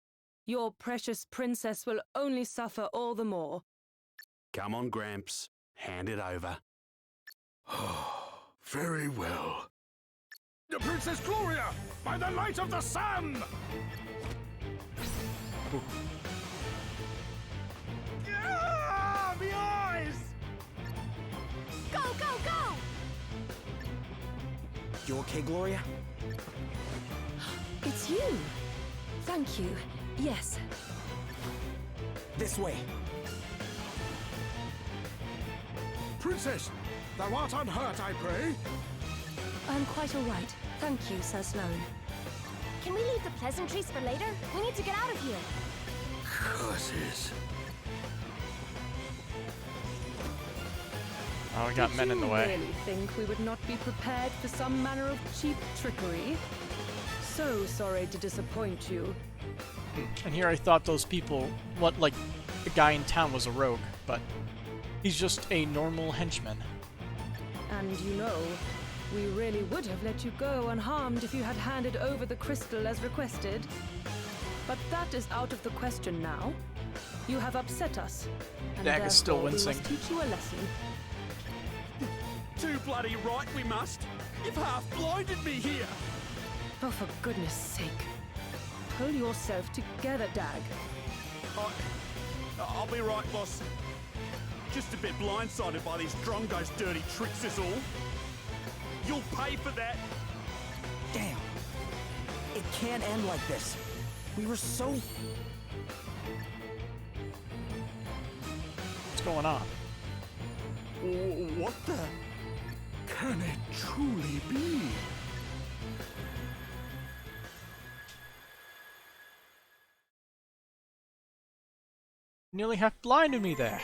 S12: Your precious princess will only suffer all the more.
S13: Come on, Gramps. Hand it over.
S5: Very well. The Princess Gloria! By the light of the sun!
S2: Ah, my eyes!
S11: Go, go, go!
S3: You okay, Gloria?
S6: It's you! Thank you. Yes.
S3: This way.
S5: Princess, thou art unhurt, I pray?
S6: I'm quite all right. Thank you, Sir Sloane.
S11: Can we leave the pleasantries for later? We need to get out of here.
S5: Curses.
S1: Oh, we got men in the way.
S12: Did you really think we would not be prepared for some manner of cheap trickery? So sorry to disappoint you.
S1: And here I thought those people, like the guy in town was a rogue, but he's just a normal henchman.
S12: And you know, we really would have let you go unharmed if you had handed over the crystal as requested. But that is out of the question now. You have upset us. And
S1: Dag is still
S12: therefore
S1: wincing.
S12: We must teach you a lesson.
S13: Too bloody right we must. You've half blinded me here.
S12: Oh, for goodness sake. Pull yourself together, Dag.
S13: I'll be right, boss. Just a bit blindsided by these Drongo's dirty tricks is all. You'll pay for that.
S3: Damn. It can't end like this. We were so...
S1: What's going on?
S13: What the?
S5: Can it truly be?
S1: Nearly half blinded me there.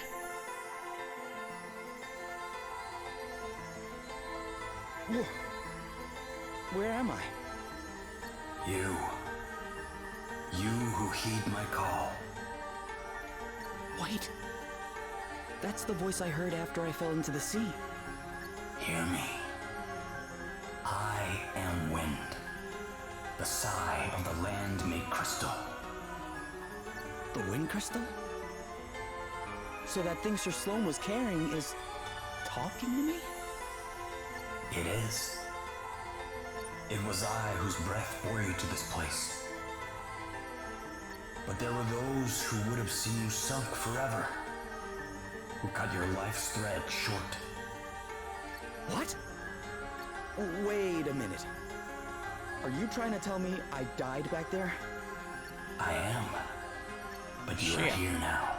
S3: Whoa. Where am I?
S15: You who heed my call.
S3: Wait. That's the voice I heard after I fell into the sea.
S15: Hear me. I am wind, the sigh of the land made crystal.
S3: The wind crystal? So that thing Sir Sloane was carrying is talking to me?
S15: It is. It was I whose breath bore you to this place. But there were those who would have seen you sunk forever, who cut your life's thread short.
S3: What? Wait a minute. Are you trying to tell me I died back there?
S15: I am. But you are here now.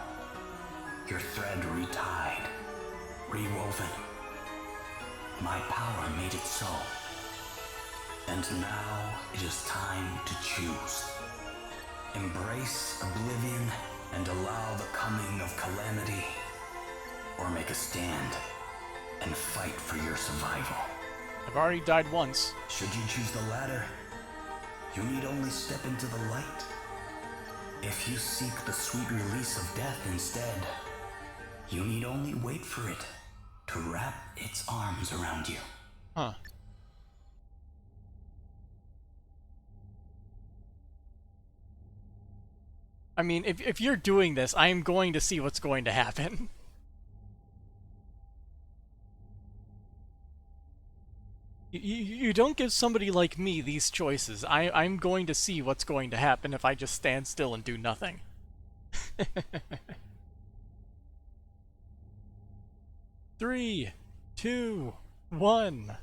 S15: Your thread retied, rewoven. My power made it so. And now it is time to choose. Embrace oblivion and allow the coming of calamity, or make a stand and fight for your survival.
S1: I've already died once.
S15: Should you choose the latter, you need only step into the light. If you seek the sweet release of death instead, you need only wait for it to wrap its arms around you.
S1: Huh. I mean, if you're doing this, I am going to see what's going to happen. You don't give somebody like me these choices. I'm going to see what's going to happen if I just stand still and do nothing. 3, 2, 1.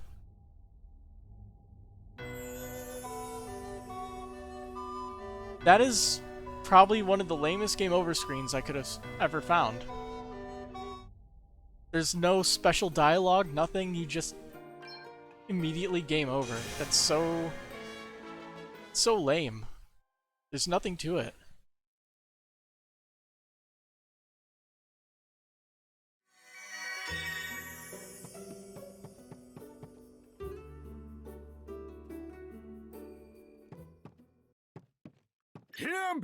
S1: That is probably one of the lamest game over screens I could have ever found. There's no special dialogue, nothing, you just immediately game over. That's so lame. There's nothing to it.
S2: Him!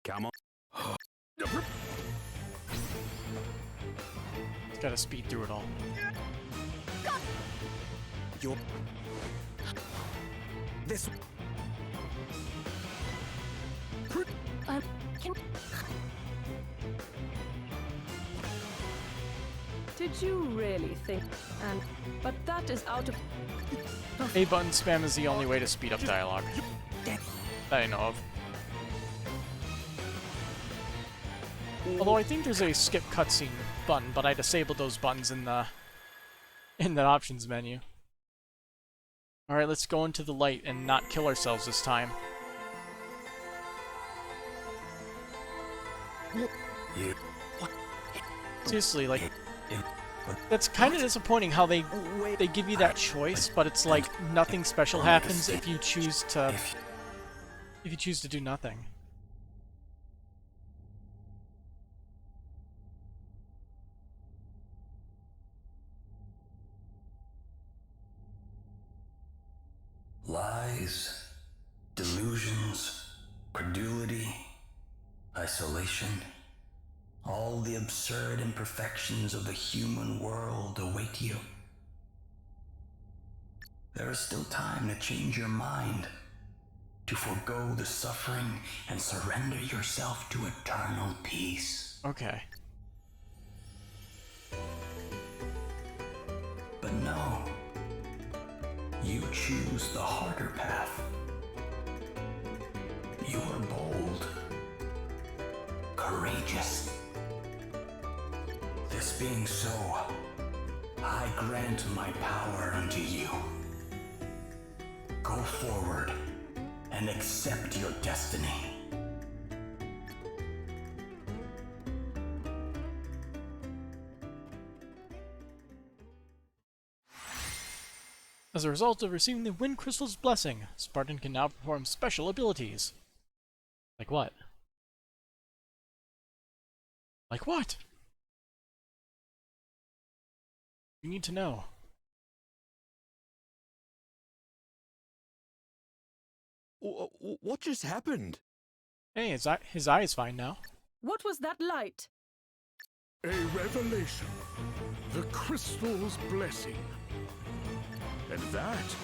S2: Come on.
S1: It's gotta speed through it all.
S2: You're... This...
S12: Did you really think? But that is out of...
S1: A button spam is the only way to speed up dialogue that I know of. Although I think there's a skip cutscene button, but I disabled those buttons in the options menu. Alright, let's go into the light and not kill ourselves this time. Seriously, like, that's kind of disappointing how they give you that choice, but it's like nothing special happens if you choose to do nothing.
S15: Lies, delusions, credulity, isolation, all the absurd imperfections of the human world await you. There is still time to change your mind, to forego the suffering and surrender yourself to eternal peace.
S1: Okay.
S15: But no. You choose the harder path. You are bold, courageous. This being so, I grant my power unto you. Go forward and accept your destiny.
S1: As a result of receiving the Wind Crystal's blessing, Spartan can now perform special abilities. Like what? Like what? You need to know.
S2: What just happened?
S1: Hey, his eye is fine now.
S12: What was that light?
S5: A revelation. The crystal's blessing. And that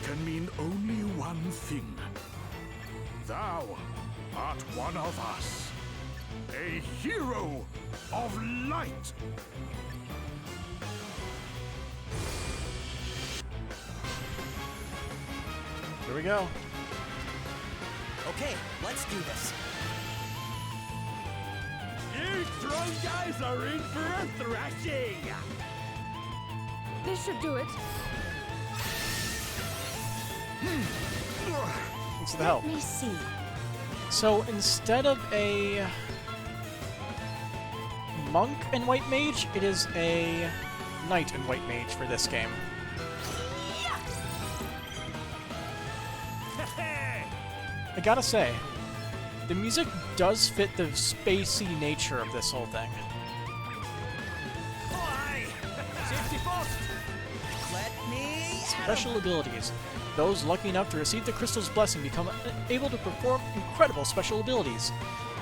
S5: can mean only one thing. Thou art one of us. A hero of light.
S1: Here we go.
S16: Okay, let's do this.
S2: You strong guys are in for a thrashing!
S12: This should do it.
S1: Thanks for the help.
S6: Let me see.
S1: So instead of a monk and white mage, it is a knight and white mage for this game. I gotta say, the music does fit the spacey nature of this whole thing.
S2: Oh, aye! Safety first!
S1: special abilities. Those lucky enough to receive the crystal's blessing become able to perform incredible special abilities.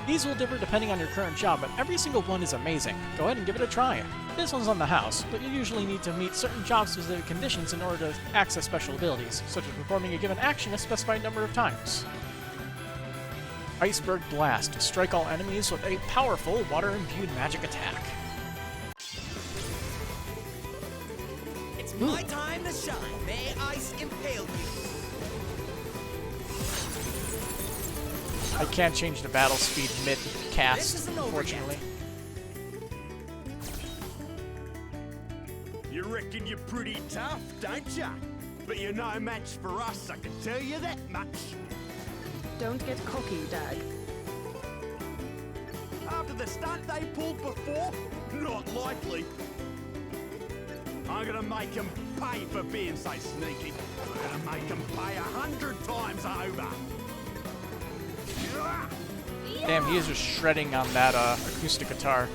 S1: These will differ depending on your current job, but every single one is amazing. Go ahead and give it a try. This one's on the house, but you usually need to meet certain job-specific conditions in order to access special abilities, such as performing a given action a specified number of times. Iceberg Blast. Strike all enemies with a powerful water-imbued magic attack.
S16: It's my time to shine. May ice impale you.
S1: I can't change the battle speed mid-cast, unfortunately.
S13: You reckon you're pretty tough, don't ya? But you're no match for us, I can tell you that much.
S12: Don't get cocky, Dag.
S13: After the stunt they pulled before? Not likely. I'm gonna make them pay for being so sneaky. I'm gonna make them pay 100 times over.
S1: Damn, he is just shredding on that acoustic guitar.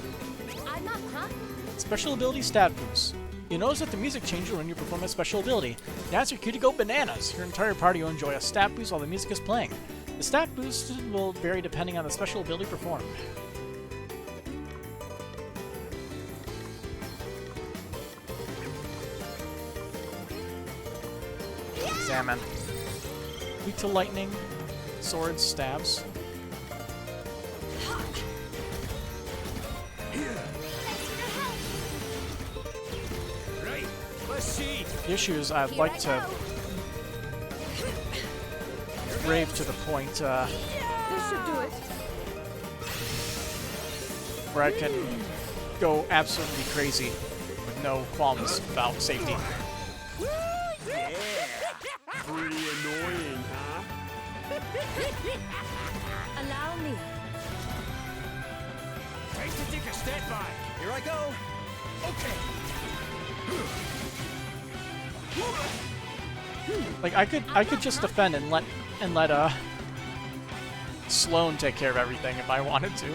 S11: I'm up, huh?
S1: Special ability stat boost. You notice that the music changes when you perform a special ability. Now it's your cue to go bananas. Your entire party will enjoy a stat boost while the music is playing. The stat boost will vary depending on the special ability performed. Examine. Weak to lightning, swords, stabs.
S2: Right, let's see.
S1: The issue is I'd like to rave to the point
S12: This should do it.
S1: where I can go absolutely crazy with no qualms about safety.
S13: Pretty annoying, huh?
S6: Allow me.
S2: Time to take a step back. Here I go. Okay.
S1: Like I could just defend and let Sloan take care of everything if I wanted to.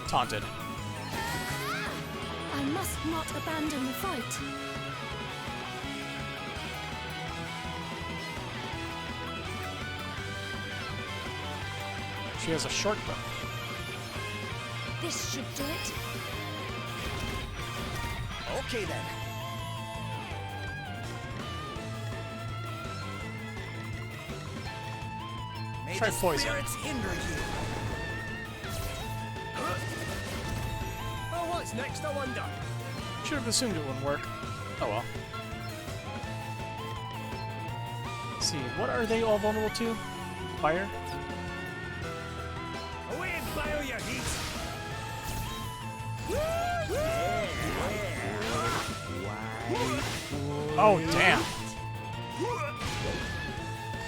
S1: Taunted.
S6: I must not abandon the fight.
S1: She has a short bow.
S6: This should do it.
S16: Okay then. May
S1: Try
S16: the
S1: poison.
S16: spirits hinder you.
S2: Oh, what's next, I wonder?
S1: Should have assumed it wouldn't work. Oh well. Let's see, what are they all vulnerable to? Fire?
S2: Away and fire your heat.
S1: Oh damn.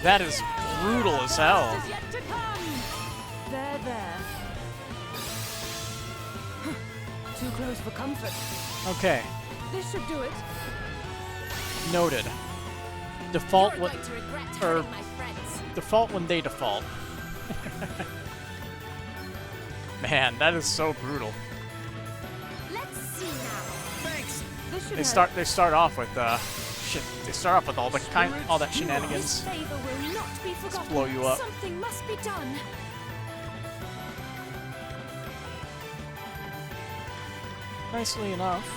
S1: That is brutal as hell.
S12: Is yet to come. There. Too close for comfort.
S1: Okay,
S12: This should do it.
S1: noted. Default
S11: You're
S1: what
S11: going to regret
S1: or
S11: hurting my friends.
S1: default when they default. Man, that is so brutal.
S11: Let's see now.
S16: Thanks.
S12: This should
S1: They start off with shit. They start off with all that
S6: This
S1: shenanigans.
S6: favor will not be forgotten.
S1: blow you up.
S6: Something must be done.
S1: Nicely enough.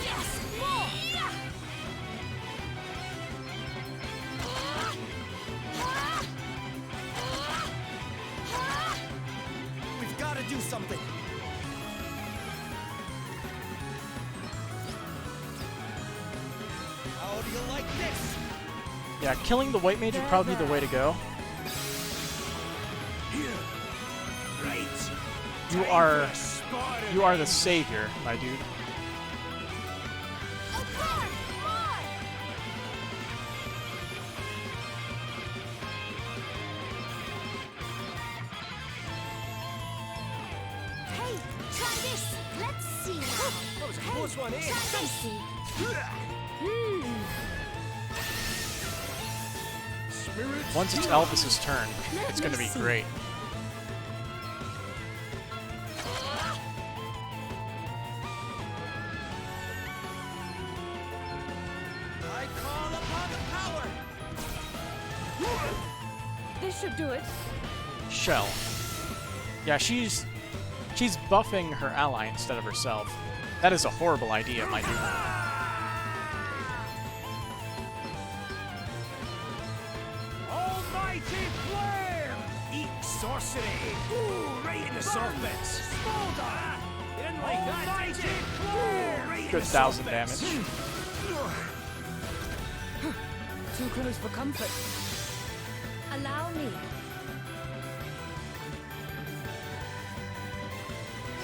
S6: Yes, more.
S16: We've got to do something. How do you like this?
S1: Yeah, killing the white mage would probably be the way to go.
S2: Right.
S1: You are the savior, my dude.
S11: Hey, try this. Let's see now.
S2: That was a close one, eh?
S11: Try this.
S1: Once it's Elvis's turn, it's gonna be great.
S16: I call upon the power.
S12: This should do it.
S1: Shell. Yeah, she's buffing her ally instead of herself. That is a horrible idea, my dude.
S2: Almighty flame! Eat sorcery! Ooh, right in the soft bits! Smolder! You didn't like that, did you? Ooh, right in
S1: Good
S2: the
S1: 1,000
S2: soft
S1: damage.
S2: bits.
S12: Too close for comfort.
S6: Allow me.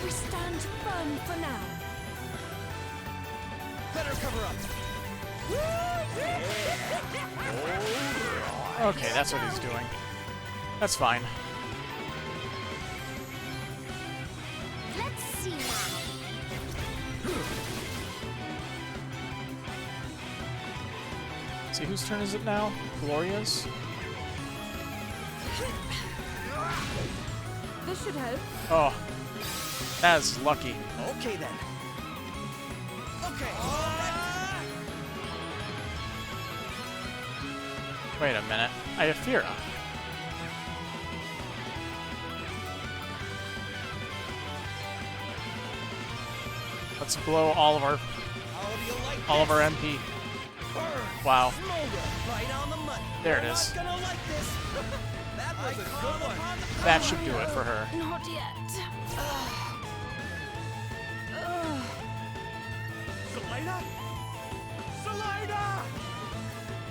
S6: We stand firm for now.
S16: Better cover up.
S1: Okay, that's what he's doing. That's fine.
S11: Let's see now.
S1: See, whose turn is it now? Gloria's?
S12: This should help.
S1: Oh, that is lucky.
S16: Okay then. Okay.
S1: Wait a minute. I have Fira. Let's blow all of our MP. Wow.
S16: Right on the money.
S1: There it is.
S16: Not gonna like this. That was a good one.
S1: That should do it for her.
S12: Not yet.
S2: Selena? Selena!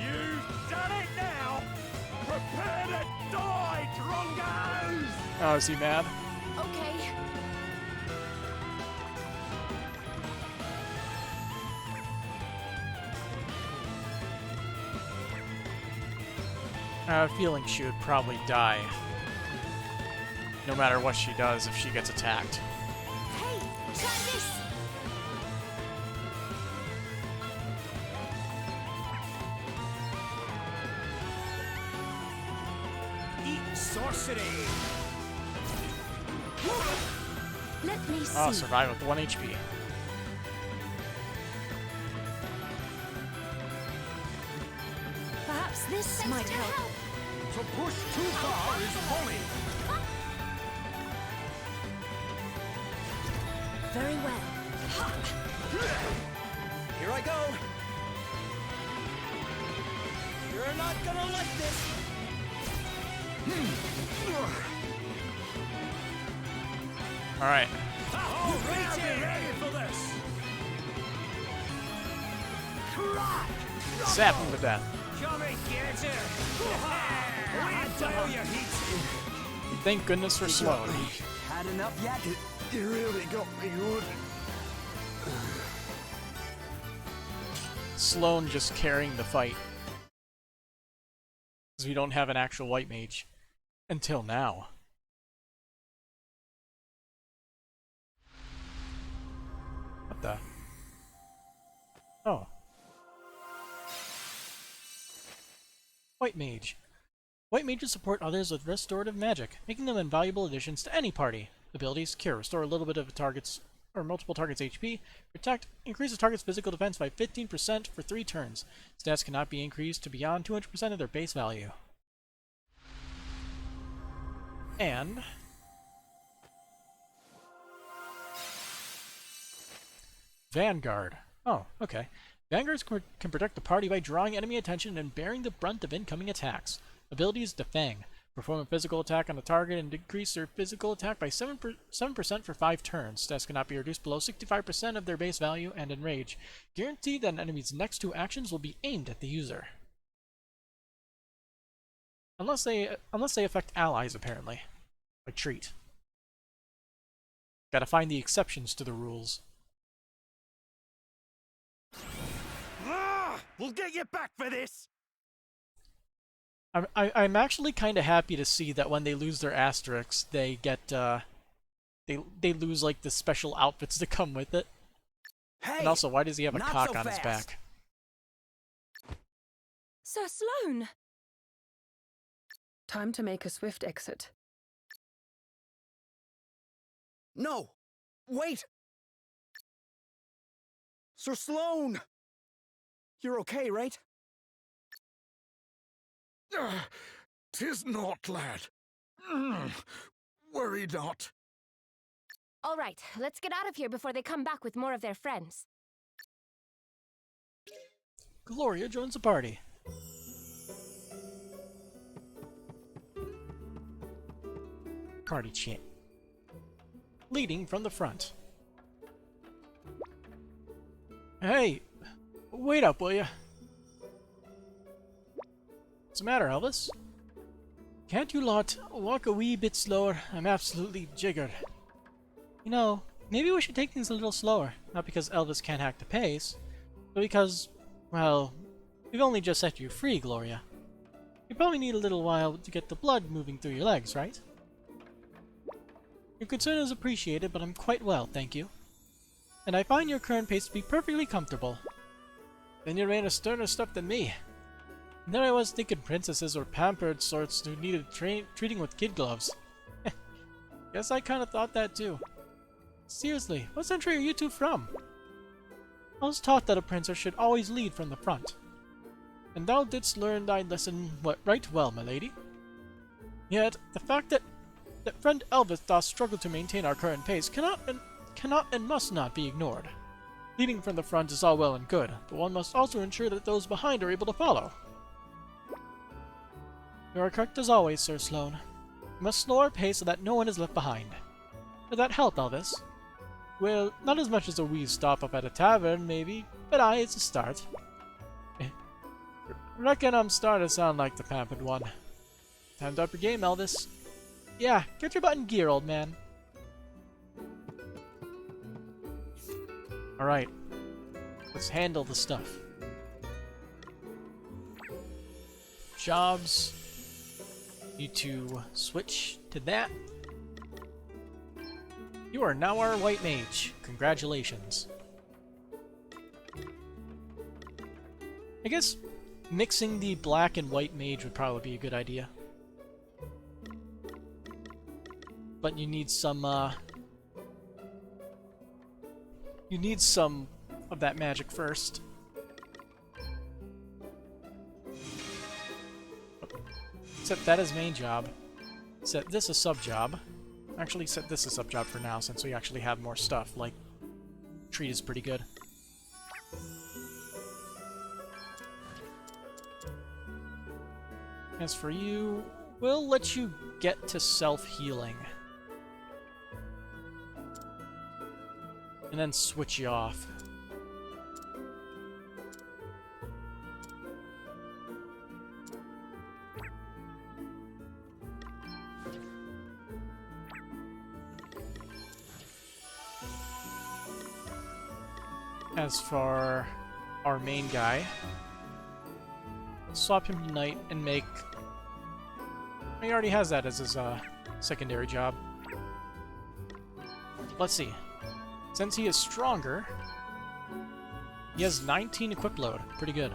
S2: You've done it now! Prepare to die, Drongos!
S1: Oh, is he mad?
S6: Okay.
S1: I have a feeling she would probably die. No matter what she does if she gets attacked.
S6: Hey, try this.
S2: Eat sorcery!
S6: Let me see.
S1: Oh, survive with 1 HP.
S6: Perhaps this might help.
S2: To push too far is folly!
S6: Very well.
S16: Here I go. You're not gonna like this.
S1: Alright.
S2: Oh, ready for this! Crack!
S1: Zap him to death.
S2: Come and get it! Wait till you heat!
S1: Thank goodness for Sloan.
S8: Had enough yet? You really got me good.
S1: Sloan just carrying the fight. Because we don't have an actual white mage. Until now. What the? Oh. White mage. White mages support others with restorative magic, making them invaluable additions to any party. Abilities: Cure, restore a little bit of a target's or multiple targets' HP. Protect, increase the target's physical defense by 15% for 3 turns. Stats cannot be increased to beyond 200% of their base value. And Vanguard. Oh, okay. Vanguards can protect the party by drawing enemy attention and bearing the brunt of incoming attacks. Abilities: Defang. Perform a physical attack on the target and increase their physical attack by 7% for 5 turns. Stats cannot be reduced below 65% of their base value, and Enrage. Guarantee that an enemy's next 2 actions will be aimed at the user. Unless they affect allies, apparently. Like Treat. Gotta find the exceptions to the rules.
S2: We'll get you back for this!
S1: I'm actually kind of happy to see that when they lose their asterisks, they get they lose like the special outfits that come with it.
S16: Hey,
S1: and also, why does he have a
S16: not
S1: cock
S16: so
S1: on his
S16: fast.
S1: back?
S6: Sir Sloan!
S12: Time to make a swift exit.
S8: No! Wait! Sir Sloane! You're okay, right?
S5: 'Tis not, lad. Worry not.
S11: All right, let's get out of here before they come back with more of their friends.
S1: Gloria joins the party. Party chant. Leading from the front. Hey, wait up, will ya? What's the matter, Elvis? Can't you lot walk a wee bit slower? I'm absolutely jiggered. You know, maybe we should take things a little slower. Not because Elvis can't hack the pace, but because, well, we've only just set you free, Gloria. You probably need a little while to get the blood moving through your legs, right? Your concern is appreciated, but I'm quite well, thank you. And I find your current pace to be perfectly comfortable. Then you ran a sterner stuff than me. And there I was thinking princesses or pampered sorts who needed treating with kid gloves. Guess I kinda thought that too. Seriously, what century are you two from? I was taught that a princess should always lead from the front. And thou didst learn thy lesson right well, my lady. Yet, the fact that friend Elvis doth struggle to maintain our current pace cannot and must not be ignored. Leading from the front is all well and good, but one must also ensure that those behind are able to follow. You are correct as always, Sir Sloane. We must slow our pace so that no one is left behind. Would that help, Elvis? Well, not as much as a wee stop up at a tavern, maybe, but aye, it's a start. Reckon I'm starting to sound like the pampered one. Time to up your game, Elvis. Yeah, get your butt in gear, old man. Alright, let's handle the stuff. Jobs. Need to switch to that. You are now our white mage. Congratulations. I guess mixing the black and white mage would probably be a good idea. But you need some of that magic first. Set that as main job. Set this as sub job. Actually, set this as sub job for now, since we actually have more stuff. Like, treat is pretty good. As for you, we'll let you get to self-healing. And then switch you off. As for our main guy, swap him to Knight and make... He already has that as his secondary job. Let's see. Since he is stronger, he has 19 equip load. Pretty good.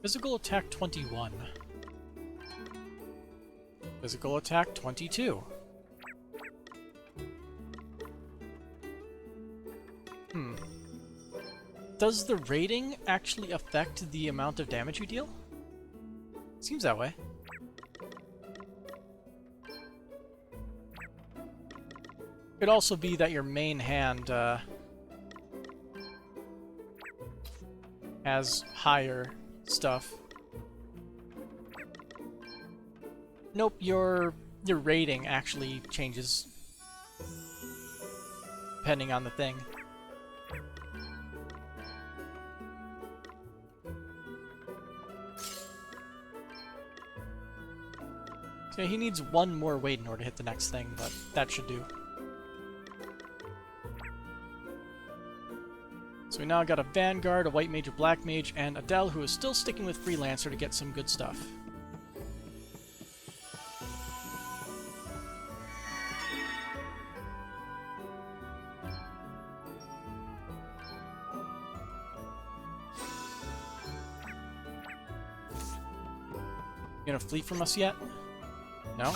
S1: Physical attack 21. Physical attack 22. Does the rating actually affect the amount of damage you deal? Seems that way. Could also be that your main hand has higher stuff. Nope, your rating actually changes depending on the thing. So he needs one more weight in order to hit the next thing, but that should do. So we now got a Vanguard, a White Mage, a Black Mage, and Adele, who is still sticking with Freelancer to get some good stuff. You gonna flee from us yet? No?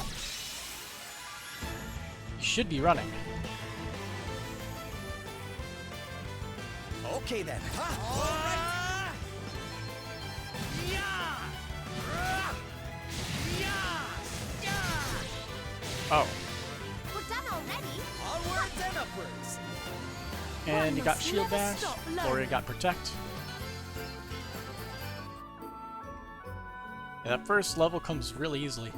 S1: You should be running.
S16: Okay then. All right.
S1: Oh.
S11: We're done already.
S16: Onwards and upwards.
S1: And you got Shield Bash, or you got Protect. Yeah, that first level comes really easily.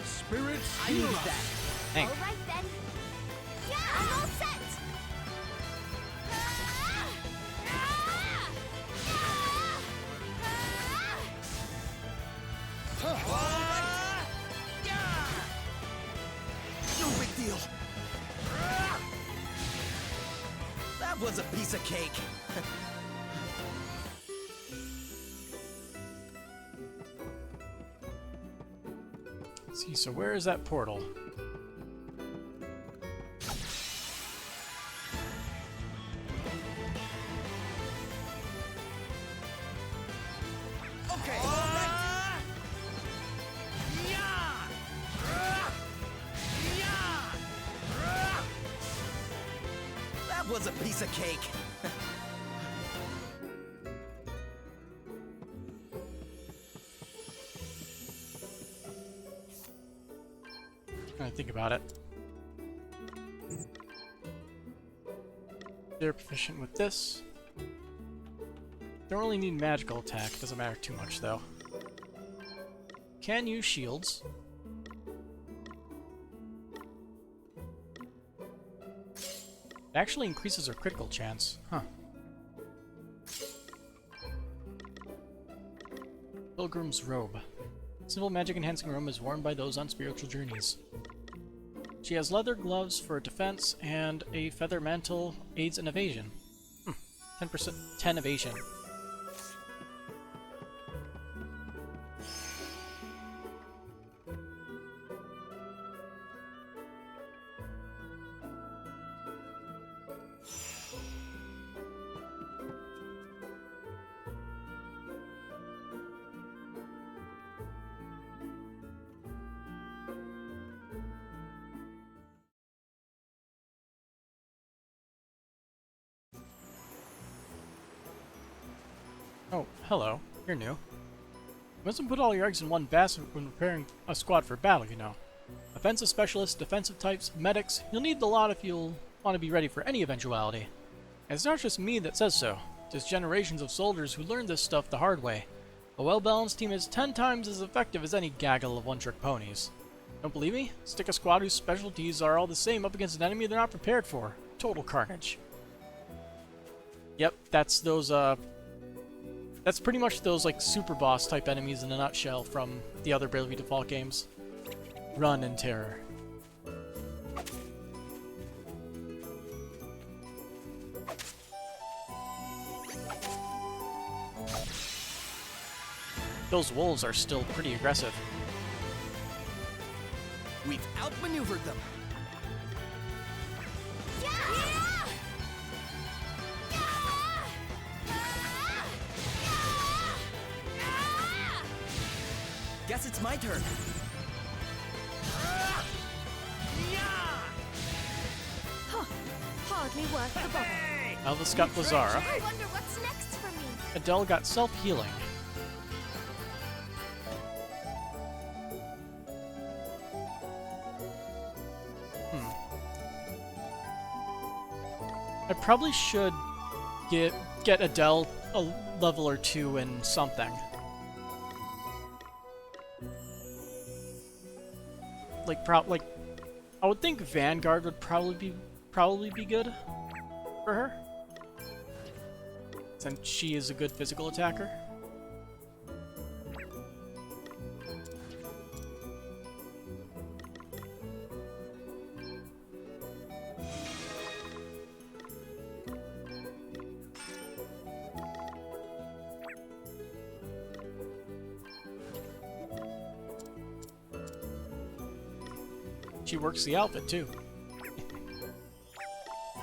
S2: Spirits,
S16: I need that.
S1: Thank.
S11: All right then. Yeah, I'm all set.
S16: No big deal. That was a piece of cake.
S1: Let's see, so where is that portal?
S16: Okay. All right. That was a piece of cake.
S1: Trying to think about it. They're proficient with this. Don't really need magical attack, doesn't matter too much though. Can use shields. It actually increases our critical chance. Huh. Pilgrim's Robe. Simple magic enhancing robe is worn by those on spiritual journeys. She has leather gloves for defense, and a feather mantle aids in evasion. 10% 10 evasion. Oh, hello. You're new. You mustn't put all your eggs in one basket when preparing a squad for battle, you know. Offensive specialists, defensive types, medics, you'll need the lot if you'll want to be ready for any eventuality. And it's not just me that says so. There's generations of soldiers who learned this stuff the hard way. A well-balanced team is 10 times as effective as any gaggle of one-trick ponies. Don't believe me? Stick a squad whose specialties are all the same up against an enemy they're not prepared for. Total carnage. Yep, that's those, that's pretty much those, like, super boss type enemies in a nutshell from the other Bravely Default games. Run in terror. Those wolves are still pretty aggressive.
S16: We've outmaneuvered them. Guess it's my turn.
S6: Huh. Hardly worth the bother.
S1: Elvis got Lazara.
S11: I wonder what's next for me.
S1: Adele got self-healing. I probably should get Adele a level or 2 in something. Like I would think Vanguard would probably be good for her, since she is a good physical attacker. She works the outfit, too.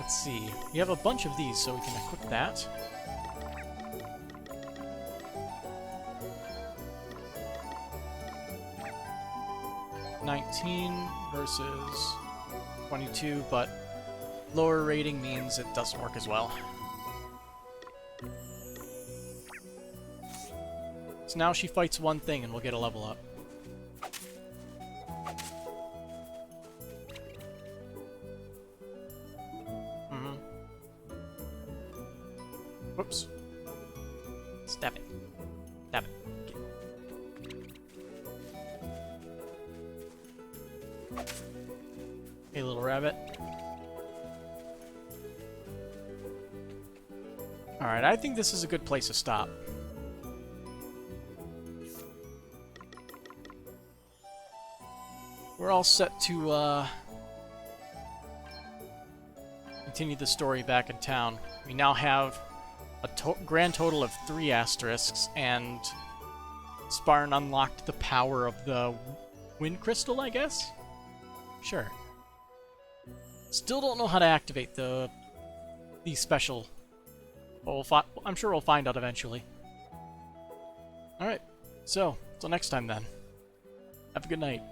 S1: Let's see. We have a bunch of these, so we can equip that. $19 versus 22, but lower rating means it doesn't work as well. So now she fights one thing and we'll get a level up. Whoops. Stab it. Stab it. Hey, little rabbit. Alright, I think this is a good place to stop. We're all set to, continue the story back in town. We now have a grand total of 3 asterisks, and Spartan unlocked the power of the wind crystal, I guess? Sure. Still don't know how to activate these special. Well, I'm sure we'll find out eventually. Alright, so, till next time then. Have a good night.